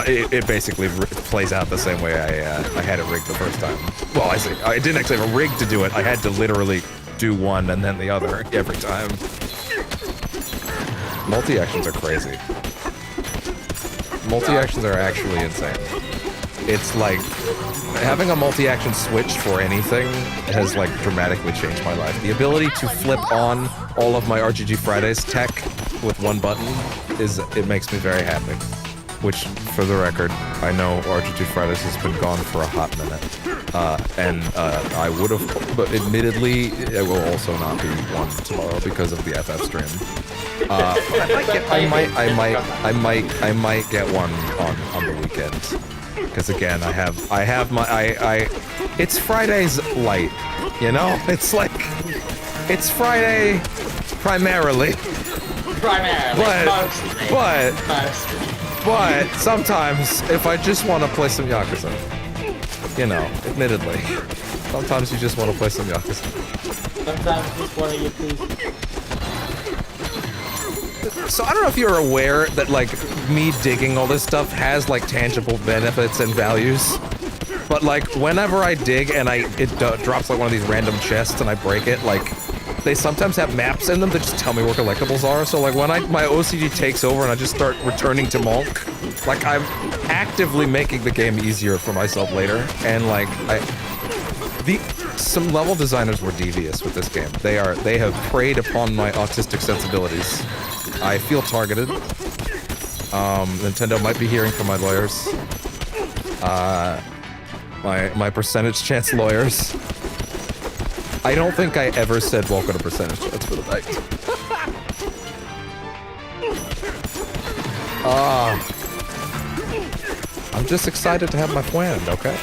it basically plays out the same way I had it rigged the first time. Well, I didn't actually have a rig to do it. I had to literally do one and then the other every time. Multi-actions are crazy. Multi-actions are actually insane. It's like, having a multi-action switch for anything has, like, dramatically changed my life. The ability to flip on all of my RGG Fridays tech with one button it makes me very happy. Which, for the record, I know RGG Fridays has been gone for a hot minute. and I would have, but admittedly, it will also not be one tomorrow because of the FF stream. I might get one on the weekend. Because again, I have my, it's Friday's light, you know? It's like, it's Friday primarily. But sometimes, if I just want to play some Yakuza, you know, admittedly, sometimes you just want to play some Yakuza. Sometimes just one of you, please. So I don't know if you're aware that, like, me digging all this stuff has, like, tangible benefits and values. But, like, whenever I dig and it drops, like, one of these random chests and I break it, like, they sometimes have maps in them that just tell me where collectibles are. So, like, when my OCD takes over and I just start returning to Monk, like, I'm actively making the game easier for myself later. And, like, some level designers were devious with this game. They have preyed upon my autistic sensibilities. I feel targeted. Nintendo might be hearing from my lawyers. My percentage chance lawyers. I don't think I ever said welcome to percentage chance for the night. I'm just excited to have my friend, okay?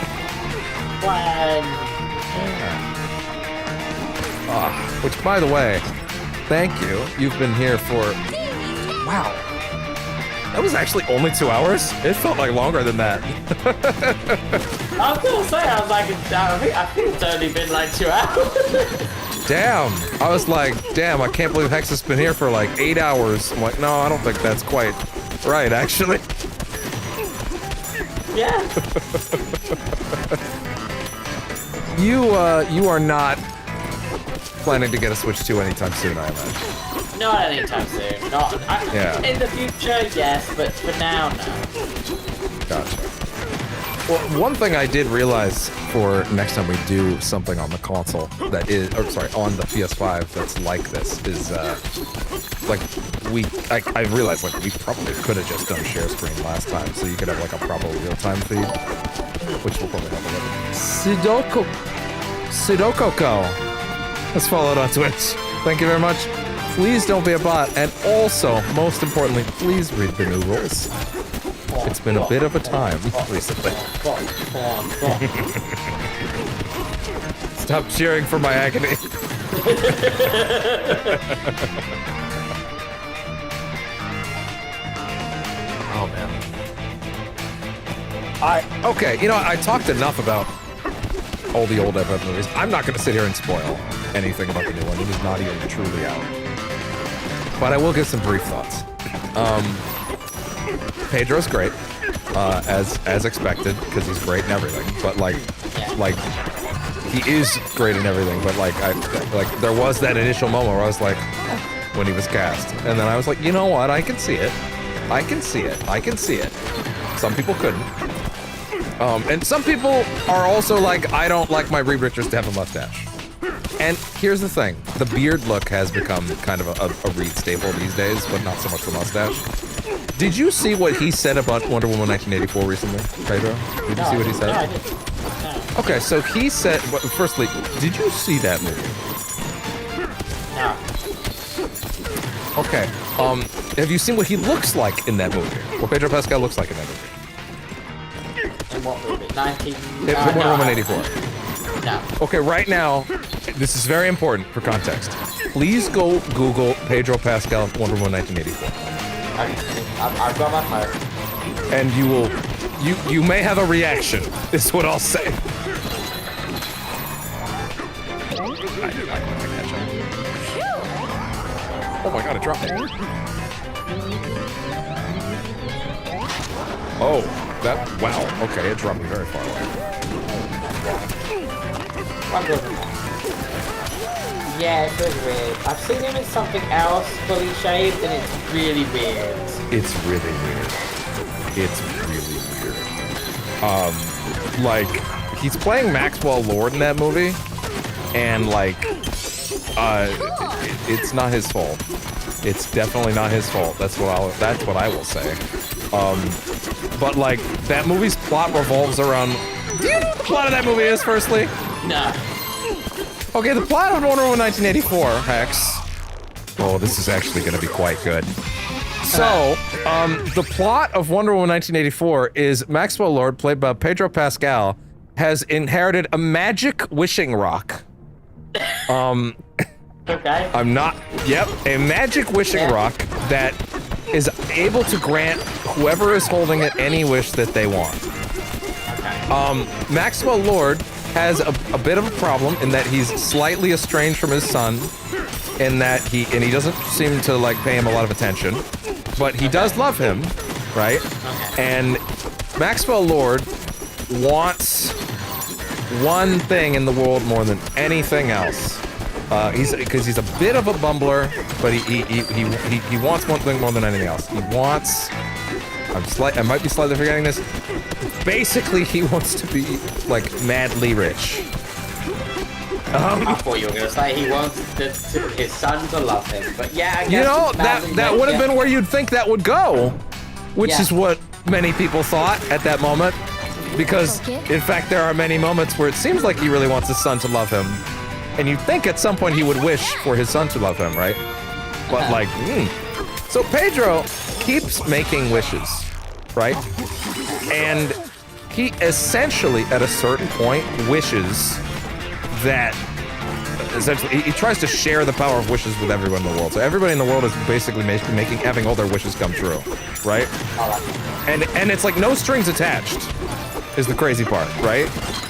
Which, by the way, thank you. You've been here for... Wow. That was actually only 2 hours? It felt like longer than that. I was gonna say, I was like, I think it's only been like 2 hours. Damn. I was like, damn, I can't believe Hex has been here for like 8 hours. I'm like, no, I don't think that's quite right, actually. Yeah. You are not planning to get a Switch 2 anytime soon, I imagine. Not anytime soon. Yeah. In the future, yes, but for now, no. Gotcha. Well, one thing I did realize for next time we do something on the console that is, or sorry, on the PS5 that's like this is, like, I realized, like, we probably could have just done share screen last time, so you could have, like, a proper real-time feed, which will probably help a little. Sudokoko has followed on Twitch. Thank you very much. Please don't be a bot, and also, most importantly, please read the new rules. It's been a bit of a time recently. Stop cheering for my agony. Oh, man. Okay, you know, I talked enough about all the old FF movies. I'm not going to sit here and spoil anything about the new one. It is not even truly out. But I will give some brief thoughts. Pedro's great, as expected, because he's great in everything. But like, he is great in everything. But like, there was that initial moment where I was like, when he was cast, and then I was like, you know what? I can see it. I can see it. I can see it. Some people couldn't. And some people are also like, I don't like my Reed Richards to have a mustache. And here's the thing, the beard look has become kind of a Reed staple these days, but not so much the mustache. Did you see what he said about Wonder Woman 1984 recently, Pedro? Did you see what he said? No, I didn't. No. Okay, so he said, firstly, did you see that movie? No. Okay, have you seen what he looks like in that movie? What Pedro Pascal looks like in that movie? In what movie? Wonder Woman 84. No. Okay, right now, this is very important for context. Please go Google Pedro Pascal Wonder Woman 1984. I've got my phone. And you may have a reaction, is what I'll say. Oh my god, it dropped. Oh, wow, okay, it dropped me very far away. Yeah, it's really weird. I've seen him in something else fully shaved, and it's really weird. It's really weird. It's really weird. Like, he's playing Maxwell Lord in that movie, and like, it's not his fault. It's definitely not his fault. That's what I will say. But like, that movie's plot revolves around Do you know what the plot of that movie is, firstly? No. Okay, the plot of Wonder Woman 1984, Hex. Oh, this is actually going to be quite good. So, the plot of Wonder Woman 1984 is Maxwell Lord, played by Pedro Pascal, has inherited a magic wishing rock. Okay. I'm not... Yep, a magic wishing rock that is able to grant whoever is holding it any wish that they want. Maxwell Lord has a bit of a problem in that he's slightly estranged from his son, in that he doesn't seem to like pay him a lot of attention, but he does love him, right? And Maxwell Lord wants one thing in the world more than anything else. Because he's a bit of a bumbler, but he wants one thing more than anything else. He wants... I might be slightly forgetting this. Basically, he wants to be, like, madly rich. I thought you were gonna say he wants his son to love him, but yeah, I guess You know, that would have been where you'd think that would go. Which is what many people thought at that moment. Because, in fact, there are many moments where it seems like he really wants his son to love him. And you'd think at some point he would wish for his son to love him, right? But, like, So Pedro keeps making wishes, right? And he essentially, at a certain point, wishes that... Essentially, he tries to share the power of wishes with everyone in the world. So everybody in the world is basically having all their wishes come true, right? And it's like no strings attached, is the crazy part, right?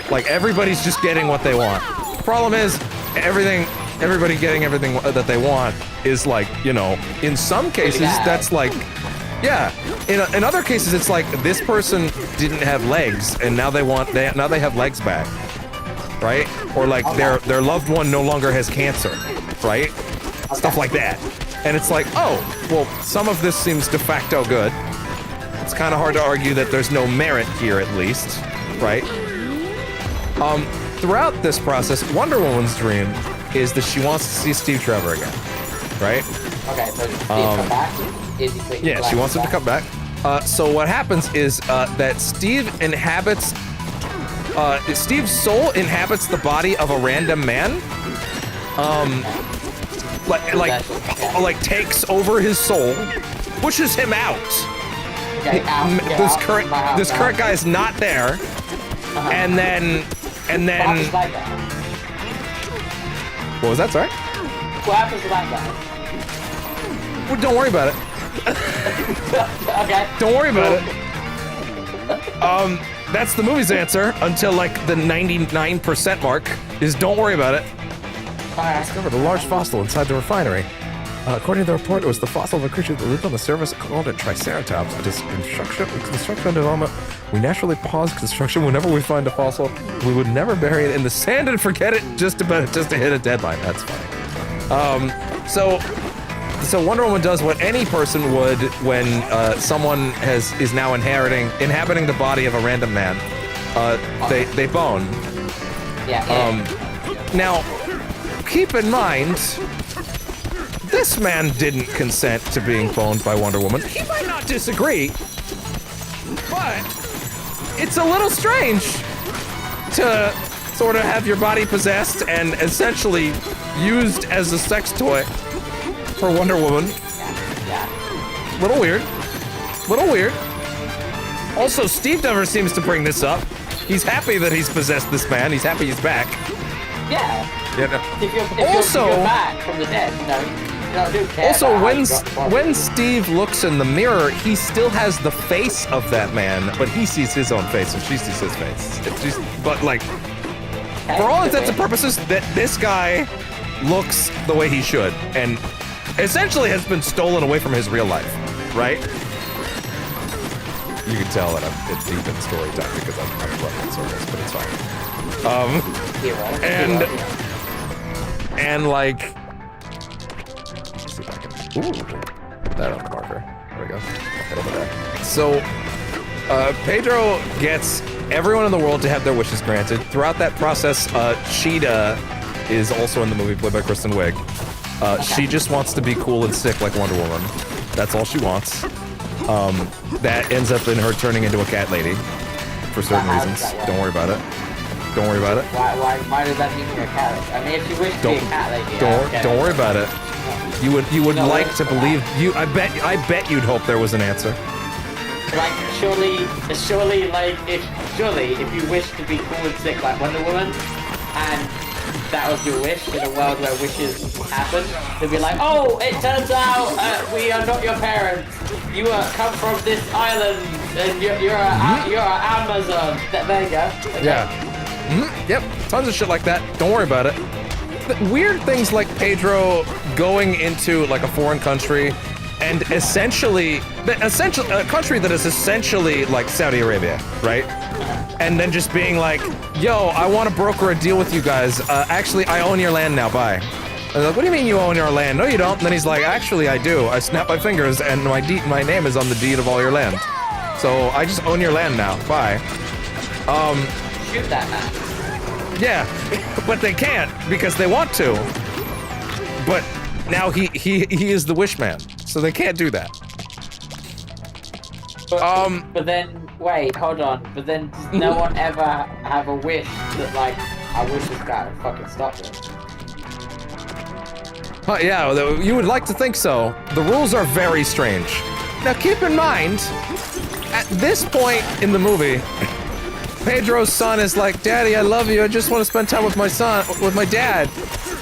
Like everybody's just getting what they want. Problem is, everybody getting everything that they want is like, you know, in some cases that's like, yeah. In other cases, it's like this person didn't have legs and now they have legs back. Right? Or like their loved one no longer has cancer, right? Stuff like that. And it's like, oh, well, some of this seems de facto good. It's kind of hard to argue that there's no merit here, at least, right? Throughout this process, Wonder Woman's dream is that she wants to see Steve Trevor again, right? Okay, so Steve come back? Is he yeah, she wants him to come back. So what happens is that Steve inhabits... Steve's soul inhabits the body of a random man. Like takes over his soul, pushes him out. This current guy is not there, and then. What was that? Sorry. What happens to that guy? Well, don't worry about it. Okay. Don't worry about it. That's the movie's answer until like the 99% mark is don't worry about it. Discovered a large fossil inside the refinery. According to the report, it was the fossil of a creature that lived on the surface called a triceratops. It is construction and development. We naturally pause construction whenever we find a fossil. We would never bury it in the sand and forget it just to hit a deadline. That's funny. So Wonder Woman does what any person would when someone is now inhabiting the body of a random man. They bone. Now, keep in mind, this man didn't consent to being boned by Wonder Woman. He might not disagree, but it's a little strange to sort of have your body possessed and essentially used as a sex toy for Wonder Woman. Little weird. Also, Steve never seems to bring this up. He's happy that he's possessed this man. He's happy he's back. Yeah. If you're back from the dead, you do care. Also, when Steve looks in the mirror, he still has the face of that man, but he sees his own face and she sees his face. But like, for all intents and purposes, that this guy looks the way he should, and essentially has been stolen away from his real life, right? You can tell that it's deep in story time because I'm running in circles, but it's fine. And like, let's see if I can. Ooh, that on the marker. There we go. Right over there. So, Pedro gets everyone in the world to have their wishes granted. Throughout that process, Cheetah is also in the movie, played by Kristen Wiig. She just wants to be cool and sick like Wonder Woman. That's all she wants. That ends up in her turning into a cat lady for certain How does reasons. that work? Don't worry about it. Don't worry about it. Why does that mean you're a cat lady? I mean, if you wish to be a cat lady, Don't worry about it. You would No, like it's to for believe you. I bet you'd hope there was an answer. Like, surely, if you wish to be cool and sick like Wonder Woman, and that was your wish in a world where wishes happen, they'd be like, oh, it turns out we are not your parents. You come from this island, and you're a Amazon. There you go. Okay. Yeah. Yep. Tons of shit like that. Don't worry about it. Weird things like Pedro going into like a foreign country and essentially a country that is essentially like Saudi Arabia, right? And then just being like, yo, I want to broker a deal with you guys. Actually, I own your land now, bye. And like, what do you mean you own your land? No, you don't. And then he's like, actually, I do. I snap my fingers and my name is on the deed of all your land. So I just own your land now, bye. Shoot that man. Yeah, but they can't because they want to. But now he is the wish man, so they can't do that. But then, wait, hold on. But then, does no one ever have a wish that, like, I wish this guy would fucking stop this? Yeah, you would like to think so. The rules are very strange. Now keep in mind, at this point in the movie, Pedro's son is like, Daddy, I love you. I just want to spend time with my son, with my dad.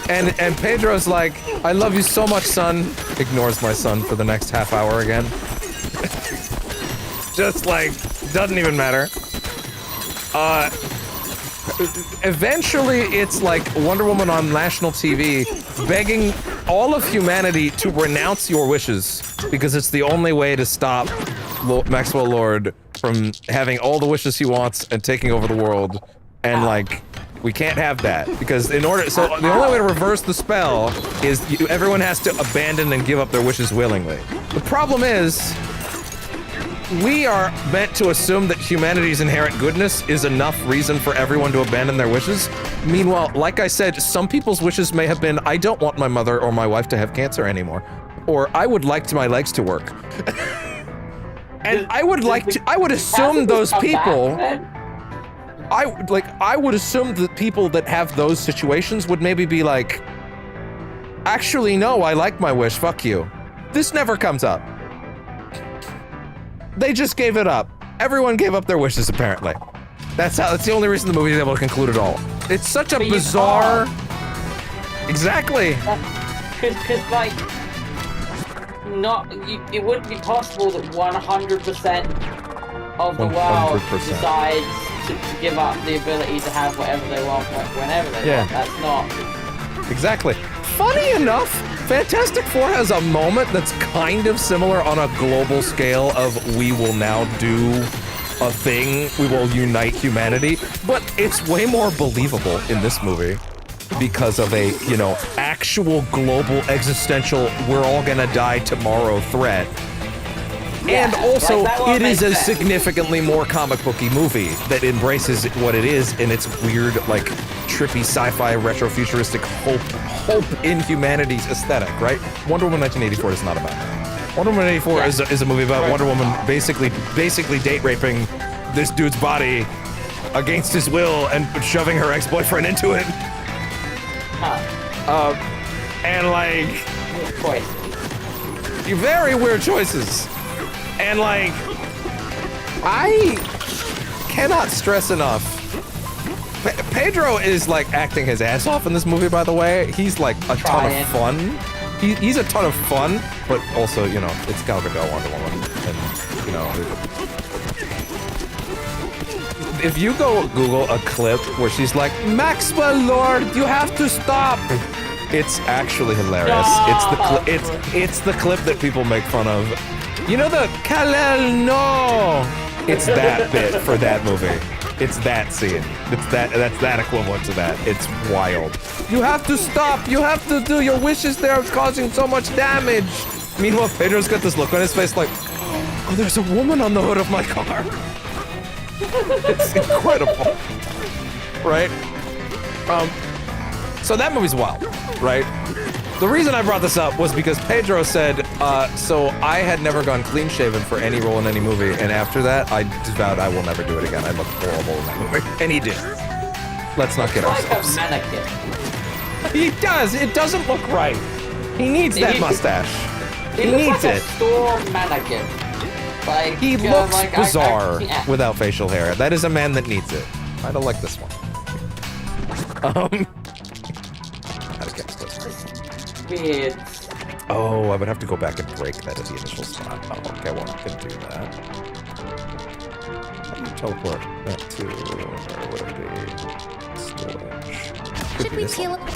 And Pedro's like, I love you so much, son. Ignores my son for the next half hour again. Just like, doesn't even matter. Eventually, it's like Wonder Woman on national TV begging all of humanity to renounce your wishes because it's the only way to stop Maxwell Lord from having all the wishes he wants and taking over the world. And like, we can't have that because the only way to reverse the spell is everyone has to abandon and give up their wishes willingly. The problem is, we are meant to assume that humanity's inherent goodness is enough reason for everyone to abandon their wishes. Meanwhile, like I said, some people's wishes may have been, I don't want my mother or my wife to have cancer anymore. Or I would like my legs to work. And I would assume those people, I would assume that people that have those situations would maybe be like, actually, no, I like my wish, fuck you. This never comes up. They just gave it up. Everyone gave up their wishes, apparently. That's the only reason the movie is able to conclude it all. It's such a bizarre... Exactly. Because, like, it wouldn't be possible that 100% of the world 100%. decides to give up the ability to have whatever they want whenever they want. That's not... Exactly. Funny enough, Fantastic Four has a moment that's kind of similar on a global scale of we will now do a thing, we will unite humanity, but it's way more believable in this movie because of a, you know, actual global existential we're all gonna die tomorrow threat. Yeah, and also, like, that one it is makes a sense. significantly more comic booky movie that embraces what it is in its weird, like, trippy sci-fi retrofuturistic hope in humanity's aesthetic, right? Wonder Woman 1984 is not about that. Wonder Woman 1984 is a movie about Wonder Woman basically date raping this dude's body against his will and shoving her ex-boyfriend into it. And like, Choice. very weird choices. And like, I cannot stress enough. Pedro is like acting his ass off in this movie, by the way. He's like a ton of fun. He's a ton of fun, but also, you know, it's Gal Gadot, Wonder Woman, and, you know, if you go Google a clip where she's like, Maxwell Lord, you have to stop. It's actually hilarious. It's the clip that people make fun of. You know the Kal-El, no! It's that bit for that movie. It's that scene. That's that equivalent to that. It's wild. You have to stop! You have to do your wishes there causing so much damage! Meanwhile, Pedro's got this look on his face like, oh, there's a woman on the hood of my car. It's incredible. Right? So that movie's wild, right? The reason I brought this up was because Pedro said So I had never gone clean shaven for any role in any movie, and after that, I vowed I will never do it again. I looked horrible in that movie, and he did. Let's not get Like a ourselves. mannequin. He does. It doesn't look right. He needs that mustache. He looks needs like it. a store mannequin. Like, He looks like, bizarre yeah. without facial hair. That is a man that needs it. I don't like this one. How to catch this one. Weird. Oh, I would have to go back and break that at the initial spot. Oh, okay, well, I can do that. How do you teleport that to, where would it be? Storage. Could Should be we this one. peel?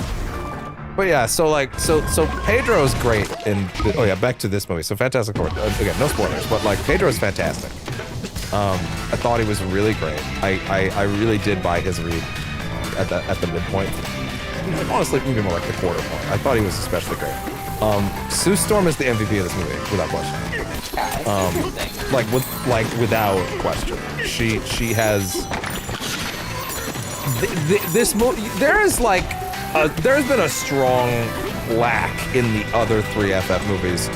But yeah, so Pedro's great in, oh yeah, back to this movie. So Fantastic Four, again, no spoilers, but like, Pedro's fantastic. I thought he was really great. I really did buy his read at the midpoint. Honestly, maybe more like the quarter point. I thought he was especially great. Sue Storm is the MVP of this movie, without question. Without question. She has this movie. There's been a strong lack in the other 3 FF movies,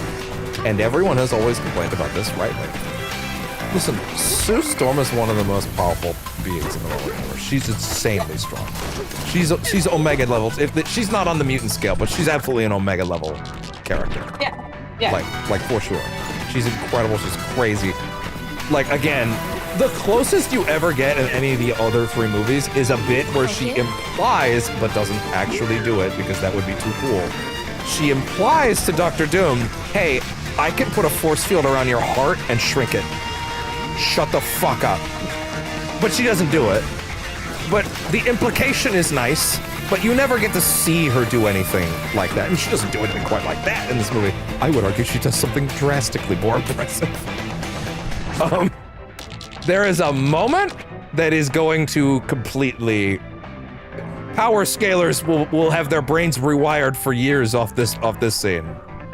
and everyone has always complained about this rightly. Listen, Sue Storm is one of the most powerful beings in the Marvel universe. She's insanely strong. She's Omega levels. She's not on the mutant scale, but she's absolutely an Omega level character. Yeah. Like for sure. She's incredible. She's crazy. Like, again, the closest you ever get in any of the other 3 movies is a bit where she implies, but doesn't actually do it because that would be too cool. She implies to Dr. Doom, hey, I can put a force field around your heart and shrink it. Shut the fuck up. But she doesn't do it. But the implication is nice, but you never get to see her do anything like that. And she doesn't do anything quite like that in this movie. I would argue she does something drastically more impressive. There is a moment that is going to completely... Power scalers will have their brains rewired for years off this scene.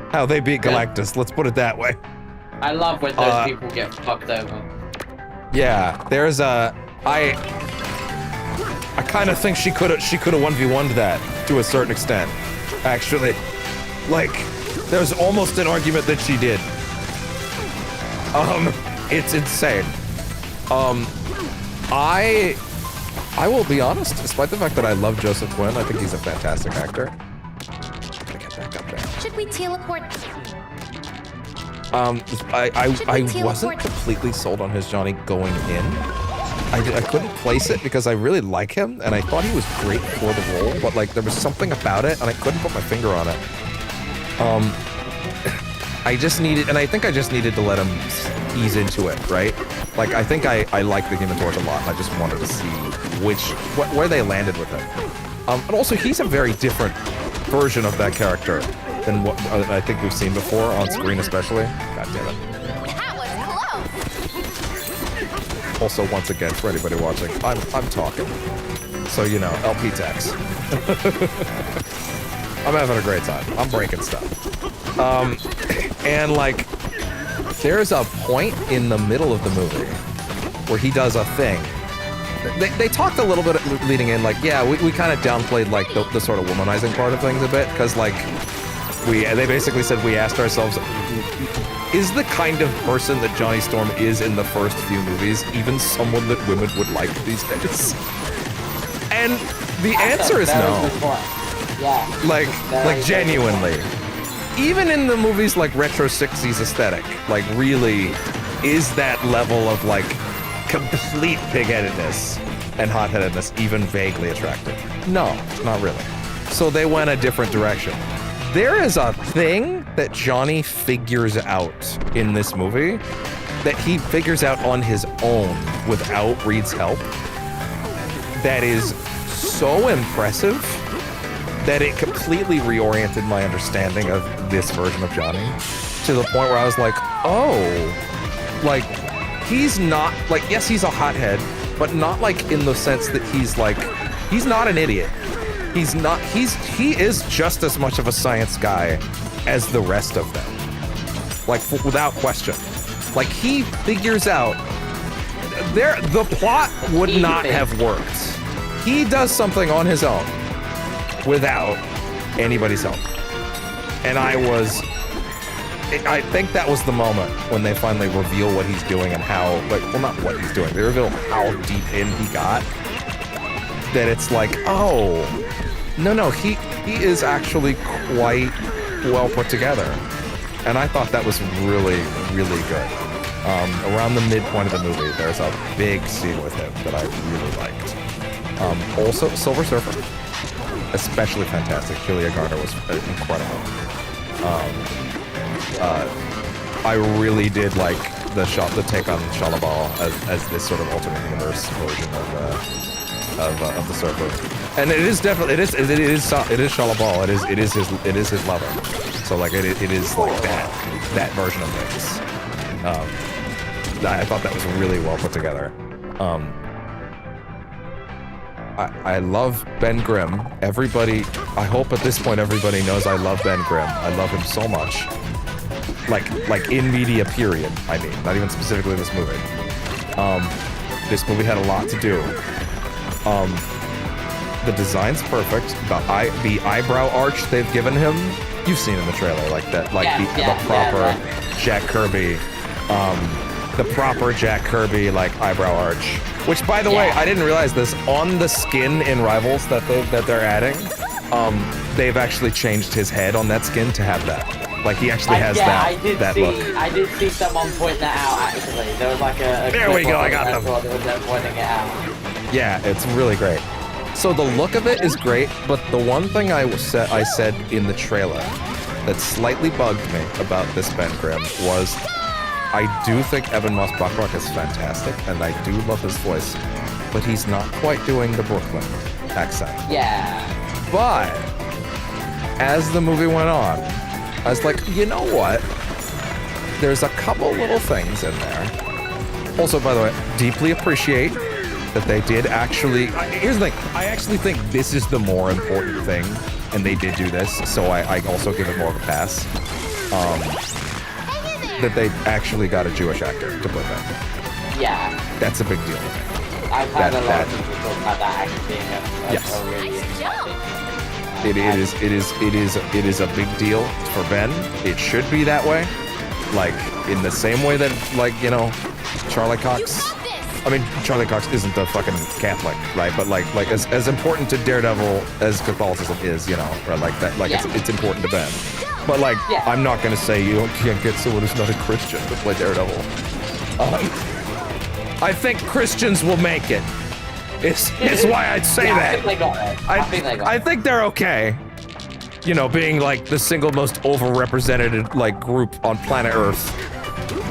How they beat Galactus, let's put it that way. I love when those people get fucked over. Yeah, there's a... I kind of think she could have 1v1'd that to a certain extent, actually. Like, there's almost an argument that she did. It's insane. I will be honest, despite the fact that I love Joseph Quinn, I think he's a fantastic actor. Gotta get back up there. Should we teleport? I wasn't completely sold on his Johnny going in. I couldn't place it because I really like him and I thought he was great for the role, but like there was something about it and I couldn't put my finger on it. I think I just needed to let him ease into it, right? Like I think I like the Human Torch a lot and I just wanted to see where they landed with it. And also he's a very different version of that character than what I think we've seen before on screen, especially. God damn it. That was close. Also, once again, for anybody watching, I'm talking. So, you know, LP tax. I'm having a great time. I'm breaking stuff. And like, there's a point in the middle of the movie where he does a thing. They talked a little bit leading in, like, yeah, we kind of downplayed like the sort of womanizing part of things a bit, because like, they basically said we asked ourselves, is the kind of person that Johnny Storm is in the first few movies even someone that women would like these days? And the answer is no. Yeah. Like genuinely. Even in the movies like retro 60s aesthetic, like really is that level of like complete pig-headedness and hot-headedness even vaguely attractive? No, not really. So they went a different direction. There is a thing that Johnny figures out in this movie that he figures out on his own without Reed's help that is so impressive that it completely reoriented my understanding of this version of Johnny to the point where I was like, oh, like he's not like, yes, he's a hothead, but not like in the sense that he's not an idiot. He is just as much of a science guy as the rest of them. Like, without question. Like, he figures out the plot would not have worked. He does something on his own without anybody's help. And I was I think that was the moment when they finally reveal what he's doing and how, like, well, not what he's doing. They reveal how deep in he got. That it's like, oh, no, he is actually quite well put together. And I thought that was really, really good. Around the midpoint of the movie, there's a big scene with him that I really liked. Also, Silver Surfer, especially fantastic. Julia Garner was incredible. I really did like the take on Shalabal as this sort of alternate universe version of the Surfer. And it is definitely it is Shalabal. It is his lover. So like it is like that version of things. I thought that was really well put together. I love Ben Grimm. Everybody, I hope at this point everybody knows I love Ben Grimm. I love him so much. Like in media, period. I mean, not even specifically this movie. This movie had a lot to do. The design's perfect. The eyebrow arch they've given him, you've seen in the trailer, like that, like the proper Jack Kirby. The proper Jack Kirby like eyebrow arch, which by the way, I didn't realize this, on the skin in Rivals that they're adding, they've actually changed his head on that skin to have that. Like he actually has that look. I did see someone point that out actually. There was like a there we go. I got them. That was pointing it out. Yeah, it's really great. So the look of it is great, but the one thing I said in the trailer that slightly bugged me about this Ben Grimm was, I do think Evan Moss Bachrach is fantastic, and I do love his voice, but he's not quite doing the Brooklyn accent. Yeah. But as the movie went on, I was like, you know what? There's a couple little things in there. Also, by the way, deeply appreciate that they did actually... Here's the thing. I actually think this is the more important thing, and they did do this, so I also give it more of a pass. That they actually got a Jewish actor to play that. Yeah. That's a big deal. I've heard a lot of people talk about that actually being a really interesting. It is a big deal for Ben. It should be that way. Like, in the same way that, like, you know, Charlie Cox... I mean, Charlie Cox isn't a fucking Catholic, right? But like as important to Daredevil as Catholicism is, you know, or like that, like it's important to Ben. But like, I'm not gonna say you can't get someone who's not a Christian to play Daredevil. I think Christians will make it. It's why I'd say that. I think they got it. I think they're okay. You know, being like the single most overrepresented like group on planet Earth.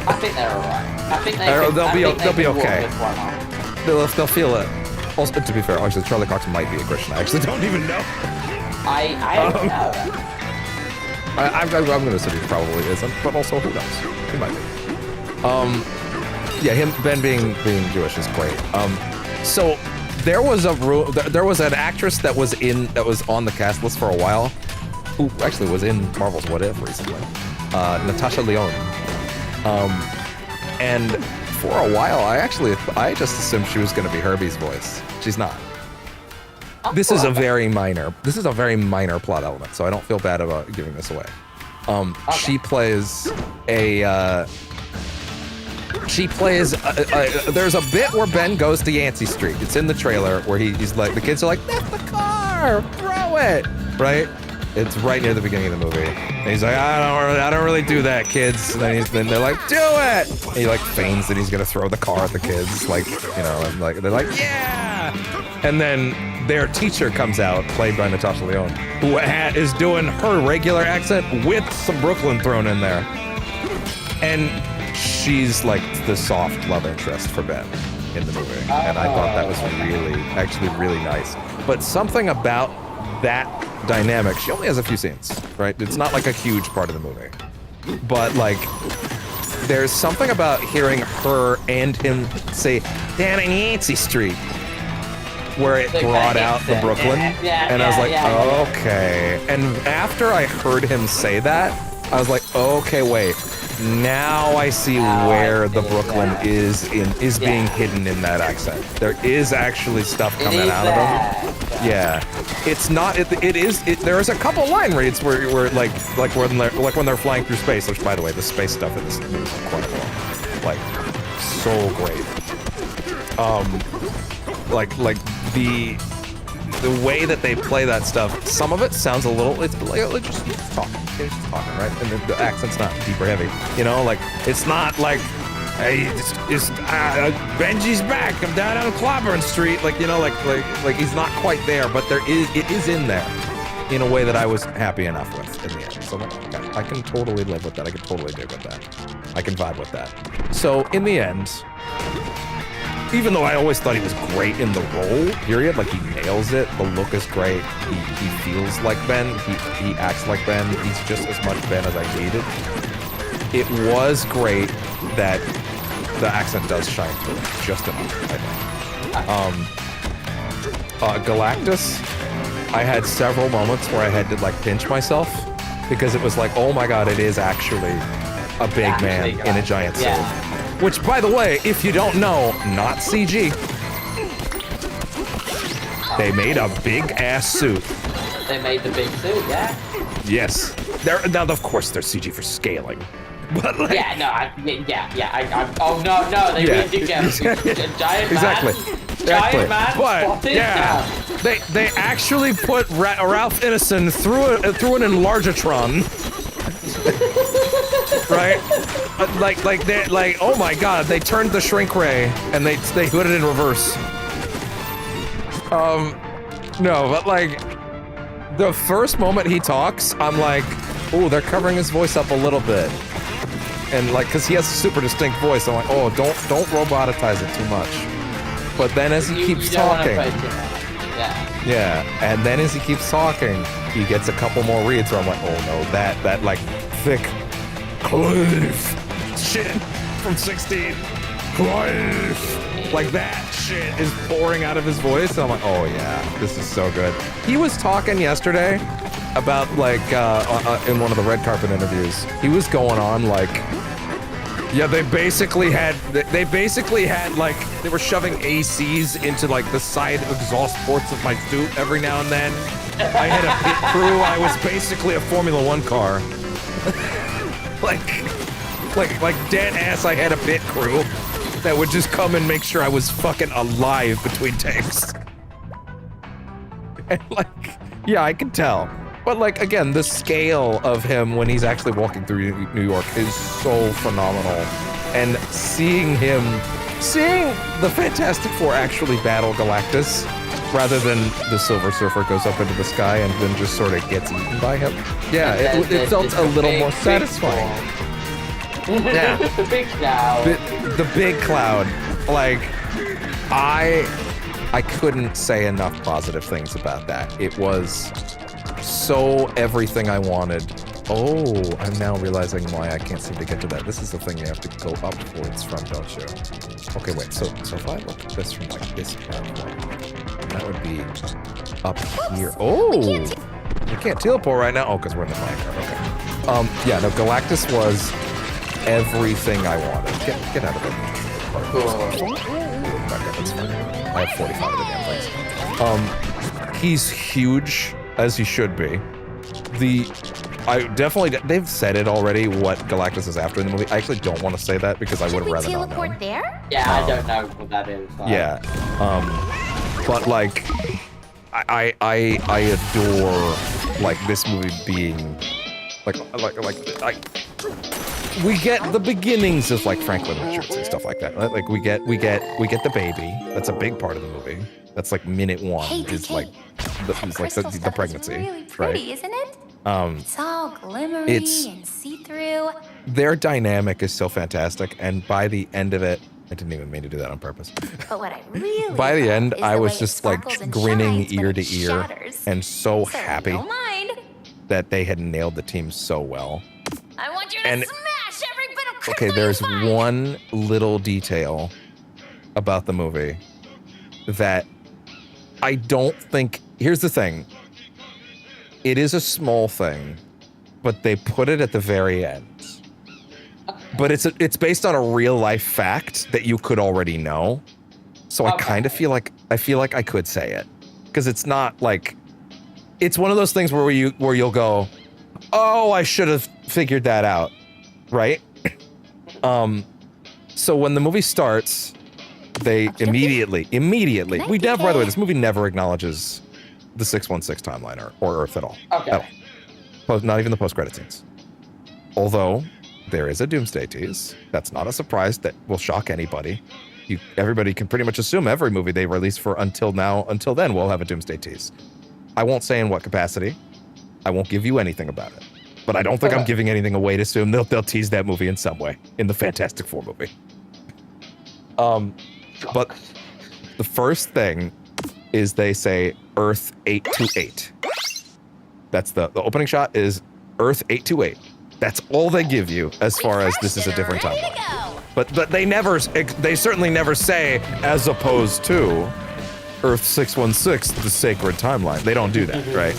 I think they're alright. I think they'll be okay. They'll feel it. Also, to be fair, actually, Charlie Cox might be a Christian. I actually don't even know. I don't know. I'm gonna assume he probably isn't, but also who knows? He might be. Yeah, Ben being Jewish is great. So there was an actress that was on the cast list for a while, who actually was in Marvel's What If recently. Natasha Lyonne. And for a while, I just assumed she was going to be Herbie's voice. She's not. This is a very minor plot element, so I don't feel bad about giving this away. She plays there's a bit where Ben goes to Yancey Street. It's in the trailer where he's like, the kids are like, "Lift the car, throw it," right? It's right near the beginning of the movie. And he's like, I don't really do that, kids. And then they're like, do it! And he like feigns that he's gonna throw the car at the kids, like, you know, and like they're like, yeah! And then their teacher comes out, played by Natasha Lyonne, who is doing her regular accent with some Brooklyn thrown in there. And she's like the soft love interest for Ben in the movie. And I thought that was really nice. But something about that dynamic, she only has a few scenes, right? It's not like a huge part of the movie. But like, there's something about hearing her and him say, "Down on Yancey Street," where it brought out the Brooklyn. And I was like, okay. And after I heard him say that, I was like, okay, wait. Now I see where the Brooklyn is being hidden in that accent. There is actually stuff coming out of him. Yeah, it's not. It is. There's a couple line reads where like when they're flying through space. Which, by the way, the space stuff in this movie is incredible. Like, so great. Like the way that they play that stuff. Some of it sounds a little. It's like just talking. It's just talking, right? And the accent's not deep or heavy. You know, like it's not like. Hey, Benji's back. I'm down on Clobbering Street. Like, you know, like he's not quite there, but it is in there in a way that I was happy enough with in the end. So I can totally live with that. I can totally dig with that. I can vibe with that. So in the end, even though I always thought he was great in the role, period, like he nails it. The look is great. He feels like Ben. He acts like Ben. He's just as much Ben as I needed. It was great that the accent does shine through just enough, I think. Galactus, I had several moments where I had to like pinch myself because it was like, oh my god, it is actually a big man in a giant suit. Yeah. Which, by the way, if you don't know, not CG. They made a big ass suit. They made the big suit, yeah. Yes. Now, of course, they're CG for scaling. But like, yeah, no, oh no, they really do get a giant exactly. man. Giant man but spotted. Yeah, they actually put Ralph Ineson through an enlargatron, right? Like oh my god, they turned the shrink ray and they put it in reverse. No, but like the first moment he talks, I'm like, oh, they're covering his voice up a little bit. And like, cause he has a super distinct voice, I'm like, oh, don't robotize it too much. But then as he keeps talking, yeah, and then as he keeps talking, he gets a couple more reads where I'm like, oh no, that like thick Clive shit from 16, Clive, like that shit is pouring out of his voice. And I'm like, oh yeah, this is so good. He was talking yesterday about like in one of the red carpet interviews, he was going on like, yeah, they basically had like, they were shoving ACs into like the side exhaust ports of my suit every now and then. I had a pit crew. I was basically a Formula One car. like dead ass. I had a pit crew that would just come and make sure I was fucking alive between takes. And like, yeah, I can tell. But like, again, the scale of him when he's actually walking through New York is so phenomenal. And seeing the Fantastic Four actually battle Galactus, rather than the Silver Surfer goes up into the sky and then just sort of gets eaten by him. Yeah, it felt a little more satisfying. Yeah. The big cloud. The big cloud. Like, I couldn't say enough positive things about that. It was so everything I wanted. Oh, I'm now realizing why I can't seem to get to that. This is the thing you have to go upwards from, don't you? Okay, wait, so if I look at this from like this platform, that would be up here. Oh! We can't teleport right now? Oh, because we're in the minecart, okay. Yeah, no, Galactus was everything I wanted. Get out of it. I have 45 of the damn things. He's huge, as he should be. They've said it already what Galactus is after in the movie. I actually don't want to say that because I would have rather not known. There? Yeah, I don't know what that is. Yeah. But like, I adore like this movie being like we get the beginnings of like Franklin Richards and stuff like that. Right? Like we get the baby. That's a big part of the movie. That's like minute one. Hey, is like the pregnancy, really pretty, right? Isn't it? It's all glimmery and see-through. Their dynamic is so fantastic, and by the end of it, I didn't even mean to do that on purpose. But what I really by the end, is I the was way just it like sparkles and grinning shines when ear it to ear, shatters. and so happy Don't mind. that they had nailed the team so well. I want you to smash every bit of kryptonite. Okay, there's one little detail about the movie that I don't think. Here's the thing. It is a small thing, but they put it at the very end. But it's based on a real life fact that you could already know. So I kind of feel like I could say it. because it's not like, it's one of those things where you'll go, oh, I should have figured that out, right? So when the movie starts, they immediately, by the way, this movie never acknowledges the 616 timeline or Earth at all. Okay. At all. Not even the post-credit scenes. Although, there is a Doomsday tease. That's not a surprise that will shock anybody. Everybody can pretty much assume every movie they release for until then will have a Doomsday tease. I won't say in what capacity. I won't give you anything about it. But I don't think I'm giving anything away to assume they'll tease that movie in some way in the Fantastic Four movie. But the first thing is they say Earth 828. That's the opening shot is Earth 828. That's all they give you as far as this is a different timeline. But they certainly never say as opposed to Earth 616, the sacred timeline. They don't do that, right?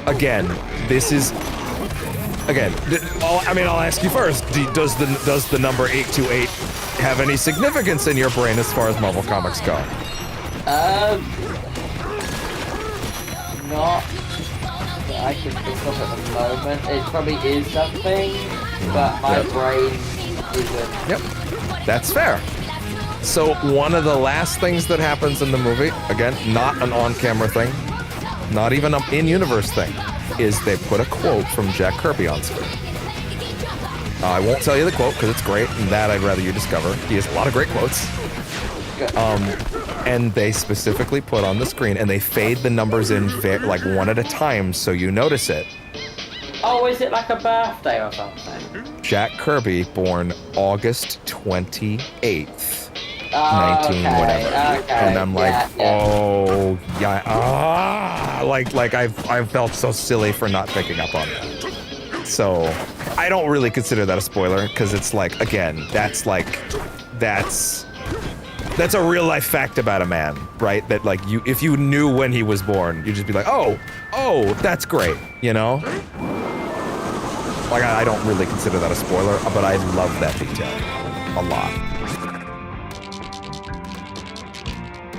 Again, I'll ask you first. Does the number 828 have any significance in your brain as far as Marvel Comics go? Not that I can think of at the moment. It probably is something, but my brain isn't. Yep, that's fair. So one of the last things that happens in the movie, again, not an on-camera thing, not even an in-universe thing, is they put a quote from Jack Kirby on screen. I won't tell you the quote because it's great, and that I'd rather you discover. He has a lot of great quotes. And they specifically put on the screen, and they fade the numbers in like one at a time so you notice it. Oh, is it like a birthday or something? Jack Kirby, born August 28th. 19 okay, whatever. Okay, and I'm like, oh yeah, like I felt so silly for not picking up on that. So I don't really consider that a spoiler because it's like, again, that's a real life fact about a man, right? That like if you knew when he was born, you'd just be like, oh, that's great, you know? Like I don't really consider that a spoiler, but I love that detail a lot.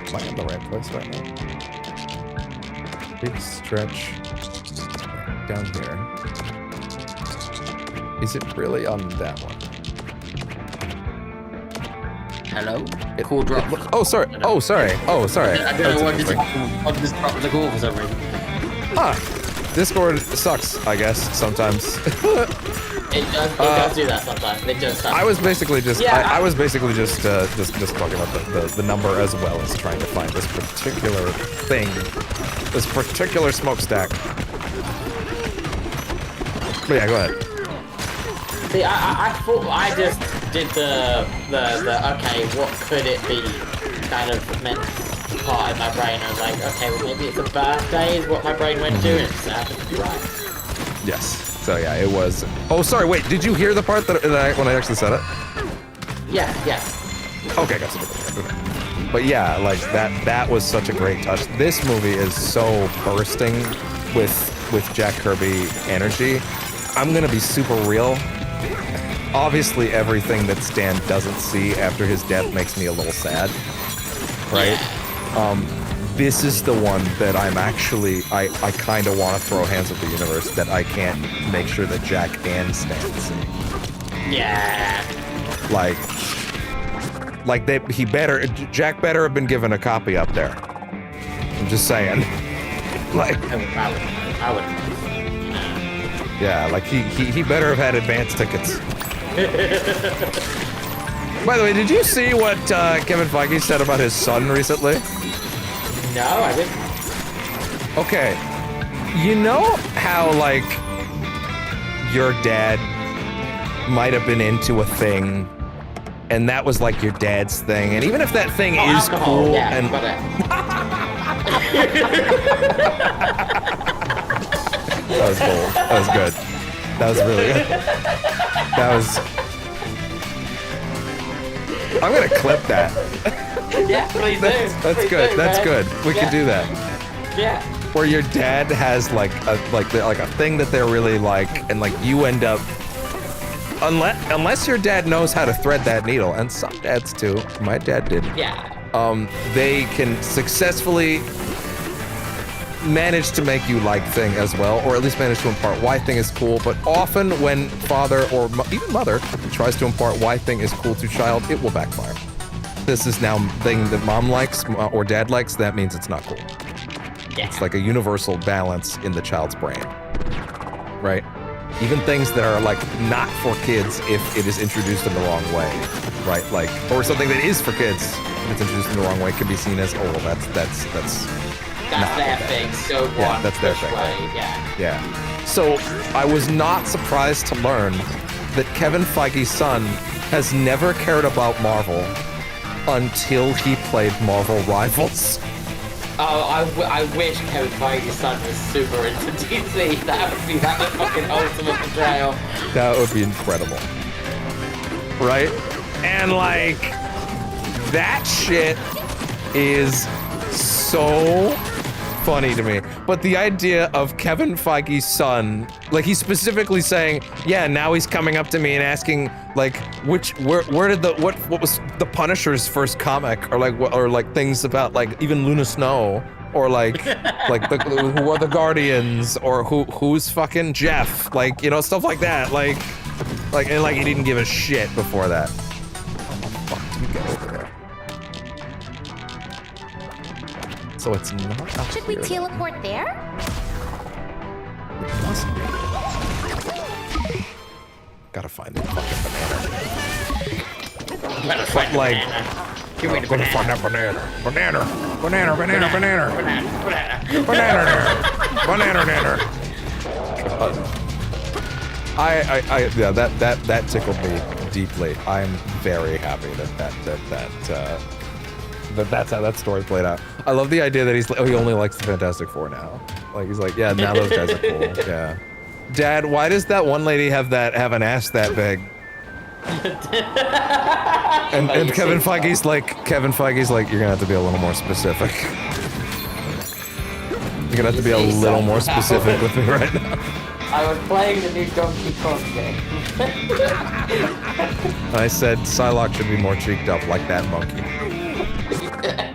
Am I in the right place right now? Big stretch down here. Is it really on that one? Hello? Cool drop. Oh, sorry. I don't know what this drop the call for some reason. Discord sucks, I guess, sometimes. It does do that sometimes. It does suck. I was basically just talking about the number as well as trying to find this particular thing, this particular smokestack. But yeah, go ahead. See, I thought I just did the okay, what could it be kind of meant part in my brain. I was like, okay, well maybe it's a birthday is what my brain went to, and it just happened to be right. Yes. So yeah, it was. Oh, sorry. Wait, did you hear the part that when I actually said it? Yeah. Okay, gotcha. But yeah, like that was such a great touch. This movie is so bursting with Jack Kirby energy. I'm gonna be super real. Obviously, everything that Stan doesn't see after his death makes me a little sad, right? This is the one that I'm actually, I kind of want to throw hands at the universe that I can't make sure that Jack and Stan see. Yeah. Like Jack better have been given a copy up there. I'm just saying. Like, I would. Yeah, like he better have had advance tickets. By the way, did you see what Kevin Feige said about his son recently? No, I didn't. Okay, you know how like your dad might have been into a thing, and that was like your dad's thing, and even if that thing is alcohol, cool, yeah, and that was cool. That was good. That was really good. That was. I'm gonna clip that. Yeah, please do. That's good. That's good. We can do that. Yeah. Where your dad has like a thing that they're really like, and like you end up, unless your dad knows how to thread that needle, and some dads do. My dad did. Yeah. they can successfully manage to make you like Thing as well, or at least manage to impart why Thing is cool. But often when father or even mother tries to impart why Thing is cool to child, it will backfire. This is now Thing that mom likes or dad likes, that means it's not cool. Yeah. It's like a universal balance in the child's brain, right? Even things that are like not for kids if it is introduced in the wrong way, right? Like, or something that is for kids if it's introduced in the wrong way can be seen as, oh, that's their thing. So yeah, that's their thing. Yeah. So I was not surprised to learn that Kevin Feige's son has never cared about Marvel until he played Marvel Rivals. Oh, I wish Kevin Feige's son was super into DC. That would be like the fucking ultimate betrayal. That would be incredible. Right? And like, that shit is so funny to me. But the idea of Kevin Feige's son, like he's specifically saying, yeah, now he's coming up to me and asking, like, where did what was the Punisher's first comic, or like, or like things about like even Luna Snow, or like, who are the Guardians, or who's fucking Jeff, like, you know, stuff like that, like he didn't give a shit before that. How the fuck do you get over there? So it's not up Should we here. teleport there? It must be. Gotta find the fucking banana. Gotta find the Like, banana. Give me the gotta find banana. that banana. Banana nanner. Yeah, that tickled me deeply. I'm very happy that's how that story played out. I love the idea that he only likes the Fantastic Four now. Like he's like, yeah, now those guys are cool. Yeah. Dad, why does that one lady have an ass that big? and Kevin Feige's like, you're gonna have to be a little more specific. You're gonna have to be a little more specific with me right now. I was playing the new Donkey Kong game. I said Psylocke should be more cheeked up like that monkey. Okay,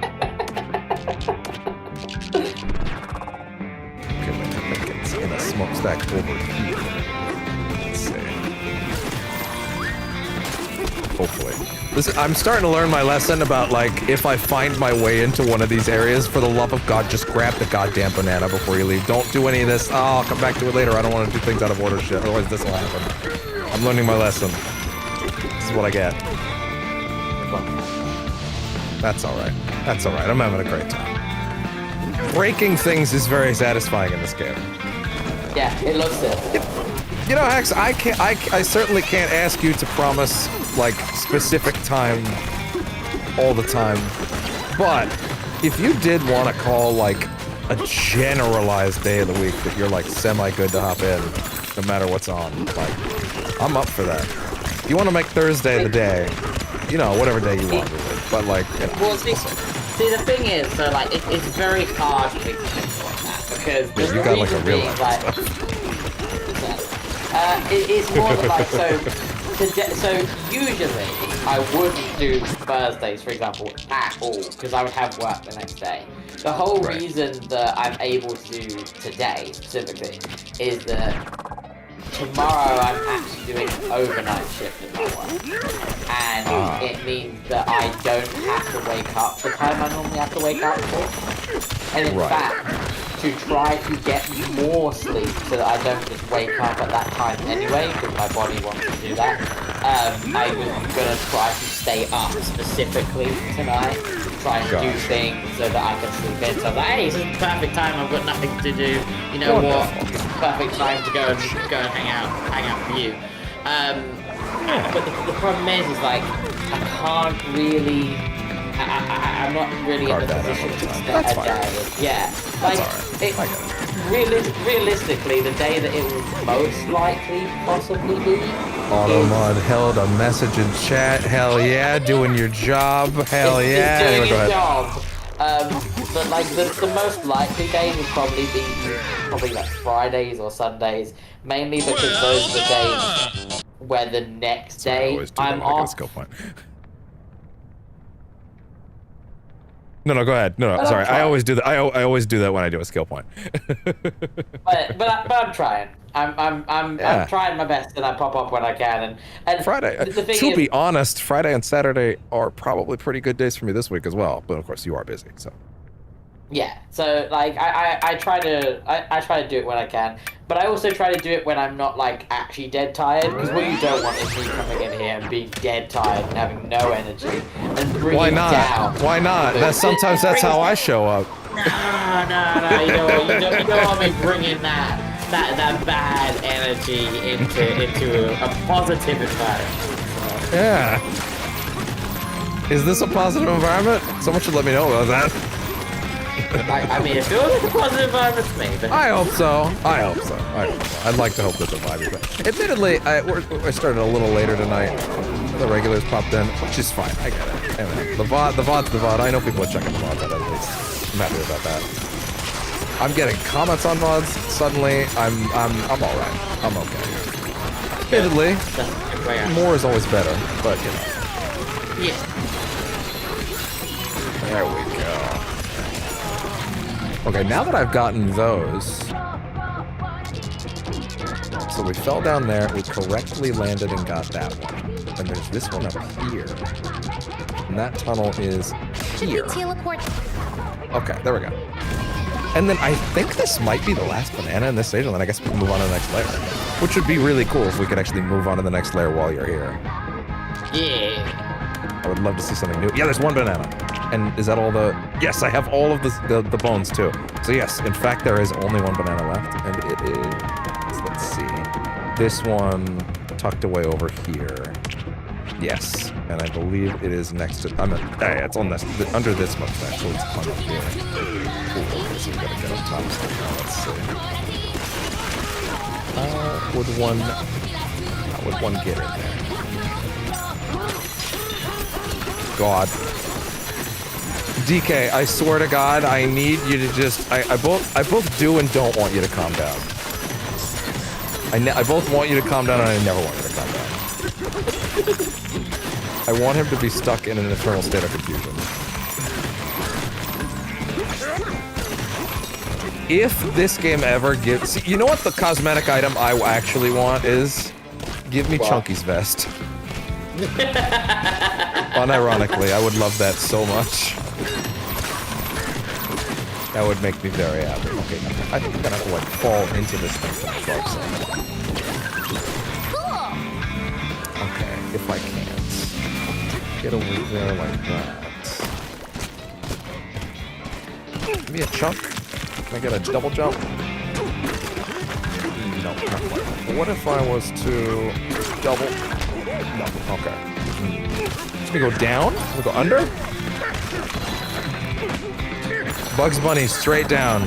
I think it's in a smokestack over here. Let's see. Hopefully. I'm starting to learn my lesson about, like, if I find my way into one of these areas, for the love of God, just grab the goddamn banana before you leave. Don't do any of this. Oh, I'll come back to it later. I don't want to do things out of order shit. Otherwise this will happen. I'm learning my lesson. This is what I get. That's alright. That's alright. I'm having a great time. Breaking things is very satisfying in this game. Yeah, it looks it. You know, Hex, I certainly can't ask you to promise, like, specific time all the time. But if you did want to call, like, a generalized day of the week that you're, like, semi-good to hop in, no matter what's on, like, I'm up for that. If you want to make Thursday the day, you know, whatever day you want, really. But, like, you know. Well, see, the thing is, so, like, it's very hard to think of that, because Yeah, you got, like, a real life like, it's more like, so usually I wouldn't do Thursdays, for example, at all, because I would have work the next day. The whole reason that I'm able to do today, specifically, is that tomorrow I'm actually doing an overnight shift at my work. And it means that I don't have to wake up the time I normally have to wake up for. And in fact, to try to get more sleep so that I don't just wake up at that time anyway, because my body wants to do that, I was gonna try to stay up specifically tonight, to try and do things so that I can sleep in. So I'm like, hey, this is the perfect time, I've got nothing to do, you know what, it's the perfect time to go and hang out with you. But the problem is like, I can't really, I'm not really in the position to stay a day. Yeah, like, realistically, the day that it will most likely possibly be Automod held a message in chat. Hell yeah, doing your job. Hell yeah. Doing Anyway, your job. But like the most likely days would probably be like Fridays or Sundays, mainly because those are the days where the next day I'm off. No, go ahead. No, But sorry. I'm trying. I always do that. I always do that when I do a skill point. but I'm trying. I'm trying my best, and I pop up when I can. And Friday. The thing To is, be honest, Friday and Saturday are probably pretty good days for me this week as well. But of course, you are busy, so. yeah. So like I try to do it when I can, but I also try to do it when I'm not like actually dead tired. Because what you don't want is me coming in here and being dead tired and having no energy and bringing Why not? down. Why not? Sometimes that's how I show up. No. You don't want me bringing that bad energy into a positive environment. Yeah. Is this a positive environment? Someone should let me know about that. I mean, it feels like a positive environment to me. But I hope so. I'd like to hope that the vibe is better. Admittedly, I started a little later tonight. The regulars popped in, which is fine. I get it. Anyway, the VOD's the VOD. I know people are checking the VODs out at least. I'm happy about that. I'm getting comments on VODs suddenly. I'm all right. I'm okay. Admittedly, more is always better, but you know. yeah. There we go. Okay, now that I've gotten those, so we fell down there, we correctly landed and got that one. And there's this one up here. And that tunnel is here. Teleport. Okay, there we go. And then I think this might be the last banana in this stage, and then I guess we can move on to the next layer. Which would be really cool if we could actually move on to the next layer while you're here. Yeah. I would love to see something new. Yeah, there's one banana. And is that all the... Yes, I have all of the bones, too. So yes, in fact, there is only one banana left, and it is... Let's see. This one tucked away over here. Yes, and I believe it is next to... yeah, it's on this... Under this mustache, so it's on up here. Ooh, so we gotta get on top of something now. Let's see. Would one get in there? God. DK, I swear to God, I need you to just... I both do and don't want you to calm down. I both want you to calm down and I never want you to calm down. I want him to be stuck in an eternal state of confusion. If this game ever gives... See, you know what the cosmetic item I actually want is? Give me Chunky's vest. Unironically, I would love that so much. That would make me very happy. Okay, I think I'm gonna have to like fall into this thing from the dark side. Okay, if I can't get over there like that. Give me a chunk. Can I get a double jump? No, not quite. What if I was to double? No. Okay. Just gonna go down. We'll go under. Bugs Bunny, straight down.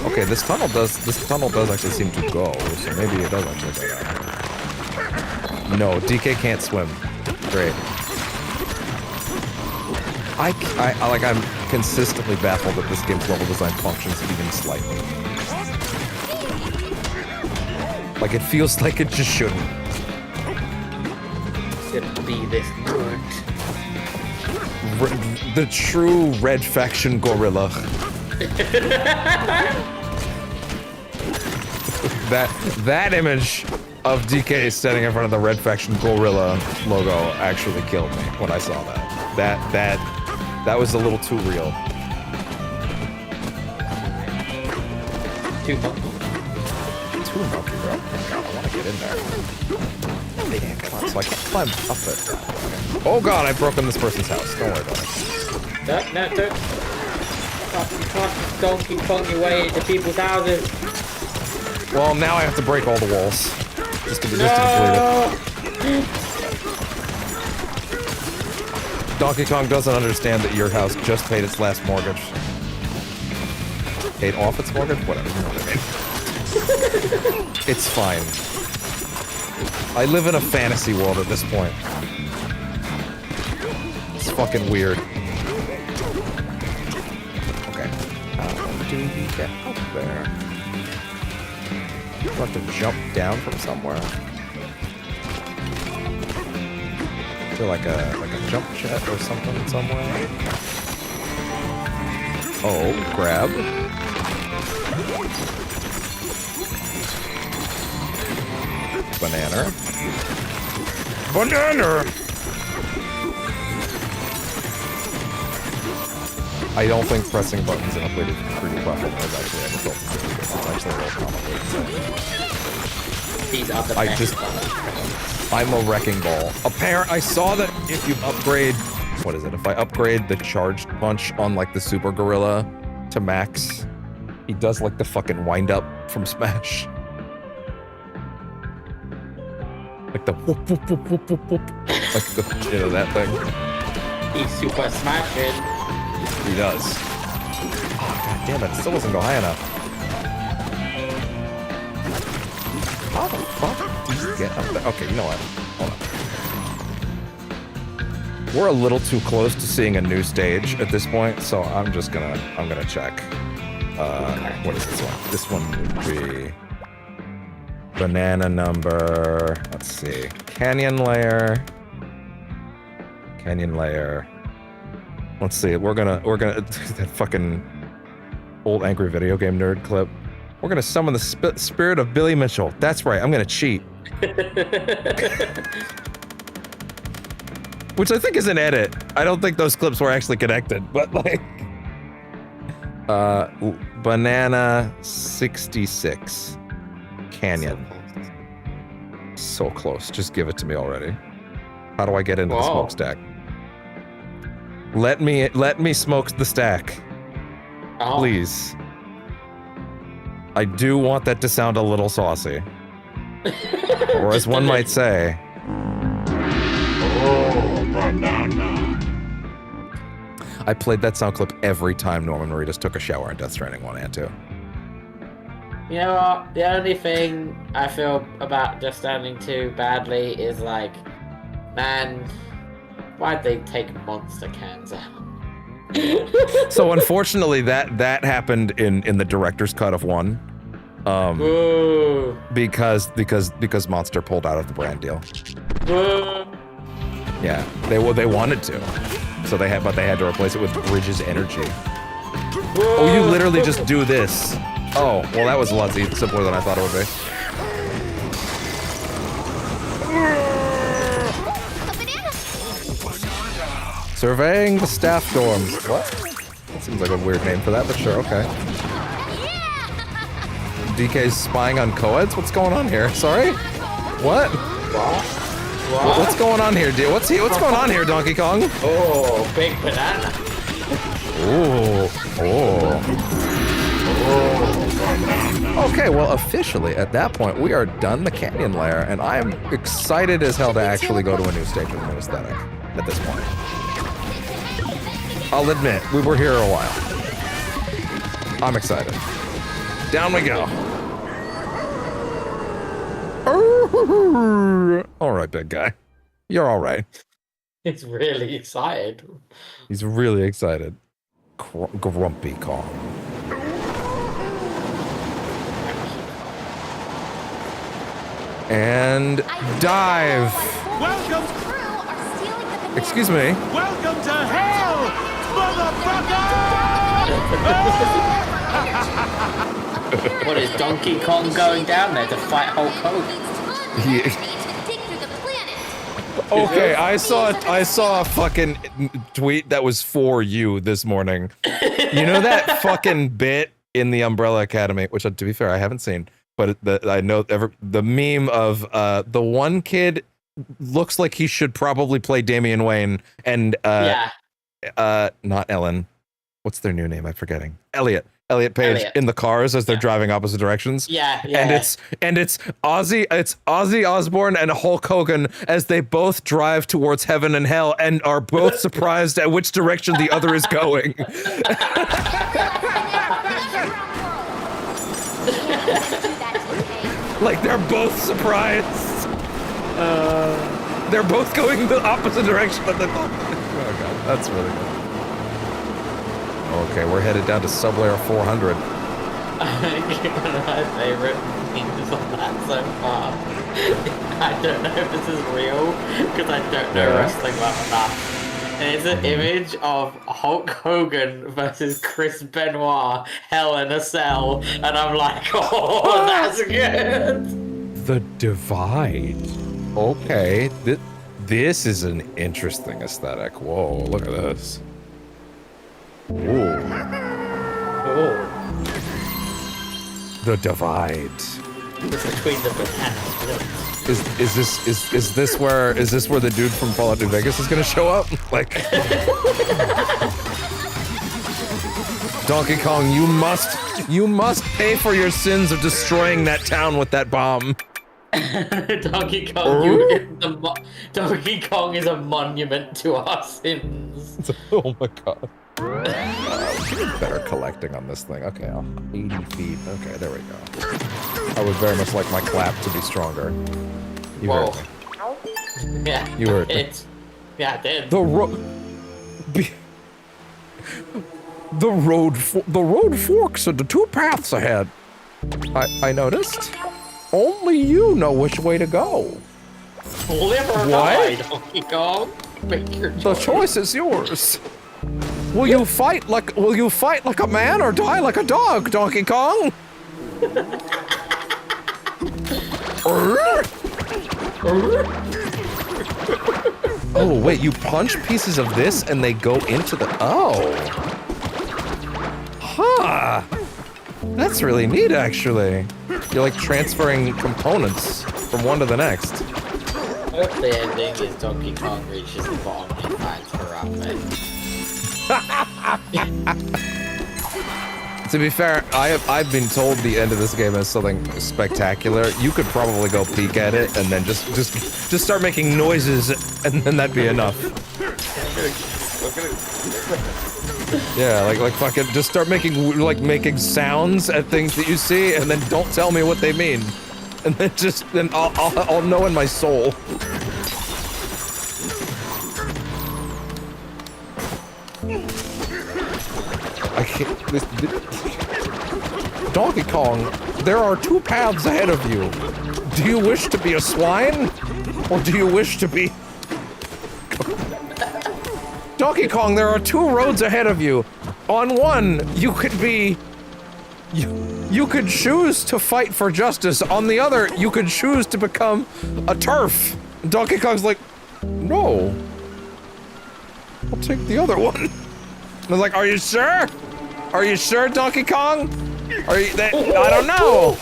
Okay, this tunnel does actually seem to go, so maybe it does actually go down. No, DK can't swim. Great. I'm consistently baffled that this game's level design functions even slightly. Like, it feels like it just shouldn't. Shouldn't be this good. The true Red Faction gorilla. that image of DK standing in front of the Red Faction gorilla logo actually killed me when I saw that. That was a little too real. Too monkey. Too monkey, bro. God, I want to get in there. Yeah, come on, so I can climb up it. Okay. Oh god, I've broken this person's house. Don't worry about it. No, don't. You can't Donkey Kong your way into people's houses. Well, now I have to break all the walls. Just to complete it. Donkey Kong doesn't understand that your house just paid its last mortgage. Paid off its mortgage? Whatever, you know what I mean. It's fine. I live in a fantasy world at this point. It's fucking weird. Okay. How do we get up there? Do I have to jump down from somewhere? I feel like a jump jet or something somewhere? Oh, grab. Banana. Banana! I don't think pressing buttons in a 3D platform has actually ever felt this. It's actually a little complicated. These are the best. I'm a wrecking ball. I saw that if you upgrade, what is it? If I upgrade the charged punch on like the Super Gorilla to max, he does like the fucking wind up from Smash. Like the whoop whoop whoop whoop whoop whoop. Like the, you know, that thing. He's super smashing. He does. Oh, god damn it, it still doesn't go high enough. How the fuck do you get up there? Okay, you know what? Hold on. We're a little too close to seeing a new stage at this point, so I'm gonna check. What is this one? This one would be banana number, let's see. Canyon layer. Let's see, we're gonna that fucking old angry video game nerd clip. We're gonna summon the spirit of Billy Mitchell. That's right, I'm gonna cheat. Which I think is an edit. I don't think those clips were actually connected, but like banana 66 Canyon. So close. Just give it to me already. How do I get into the smokestack? Let me smoke the stack. Oh. Please. I do want that to sound a little saucy. Or as one might say. Oh, banana. I played that sound clip every time Norman Reedus took a shower in Death Stranding 1 and 2. You know what? The only thing I feel about Death Stranding 2 badly is like, man, why'd they take monster cans out? So unfortunately, that happened in the director's cut of 1. Because Monster pulled out of the brand deal. Yeah, they wanted to, so they had to replace it with Bridges Energy. Oh, you literally just do this. Oh, well, that was a lot simpler than I thought it would be. Surveying the staff dorms. What? That seems like a weird name for that, but sure, okay. DK's spying on co-eds? What's going on here? Sorry? What? What's going on here, dude? What's going on here, Donkey Kong? Oh, big banana. Okay, well, officially, at that point, we are done the canyon layer, and I am excited as hell to actually go to a new stage with a new aesthetic at this point. I'll admit, we were here a while. I'm excited. Down we go. All right, big guy. You're all right. He's really excited. He's really excited. Grumpy Kong. And dive. Welcome. Excuse me. Welcome to hell, motherfucker! What is Donkey Kong going down there to fight Hulk Hogan? Okay, I saw a fucking tweet that was for you this morning. You know that fucking bit in the Umbrella Academy, which to be fair, I haven't seen, but I know the meme of the one kid looks like he should probably play Damian Wayne and not Ellen. What's their new name? I'm forgetting. Elliot Page in the cars as they're driving opposite directions. Yeah. And it's Ozzy Osbourne and Hulk Hogan as they both drive towards heaven and hell and are both surprised at which direction the other is going. Like they're both surprised. They're both going the opposite direction of the. Oh god, that's really good. Okay, we're headed down to sublayer 400. One of my favorite memes on that so far. I don't know if this is real because I don't know wrestling well enough. And it's an image of Hulk Hogan versus Chris Benoit, Hell in a Cell, and I'm like, oh, that's good. The Divide. Okay, this is an interesting aesthetic. Whoa, look at this. Ooh. Oh. The Divide. It's between the Bananza. Is this where the dude from Fallout New Vegas is gonna show up? Like Donkey Kong, you must pay for your sins of destroying that town with that bomb. Donkey Kong is a monument to our sins. Oh my god. Better collecting on this thing. Okay, 80 feet. Okay, there we go. I would very much like my clap to be stronger. You Whoa. heard me. Yeah. You heard me. Yeah, I did. The road forks into two paths ahead. I noticed. Only you know which way to go. Live or die, Donkey Kong. Make your choice. The choice is yours. Will you fight like a man or die like a dog, Donkey Kong? Oh wait, you punch pieces of this and they go into the Huh. That's really neat actually. You're like transferring components from one to the next. I hope the ending is Donkey Kong reaches the bottom and finds Harambe. To be fair, I've been told the end of this game is something spectacular. You could probably go peek at it and then just start making noises and then that'd be enough. Yeah, like fucking just start making sounds at things that you see and then don't tell me what they mean. And then I'll know in my soul. I can't. Donkey Kong, there are two paths ahead of you. Do you wish to be a swine? Or do you wish to be... Donkey Kong, there are two roads ahead of you. On one, you could be... You could choose to fight for justice. On the other, you could choose to become a turf. Donkey Kong's like, no. I'll take the other one. And I was like, are you sure? Are you sure, Donkey Kong? Are you that? I don't know.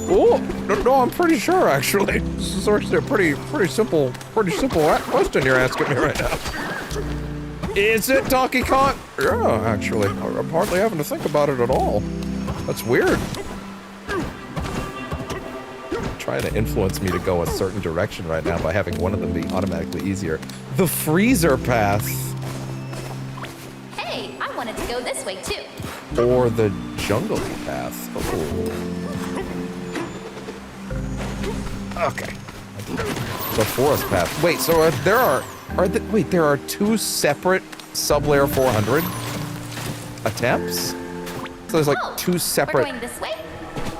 Oh, no, I'm pretty sure actually. This is actually a pretty simple question you're asking me right now. Is it Donkey Kong? Yeah, actually, I'm hardly having to think about it at all. That's weird. Trying to influence me to go a certain direction right now by having one of them be automatically easier. The freezer path. Hey, I wanted to go this way too. Or the jungle path. Oh. Okay. The forest path. Wait, so there are two separate Sub-Layer 400 attempts? So there's like two separate We're going this way?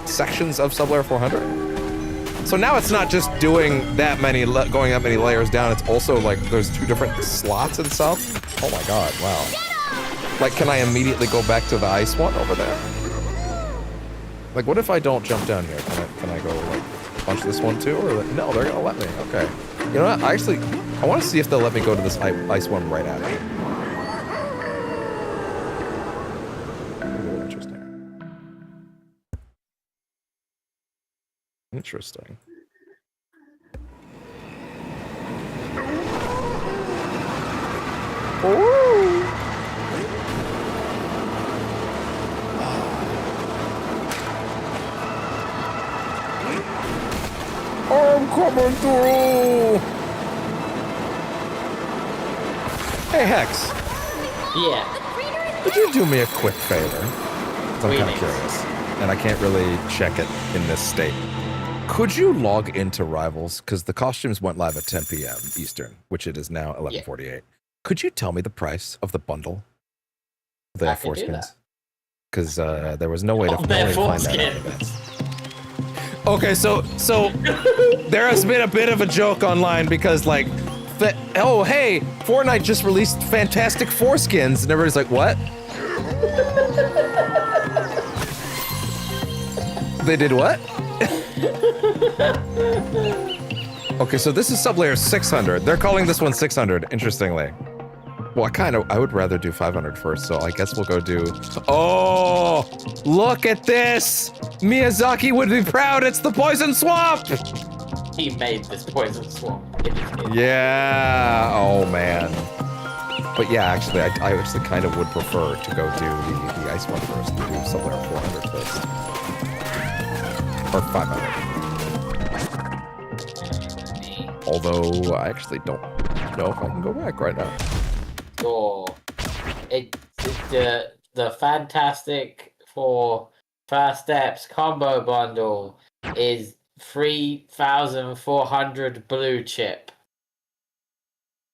sections of Sub-Layer 400? So now it's not just doing that many, going that many layers down, it's also like there's two different slots and stuff? Oh my god, wow. Like, can I immediately go back to the ice one over there? Like, what if I don't jump down here? Can I go, like, punch this one too? Or no, they're gonna let me. Okay. You know what? I want to see if they'll let me go to this ice one right after. Ooh, interesting. Interesting. Ooh. I'm coming through! Hey, Hex. Yeah. Would you do me a quick favor? 'Cause I'm kind of curious, and I can't really check it in this state. Could you log into Rivals? Because the costumes went live at 10 p.m. Eastern, which it is now 11:48. Could you tell me the price of the bundle? The foreskins? Because there was no way to find that out. Okay, so there has been a bit of a joke online because like oh, hey, Fortnite just released fantastic foreskins. And everybody's like, what? They did what? Okay, so this is sublayer 600. They're calling this one 600, interestingly. Well, I would rather do 500 first, so I guess we'll go do... Oh, look at this! Miyazaki would be proud, it's the poison swamp! He made this poison swamp. Yeah, oh man. But yeah, actually, I actually kind of would prefer to go do the ice one first, and do sublayer 400 first. Or 500. Although, I actually don't know if I can go back right now. Sure. The Fantastic Four First Steps combo bundle is 3,400 blue chip.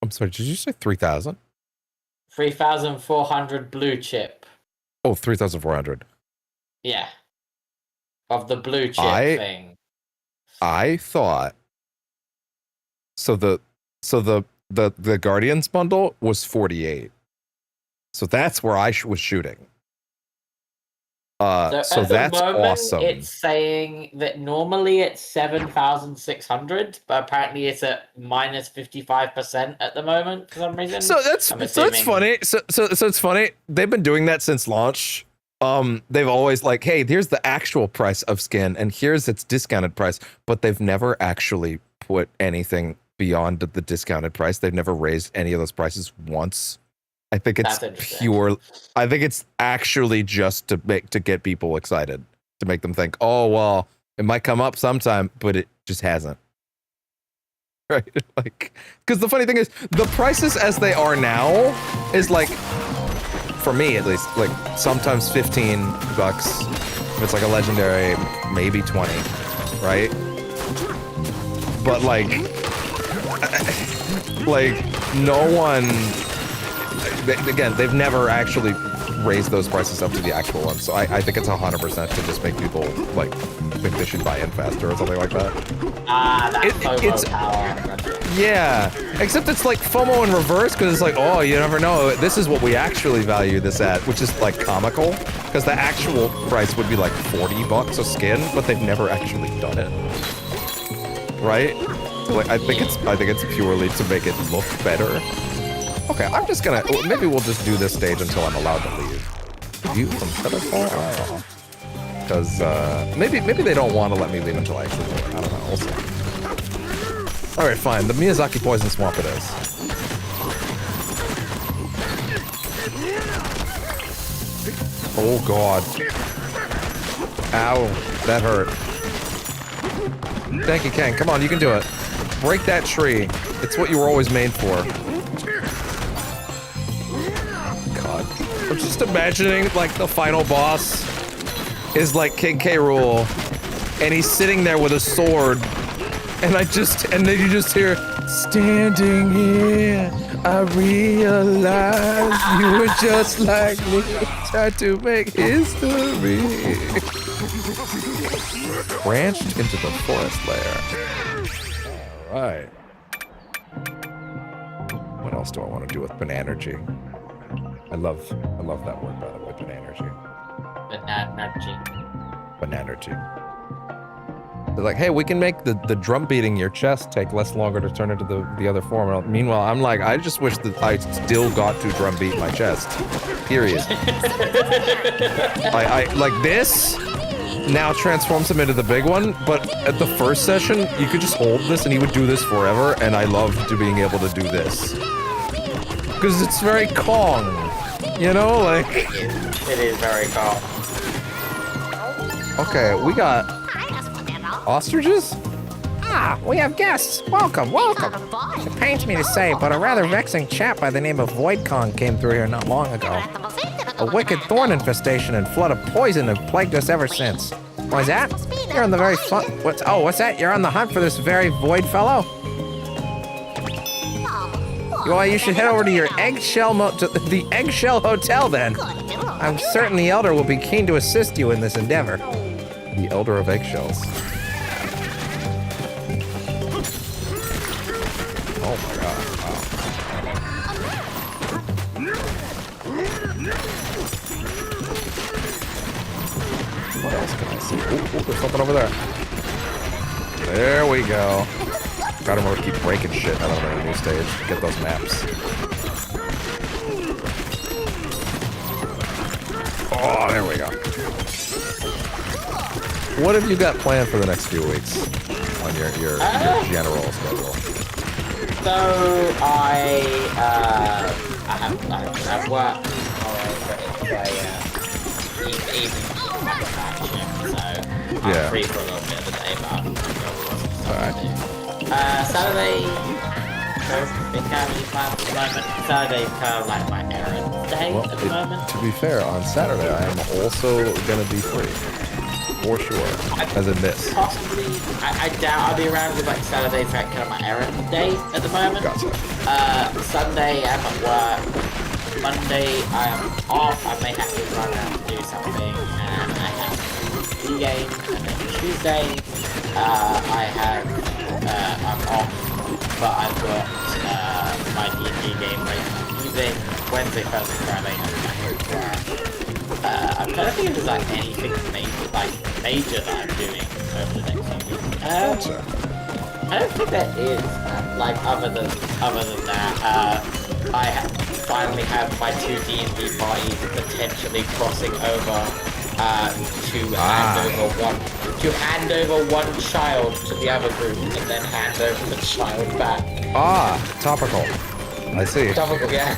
I'm sorry, did you say 3,000? 3,400 blue chip. Oh, 3,400. Yeah. Of the blue chip thing. I thought... So the Guardians bundle was 48. So that's where I was shooting. So that's awesome. It's saying that normally it's 7,600, but apparently it's at minus 55% at the moment for some reason. So that's funny. So it's funny. They've been doing that since launch. They've always like, hey, here's the actual price of skin, and here's its discounted price, but they've never actually put anything beyond the discounted price. They've never raised any of those prices once. I think it's pure. I think it's actually just to get people excited, to make them think, oh well, it might come up sometime, but it just hasn't. Right? Like, because the funny thing is, the prices as they are now is like, for me at least, like sometimes $15. If it's like a legendary, maybe 20, right? But like no one. Again, they've never actually raised those prices up to the actual ones, so I think it's 100% to just make people like think they should buy in faster or something like that. That's FOMO power. Yeah, except it's like FOMO in reverse, because it's like, oh, you never know. This is what we actually value this at, which is like comical, because the actual price would be like $40 a skin, but they've never actually done it, right? So like, I think it's purely to make it look better. Okay, I'm just gonna, maybe we'll just do this stage until I'm allowed to leave. View from Featherfall? Because, maybe they don't want to let me leave until I actually leave. I don't know, we'll see. Alright, fine, the Miyazaki Poison Swamp it is. Oh god. Ow, that hurt. Thank you, Ken, come on, you can do it. Break that tree. It's what you were always made for. I'm just imagining, like, the final boss is, like, King K. Rool, and he's sitting there with a sword, and then you just hear, standing here, I realize you were just like me, tried to make history. Branched into the forest lair. Alright. What else do I want to do with Bananergy? I love that word, by the way, Bananergy. Bananergy. They're like, hey, we can make the drum beating your chest take less longer to turn into the other form. Meanwhile, I'm like, I just wish that I still got to drum beat my chest. Period. I like this now transforms him into the big one, but at the first session, you could just hold this and he would do this forever, and I loved being able to do this. Because it's very Kong. You know, like... It is very Kong. Okay, we got... ostriches? Ah, we have guests. Welcome, welcome. It pains me to say, but a rather vexing chap by the name of Void Kong came through here not long ago. A wicked thorn infestation and flood of poison have plagued us ever since. What's that? You're on the very what's that? You're on the hunt for this very Void fellow? Well, you should head over to your the Eggshell Hotel then. I'm certain the Elder will be keen to assist you in this endeavor. The Elder of Eggshells. Oh my god. What else can I see? Ooh, there's something over there. There we go. Gotta remember to keep breaking shit out of the new stage. Get those maps. Oh, there we go. What have you got planned for the next few weeks on your general schedule? So I have work tomorrow, but it's evening manufacturing, so I'm free for a little bit of the day, but I've got stuff to do. Saturday, no big family plans at the moment. Saturday's kind of like my errand day at the moment. To be fair, on Saturday I am also gonna be free. For sure. As in this. Possibly. I doubt I'll be around with like Saturday for kind of my errand day at the moment. Gotcha. Sunday I'm at work. Monday I am off. I may have to run out and do something. And I have D game. And then Tuesday I'm off. But I've got my D&D game later evening. Wednesday, Thursday, Friday I'm back at work. I'm trying to think if there's like anything major that I'm doing over the next few weeks. I don't think there is. Other than that, I finally have my 2 D&D parties potentially crossing over to hand over one child to the other group and then hand over the child back. Topical. I see. Topical, yeah.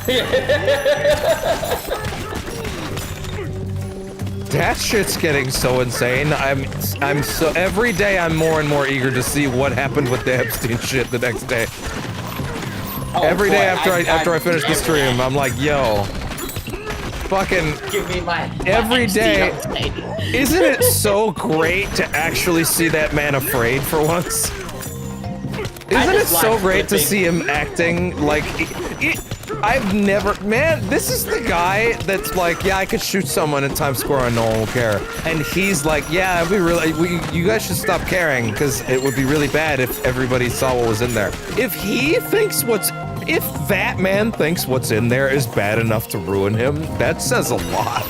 That shit's getting so insane. I'm so every day I'm more and more eager to see what happened with the Epstein shit the next day. Every day after I finish the stream, I'm like, yo, fucking give me my every day. Isn't it so great to actually see that man afraid for once? Isn't it so great to see him acting like I've never, man, this is the guy that's like, yeah, I could shoot someone in Times Square and no one will care. And he's like, yeah, you guys should stop caring because it would be really bad if everybody saw what was in there. If that man thinks what's in there is bad enough to ruin him, that says a lot.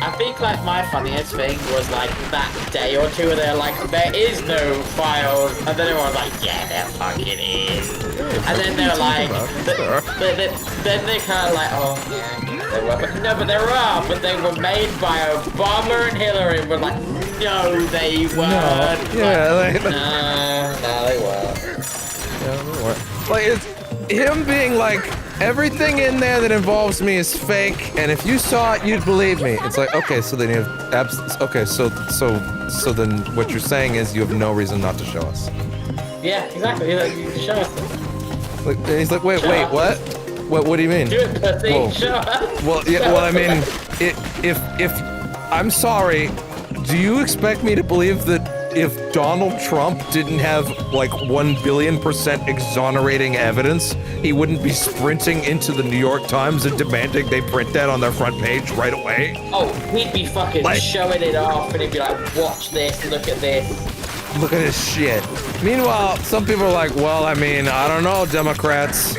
I think like my funniest thing was like that day or two where they're like, there is no files, and then everyone's like, yeah, there fucking is. And then they're like, then they're kind of like, oh yeah, there were, but no, but there are, but they were made by Obama and Hillary. And we're like, no, they weren't. No, yeah, no, they weren't. Yeah, they weren't. Like it's him being like, everything in there that involves me is fake, and if you saw it, you'd believe me. It's like, okay, so then you have okay, so then what you're saying is you have no reason not to show us. Yeah, exactly. Like, you show us. Like, and he's like, wait, what? What do you mean? Do it, pussy. Whoa. Show us. Well, yeah, well, I mean, if I'm sorry, do you expect me to believe that if Donald Trump didn't have like 1 billion% exonerating evidence, he wouldn't be sprinting into the New York Times and demanding they print that on their front page right away? Oh, he'd be fucking like, showing it off, and he'd be like, watch this, look at this. Look at this shit. Meanwhile, some people are like, well, I mean, I don't know, Democrats.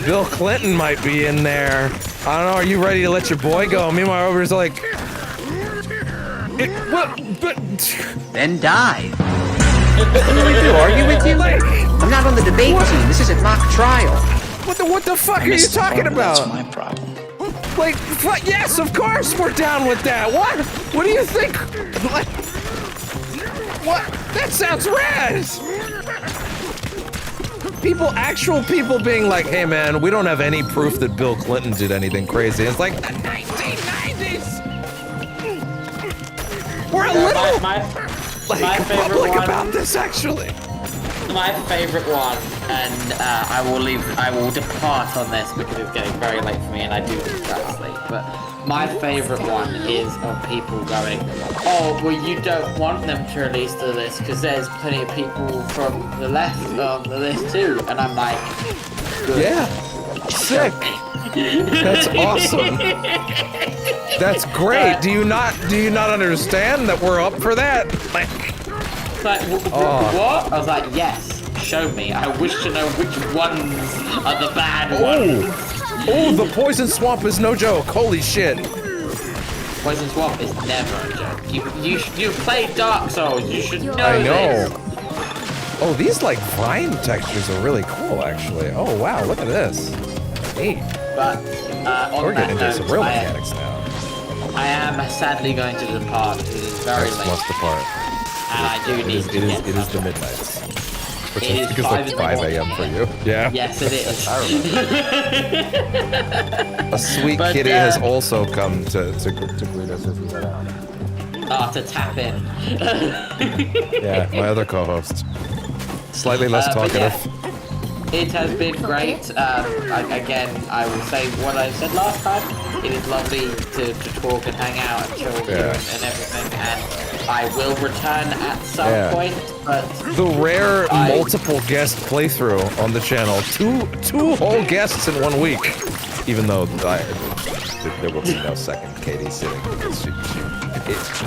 Bill Clinton might be in there. I don't know, are you ready to let your boy go? Meanwhile, over here's like, Then die. What do we do? Argue with you? I'm not on the debate team. This isn't mock trial. What the fuck are you talking about? That's my problem. Like, yes, of course we're down with that. What? What do you think? What? That sounds rad. Actual people being like, hey man, we don't have any proof that Bill Clinton did anything crazy. It's like the 1990s. We're a little favorite public one about this, actually. My favorite one, and I will depart on this because it's getting very late for me, and I do need to start sleep. But my favorite one is of people going, oh, well, you don't want them to release the list because there's plenty of people from the left on the list too, and I'm like, good. Yeah, sick. That's awesome. That's great. Do you not understand that we're up for that? Like what? I was like, yes. Show me. I wish to know which ones are the bad ones. Oh, the poison swamp is no joke. Holy shit. Poison Swamp is never a joke. You played Dark Souls. You should know I know. this. Oh, these like vine textures are really cool, actually. Oh wow, look at this. Neat. But on We're that getting into note, some real mechanics now. I am sadly going to depart. It is very late, Must depart. and I do need to get It is the midnights. Which It I is think is like 5 5 a.m. for you. Yeah. Yes, it is. A sweet But, kitty has also come to greet us as we head out. To tap in. Yeah, my other co-host. Slightly less But talkative. yeah, it has been great. Again, I will say what I said last time. It is lovely to talk and hang out and chill with you and everything. And I will return at some point. But the rare multiple guest playthrough on the channel. Two whole guests in 1 week. Even though there will be no second Katie sitting because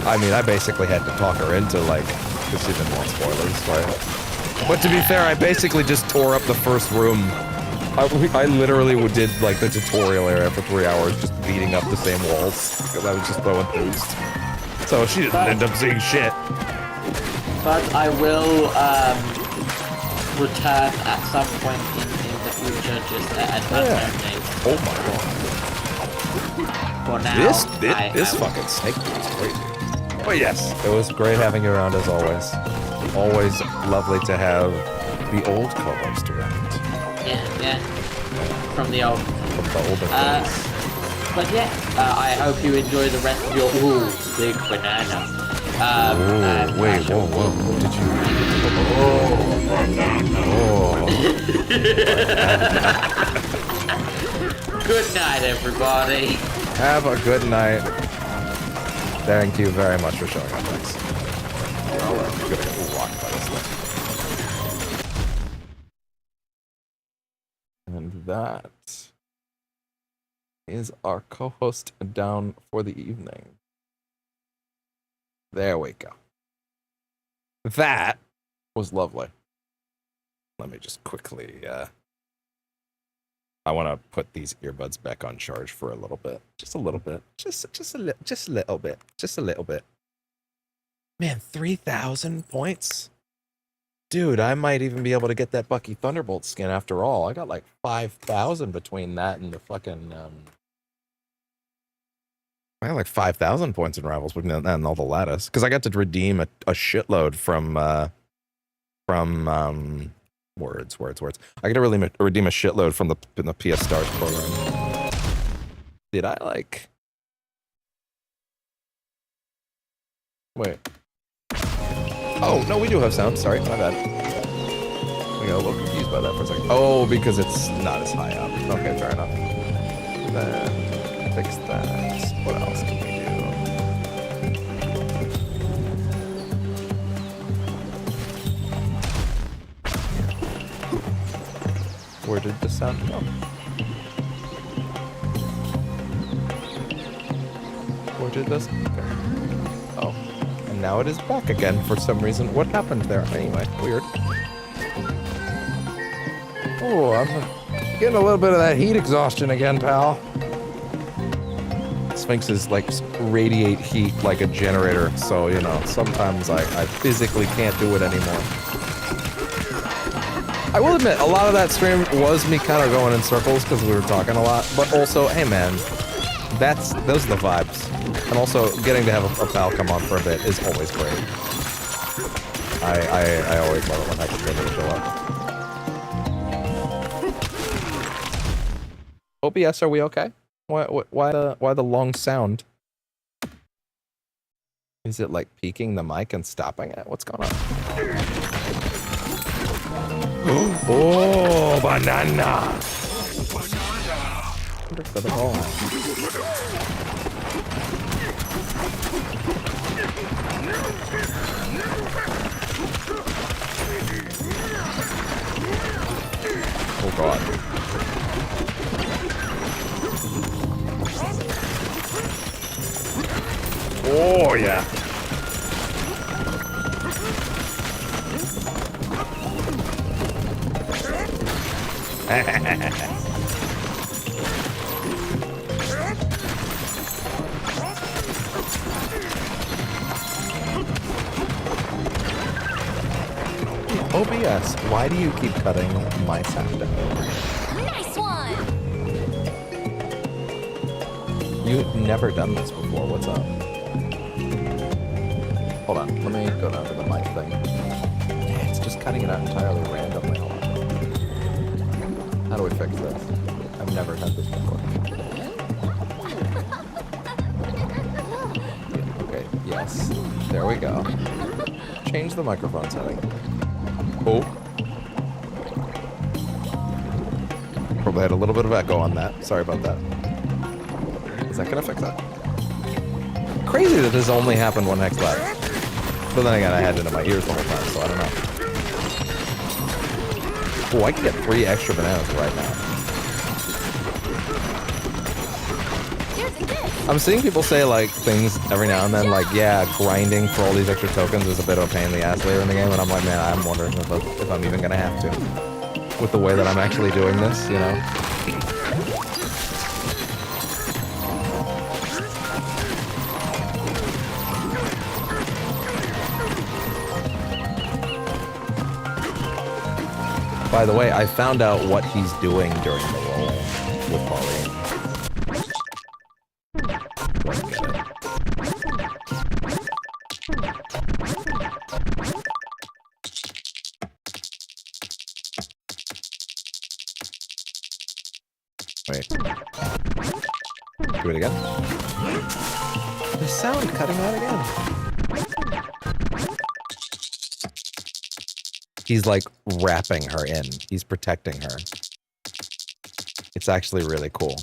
I mean, I basically had to talk her into like, because she didn't want spoilers, right? But to be fair, I basically just tore up the first room. I literally did like the tutorial area for 3 hours, just beating up the same walls because I was just so enthused. So she didn't end up seeing shit. But I will return at some point in the future, just at an unknown date. Oh my god. For now, This fucking snake is crazy. Oh yes, it was great having you around as always. Always lovely to have the old co-host around. Yeah. From the older days. But yeah, I hope you enjoy the rest of your big banana. Wait, whoa, did you? Good night, everybody. Have a good night. Thank you very much for showing up, Max. I'm gonna get rocked by this thing. And that is our co-host down for the evening. There we go. That was lovely. Let me just quickly, I want to put these earbuds back on charge for a little bit. Just a little bit. Just a little bit. Just a little bit. Man, 3,000 points? Dude, I might even be able to get that Bucky Thunderbolt skin after all. I got like 5,000 between that and the fucking, I got like 5,000 points in Rivals between that and all the lattice. Because I got to redeem a shitload from words. I got to really redeem a shitload from the PS Stars program. Did I like? Wait. Oh no, we do have sound. Sorry, my bad. We got a little confused by that for a second. Oh, because it's not as high up. Okay, fair enough. Then fix that. What else can we do? Where did the sound go? Where did this go? Oh, and now it is back again for some reason. What happened there? Anyway, weird. Oh, I'm getting a little bit of that heat exhaustion again, pal. Sphinxes like radiate heat like a generator, so you know, sometimes I physically can't do it anymore. I will admit, a lot of that stream was me kind of going in circles because we were talking a lot, but also, hey man, those are the vibes. And also, getting to have a pal come on for a bit is always great. I always love it when I can get to show up. OBS, are we okay? Why the long sound? Is it like peaking the mic and stopping it? What's going on? Oh, banana! For the ball. Oh god. Oh yeah. OBS, why do you keep cutting my sound out? Nice one! You've never done this before. What's up? Hold on. Let me go down to the mic thing. Yeah, it's just cutting it out entirely randomly. Hold on. How do we fix this? I've never had this before. Yeah, okay. Yes. There we go. Change the microphone setting. Oh. Probably had a little bit of echo on that. Sorry about that. Is that gonna fix that? Crazy that this only happened one next left. But then again, I had it in my ears the whole time, so I don't know. Oh, I can get 3 extra bananas right now. I'm seeing people say like things every now and then, like, yeah, grinding for all these extra tokens is a bit of a pain in the ass later in the game, and I'm like, man, I'm wondering if I'm even gonna have to. With the way that I'm actually doing this, you know? By the way, I found out what he's doing during the roll with Pauline. Wait. Do it again. The sound cutting out again. He's like wrapping her in. He's protecting her. It's actually really cool.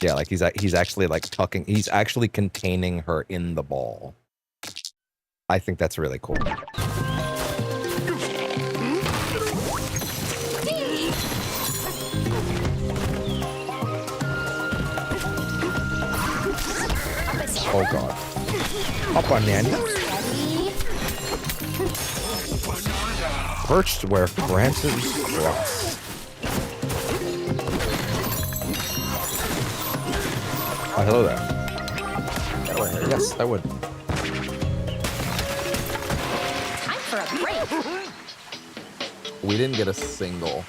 Yeah, like he's actually like tucking. He's actually containing her in the ball. I think that's really cool. Oh god. Up on Nanny. Perched where branches cross. Oh, hello there. Yes, I would. Time for a break. We didn't get a single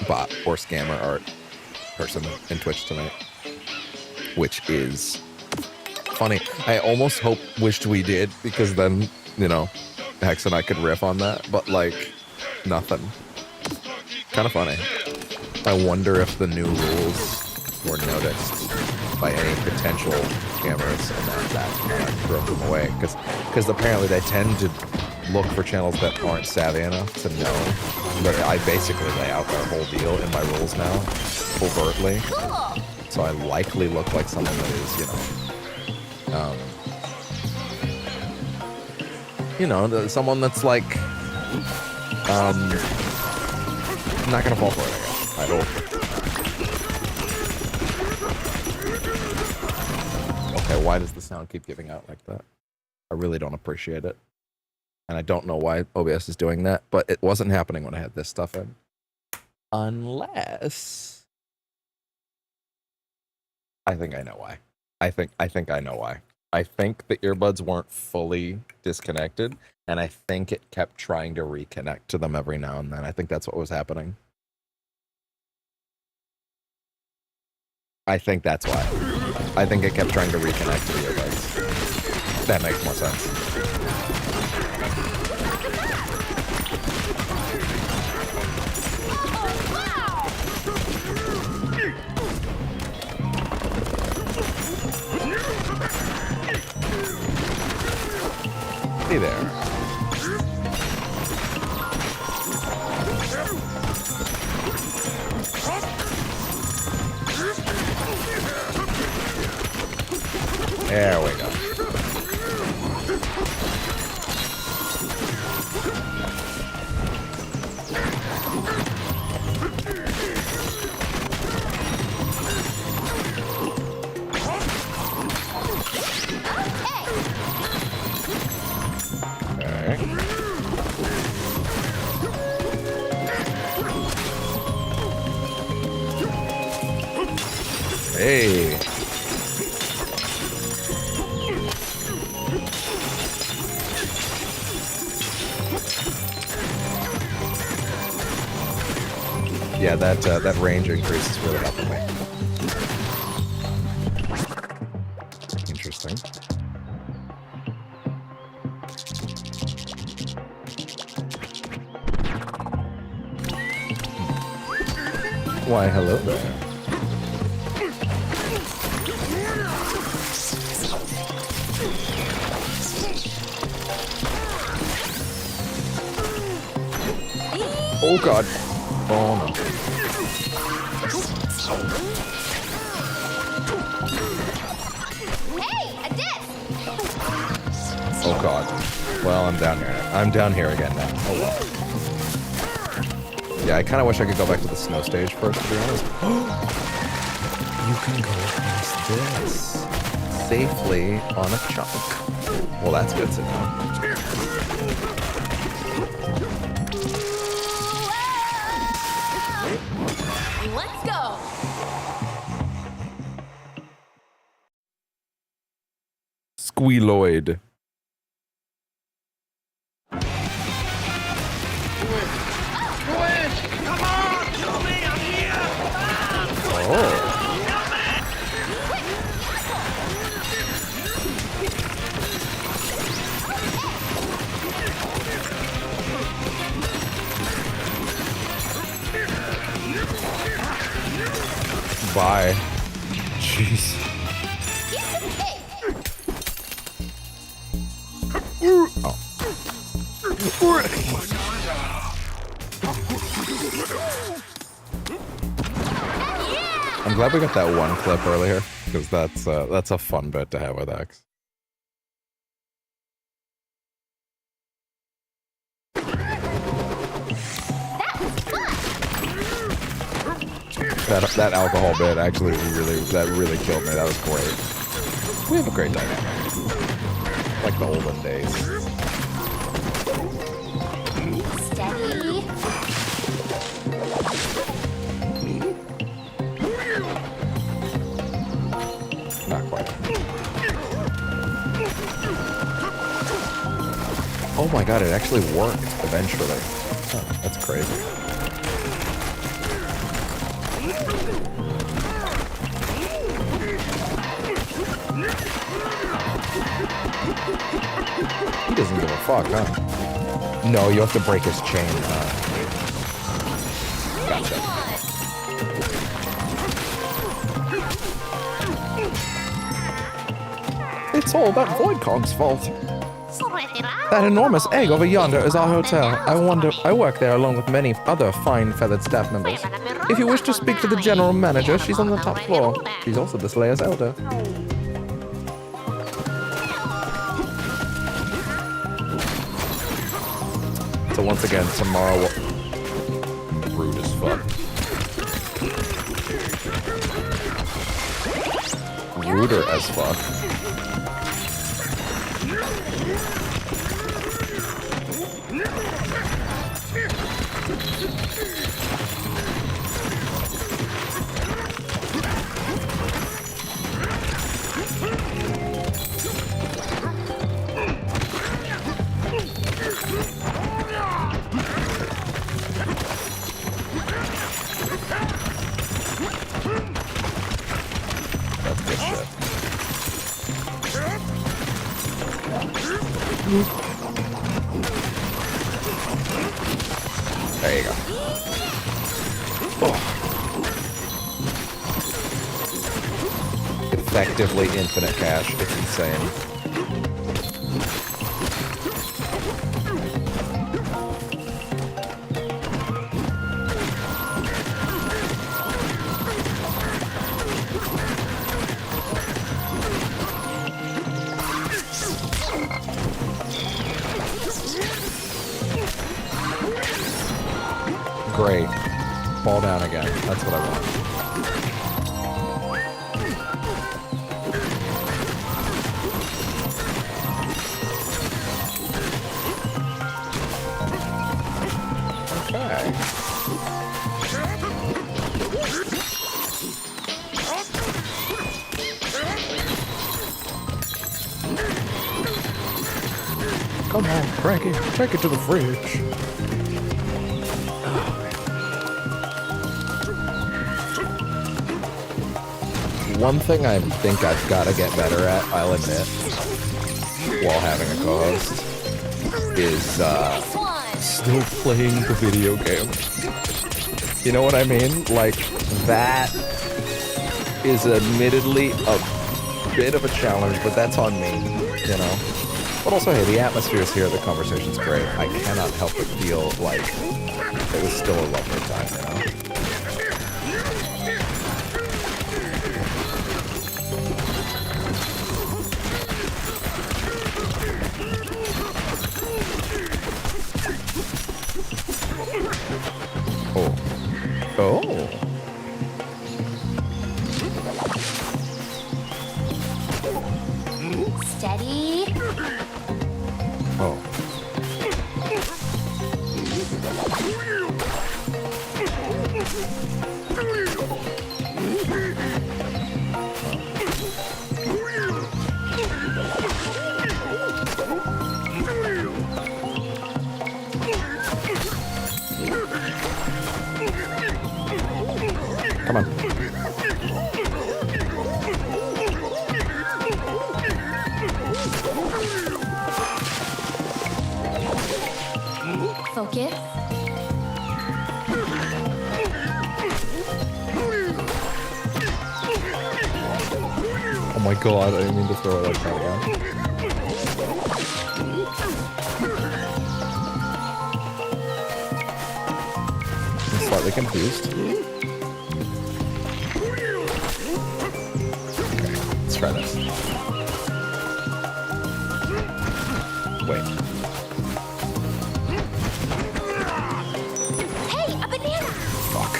bot or scammer art person in Twitch tonight, which is funny. I almost wished we did, because then, you know, Hex and I could riff on that, but like, nothing. Kind of funny. I wonder if the new rules were noticed by any potential scammers and that drove them away, because apparently they tend to look for channels that aren't savvy enough to know. But I basically lay out their whole deal in my rules now, overtly. So I likely look like someone that is, someone that's like, not gonna fall for it, I guess. I hope. Okay, why does the sound keep giving out like that? I really don't appreciate it. And I don't know why OBS is doing that, but it wasn't happening when I had this stuff in. Unless... I think I know why. I think I know why. I think the earbuds weren't fully disconnected, and I think it kept trying to reconnect to them every now and then. I think that's what was happening. I think that's why. I think it kept trying to reconnect to the earbuds. That makes more sense. Hey there. There we go. Hey. Yeah, that range increase is really helping me. Interesting. Why, hello there. Oh god. Oh no. Hey, a disc! Oh god. Well, I'm down here. I'm down here again now. Oh well. Yeah, I kind of wish I could go back to the snow stage first, to be honest. You can go across this safely on a chunk. Well, that's good to know. Let's go! Squealoid. Oh. Bye. Jeez. Oh. I'm glad we got that one clip earlier, because that's a fun bit to have with X. That alcohol bit actually really killed me. That was great. We have a great dynamic. Like the olden days. Steady. Not quite. Oh my god, it actually worked eventually. Huh, that's crazy. He doesn't give a fuck, huh? No, you have to break his chain. Gotcha. It's all that Void Kong's fault. That enormous egg over yonder is our hotel. I work there along with many other fine feathered staff members. If you wish to speak to the general manager, she's on the top floor. She's also the Slayer's elder. So once again, tomorrow will... Rude as fuck. Ruder as fuck. That's good shit. There you go. Oh. Effectively infinite cash. It's insane. Great. Fall down again. That's what I want. Okay. Come on, Cranky. Take it to the fridge. one thing I think I've got to get better at, I'll admit, while having a co-host, is still playing the video game. You know what I mean? Like, that is admittedly a bit of a challenge, but that's on me, you know? But also, hey, the atmosphere is here, the conversation's great. I cannot help but feel like it was still a lovely time, you know? Oh. Steady. Oh. Come on. Focus. Oh my god, I didn't mean to throw it like that again. I'm slightly confused. Let's try this. Wait. Hey, a banana! Fuck.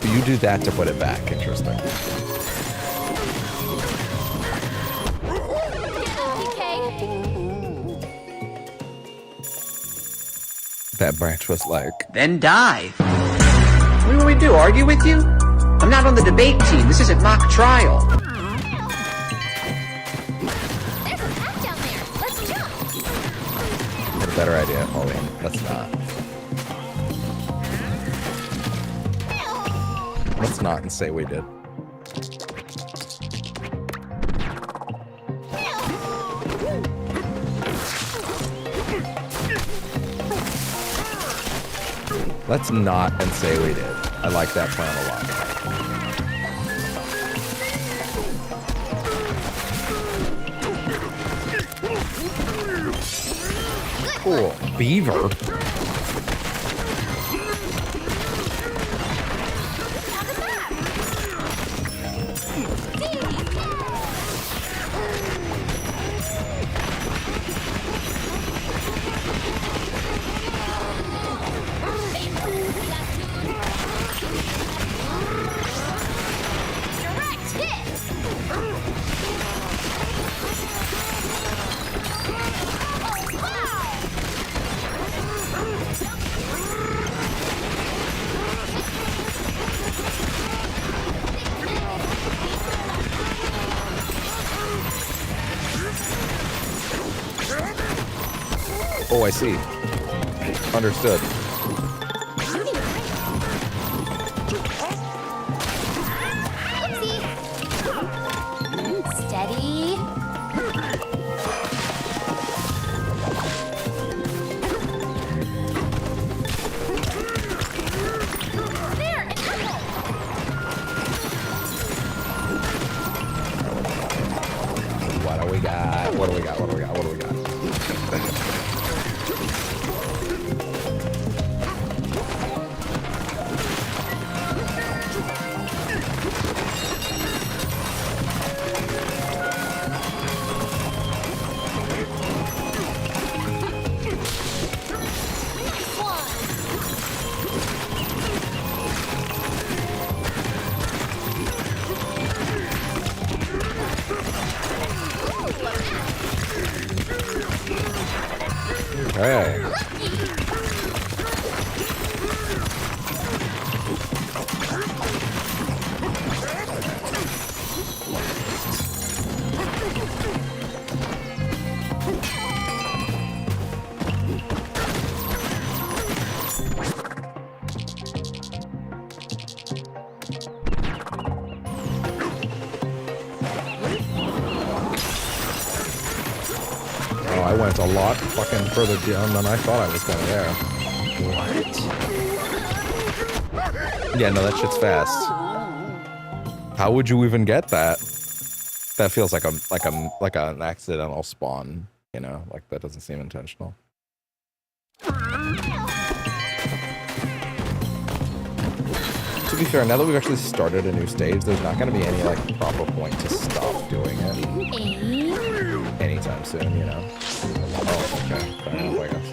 You do that to put it back. Interesting. That branch was like... Then dive. What do you want me to do, argue with you? I'm not on the debate team. This isn't mock trial. There's a path down there. Let's jump. a better idea. Oh wait, let's not. Let's not and say we did. Let's not and say we did. I like that plan a lot. Cool. Beaver. Oh, I see. Understood. Steady. There, an apple. What do we got? What do we got? What do we got? What do we got? Hey. know, I went a lot fucking further down than I thought I was going there. What? Yeah, no, that shit's fast. How would you even get that? That feels like an accidental spawn, you know? Like, that doesn't seem intentional. To be fair, now that we've actually started a new stage, there's not going to be any, like, proper point to stop doing it. Anytime soon, you know? Oh, okay. Fair enough, I guess.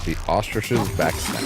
The ostrich's back snap.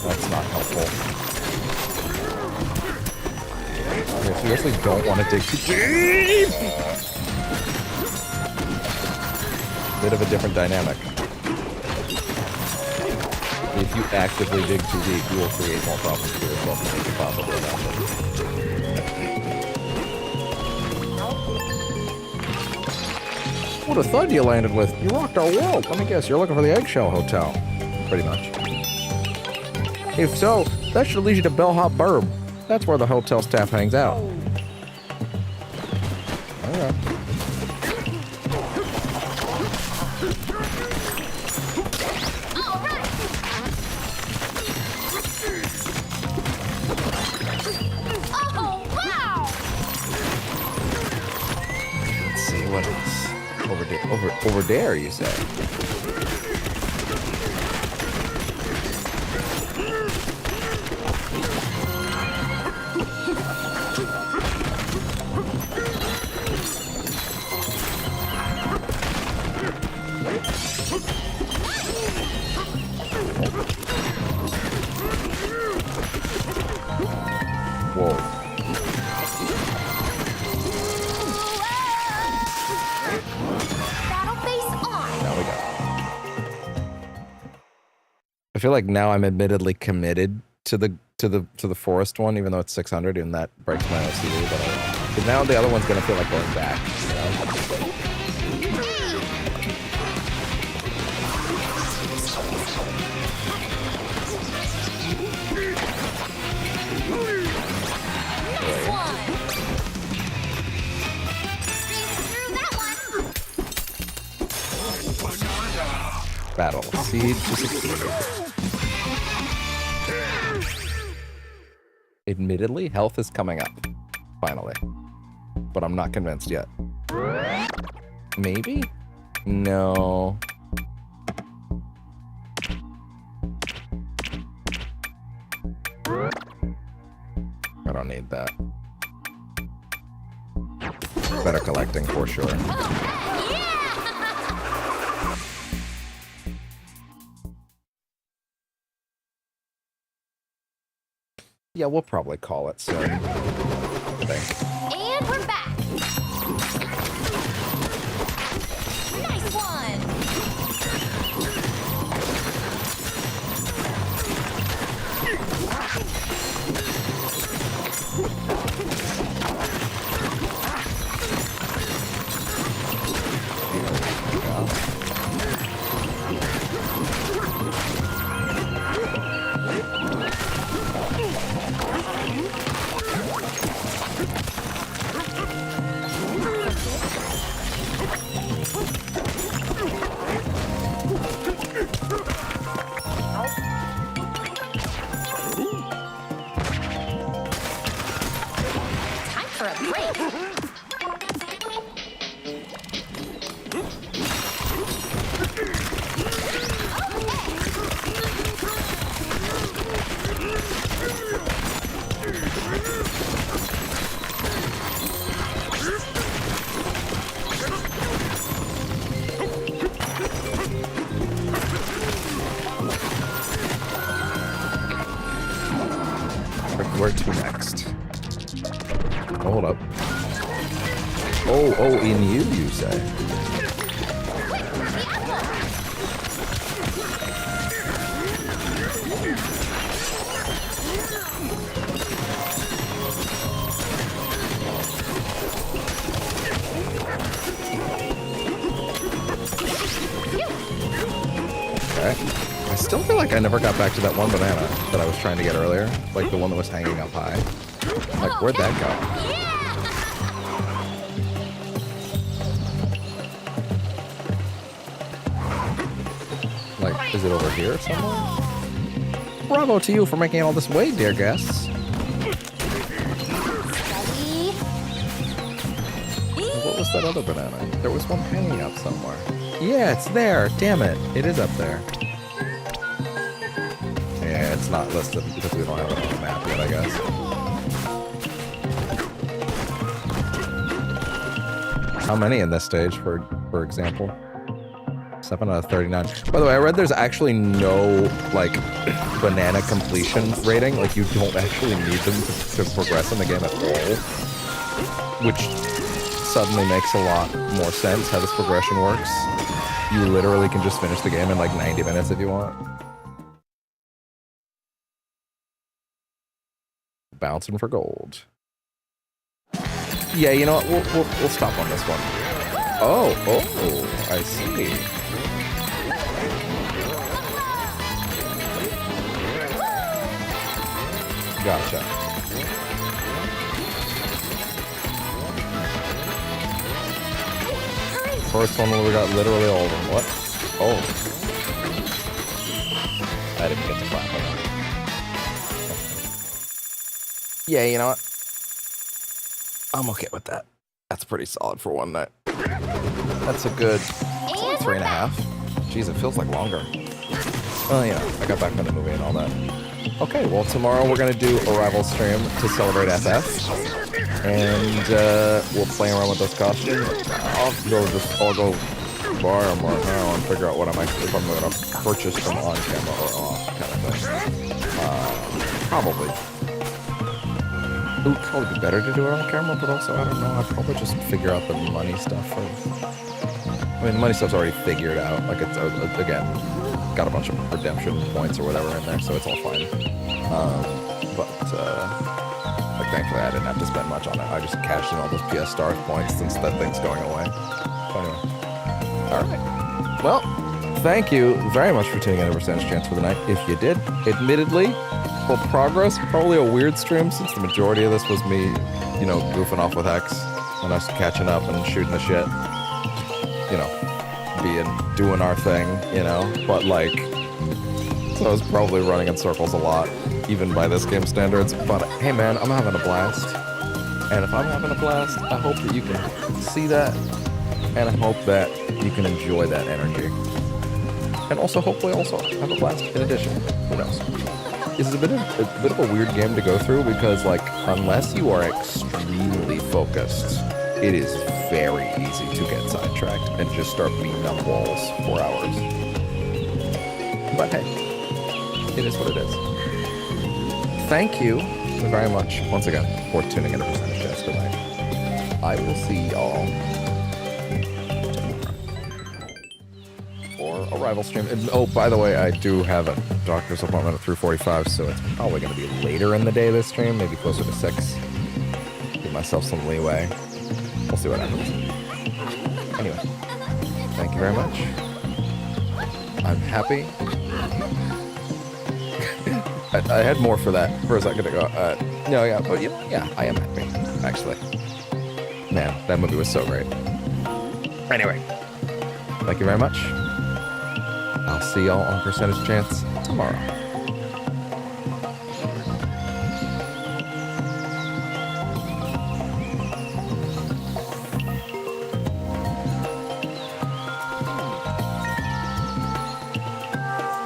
That's not helpful. I seriously don't want to dig too deep! Bit of a different dynamic. If you actively dig too deep, you will create more problems for yourself than you can possibly imagine. What a thud you landed with! You rocked our world! Let me guess, you're looking for the Eggshell Hotel. Pretty much. If so, that should lead you to Bellhop Burb. That's where the hotel staff hangs out. Okay. Let's see what is over there, you say? I feel like now I'm admittedly committed to the forest one, even though it's 600, and that breaks my OCD. But because now the other one's gonna feel like going back. You know? Battle. Seed to succeed. Admittedly, health is coming up. Finally. But I'm not convinced yet. Maybe? No. I don't need that. Better collecting for sure. Yeah, we'll probably call it soon. I think. And we're back. Nice one. Hold up. Oh, in you say? Okay. I still feel like I never got back to that one banana that I was trying to get earlier. Like the one that was hanging up high. Like, where'd that go? Like, is it over here somewhere? Bravo to you for making all this way, dear guests. What was that other banana? There was one hanging up somewhere. Yeah, it's there. Damn it. It is up there. Yeah, it's not listed because we don't have it on the map yet, I guess. How many in this stage, for example? 7 out of 39. By the way, I read there's actually no, like, banana completion rating. Like, you don't actually need them to progress in the game at all. Which suddenly makes a lot more sense how this progression works. You literally can just finish the game in, like, 90 minutes if you want. Bouncing for gold. Yeah, you know what? We'll stop on this one. Oh, I see. Gotcha. First one we got literally all of them. What? Oh. I didn't get to clap on that. Yeah, you know what? I'm okay with that. That's pretty solid for one night. That's a good 3.5. Jeez, it feels like longer. Oh, yeah, I got back from the movie and all that. Okay, well, tomorrow we're going to do a rival stream to celebrate FF. And we'll play around with those costumes. I'll go buy them right now and figure out what if I'm going to purchase them on camera or off kind of thing. Probably. It would probably be better to do it on camera, but also, I don't know, I'd probably just figure out the money stuff first. I mean, the money stuff's already figured out. Like, it's, again, got a bunch of redemption points or whatever in there, so it's all fine. Like, thankfully, I didn't have to spend much on it. I just cashed in all those PS Stars points since that thing's going away. So anyway. Alright. Well, thank you very much for tuning in to Percentage Chance for the night. If you did, admittedly, for progress, probably a weird stream since the majority of this was me, you know, goofing off with X and us catching up and shooting the shit. You know, doing our thing, you know, but like, so I was probably running in circles a lot, even by this game standards, but hey man, I'm having a blast. And if I'm having a blast, I hope that you can see that, and I hope that you can enjoy that energy. And also, hopefully also have a blast in addition. Who knows? It's a bit of a weird game to go through because, like, unless you are extremely focused, it is very easy to get sidetracked and just start beating up walls for hours. But hey, it is what it is. Thank you very much once again for tuning in to Percentage Chance tonight. I will see y'all for a rival stream. And, oh, by the way, I do have a doctor's appointment at 3:45, so it's probably going to be later in the day this stream, maybe closer to 6. Give myself some leeway. We'll see what happens. Anyway, thank you very much. I'm happy. I had more for that for a second ago. No, yeah, but you know, yeah, I am happy, actually. Man, that movie was so great. Anyway, thank you very much. I'll see y'all on Percentage Chance tomorrow.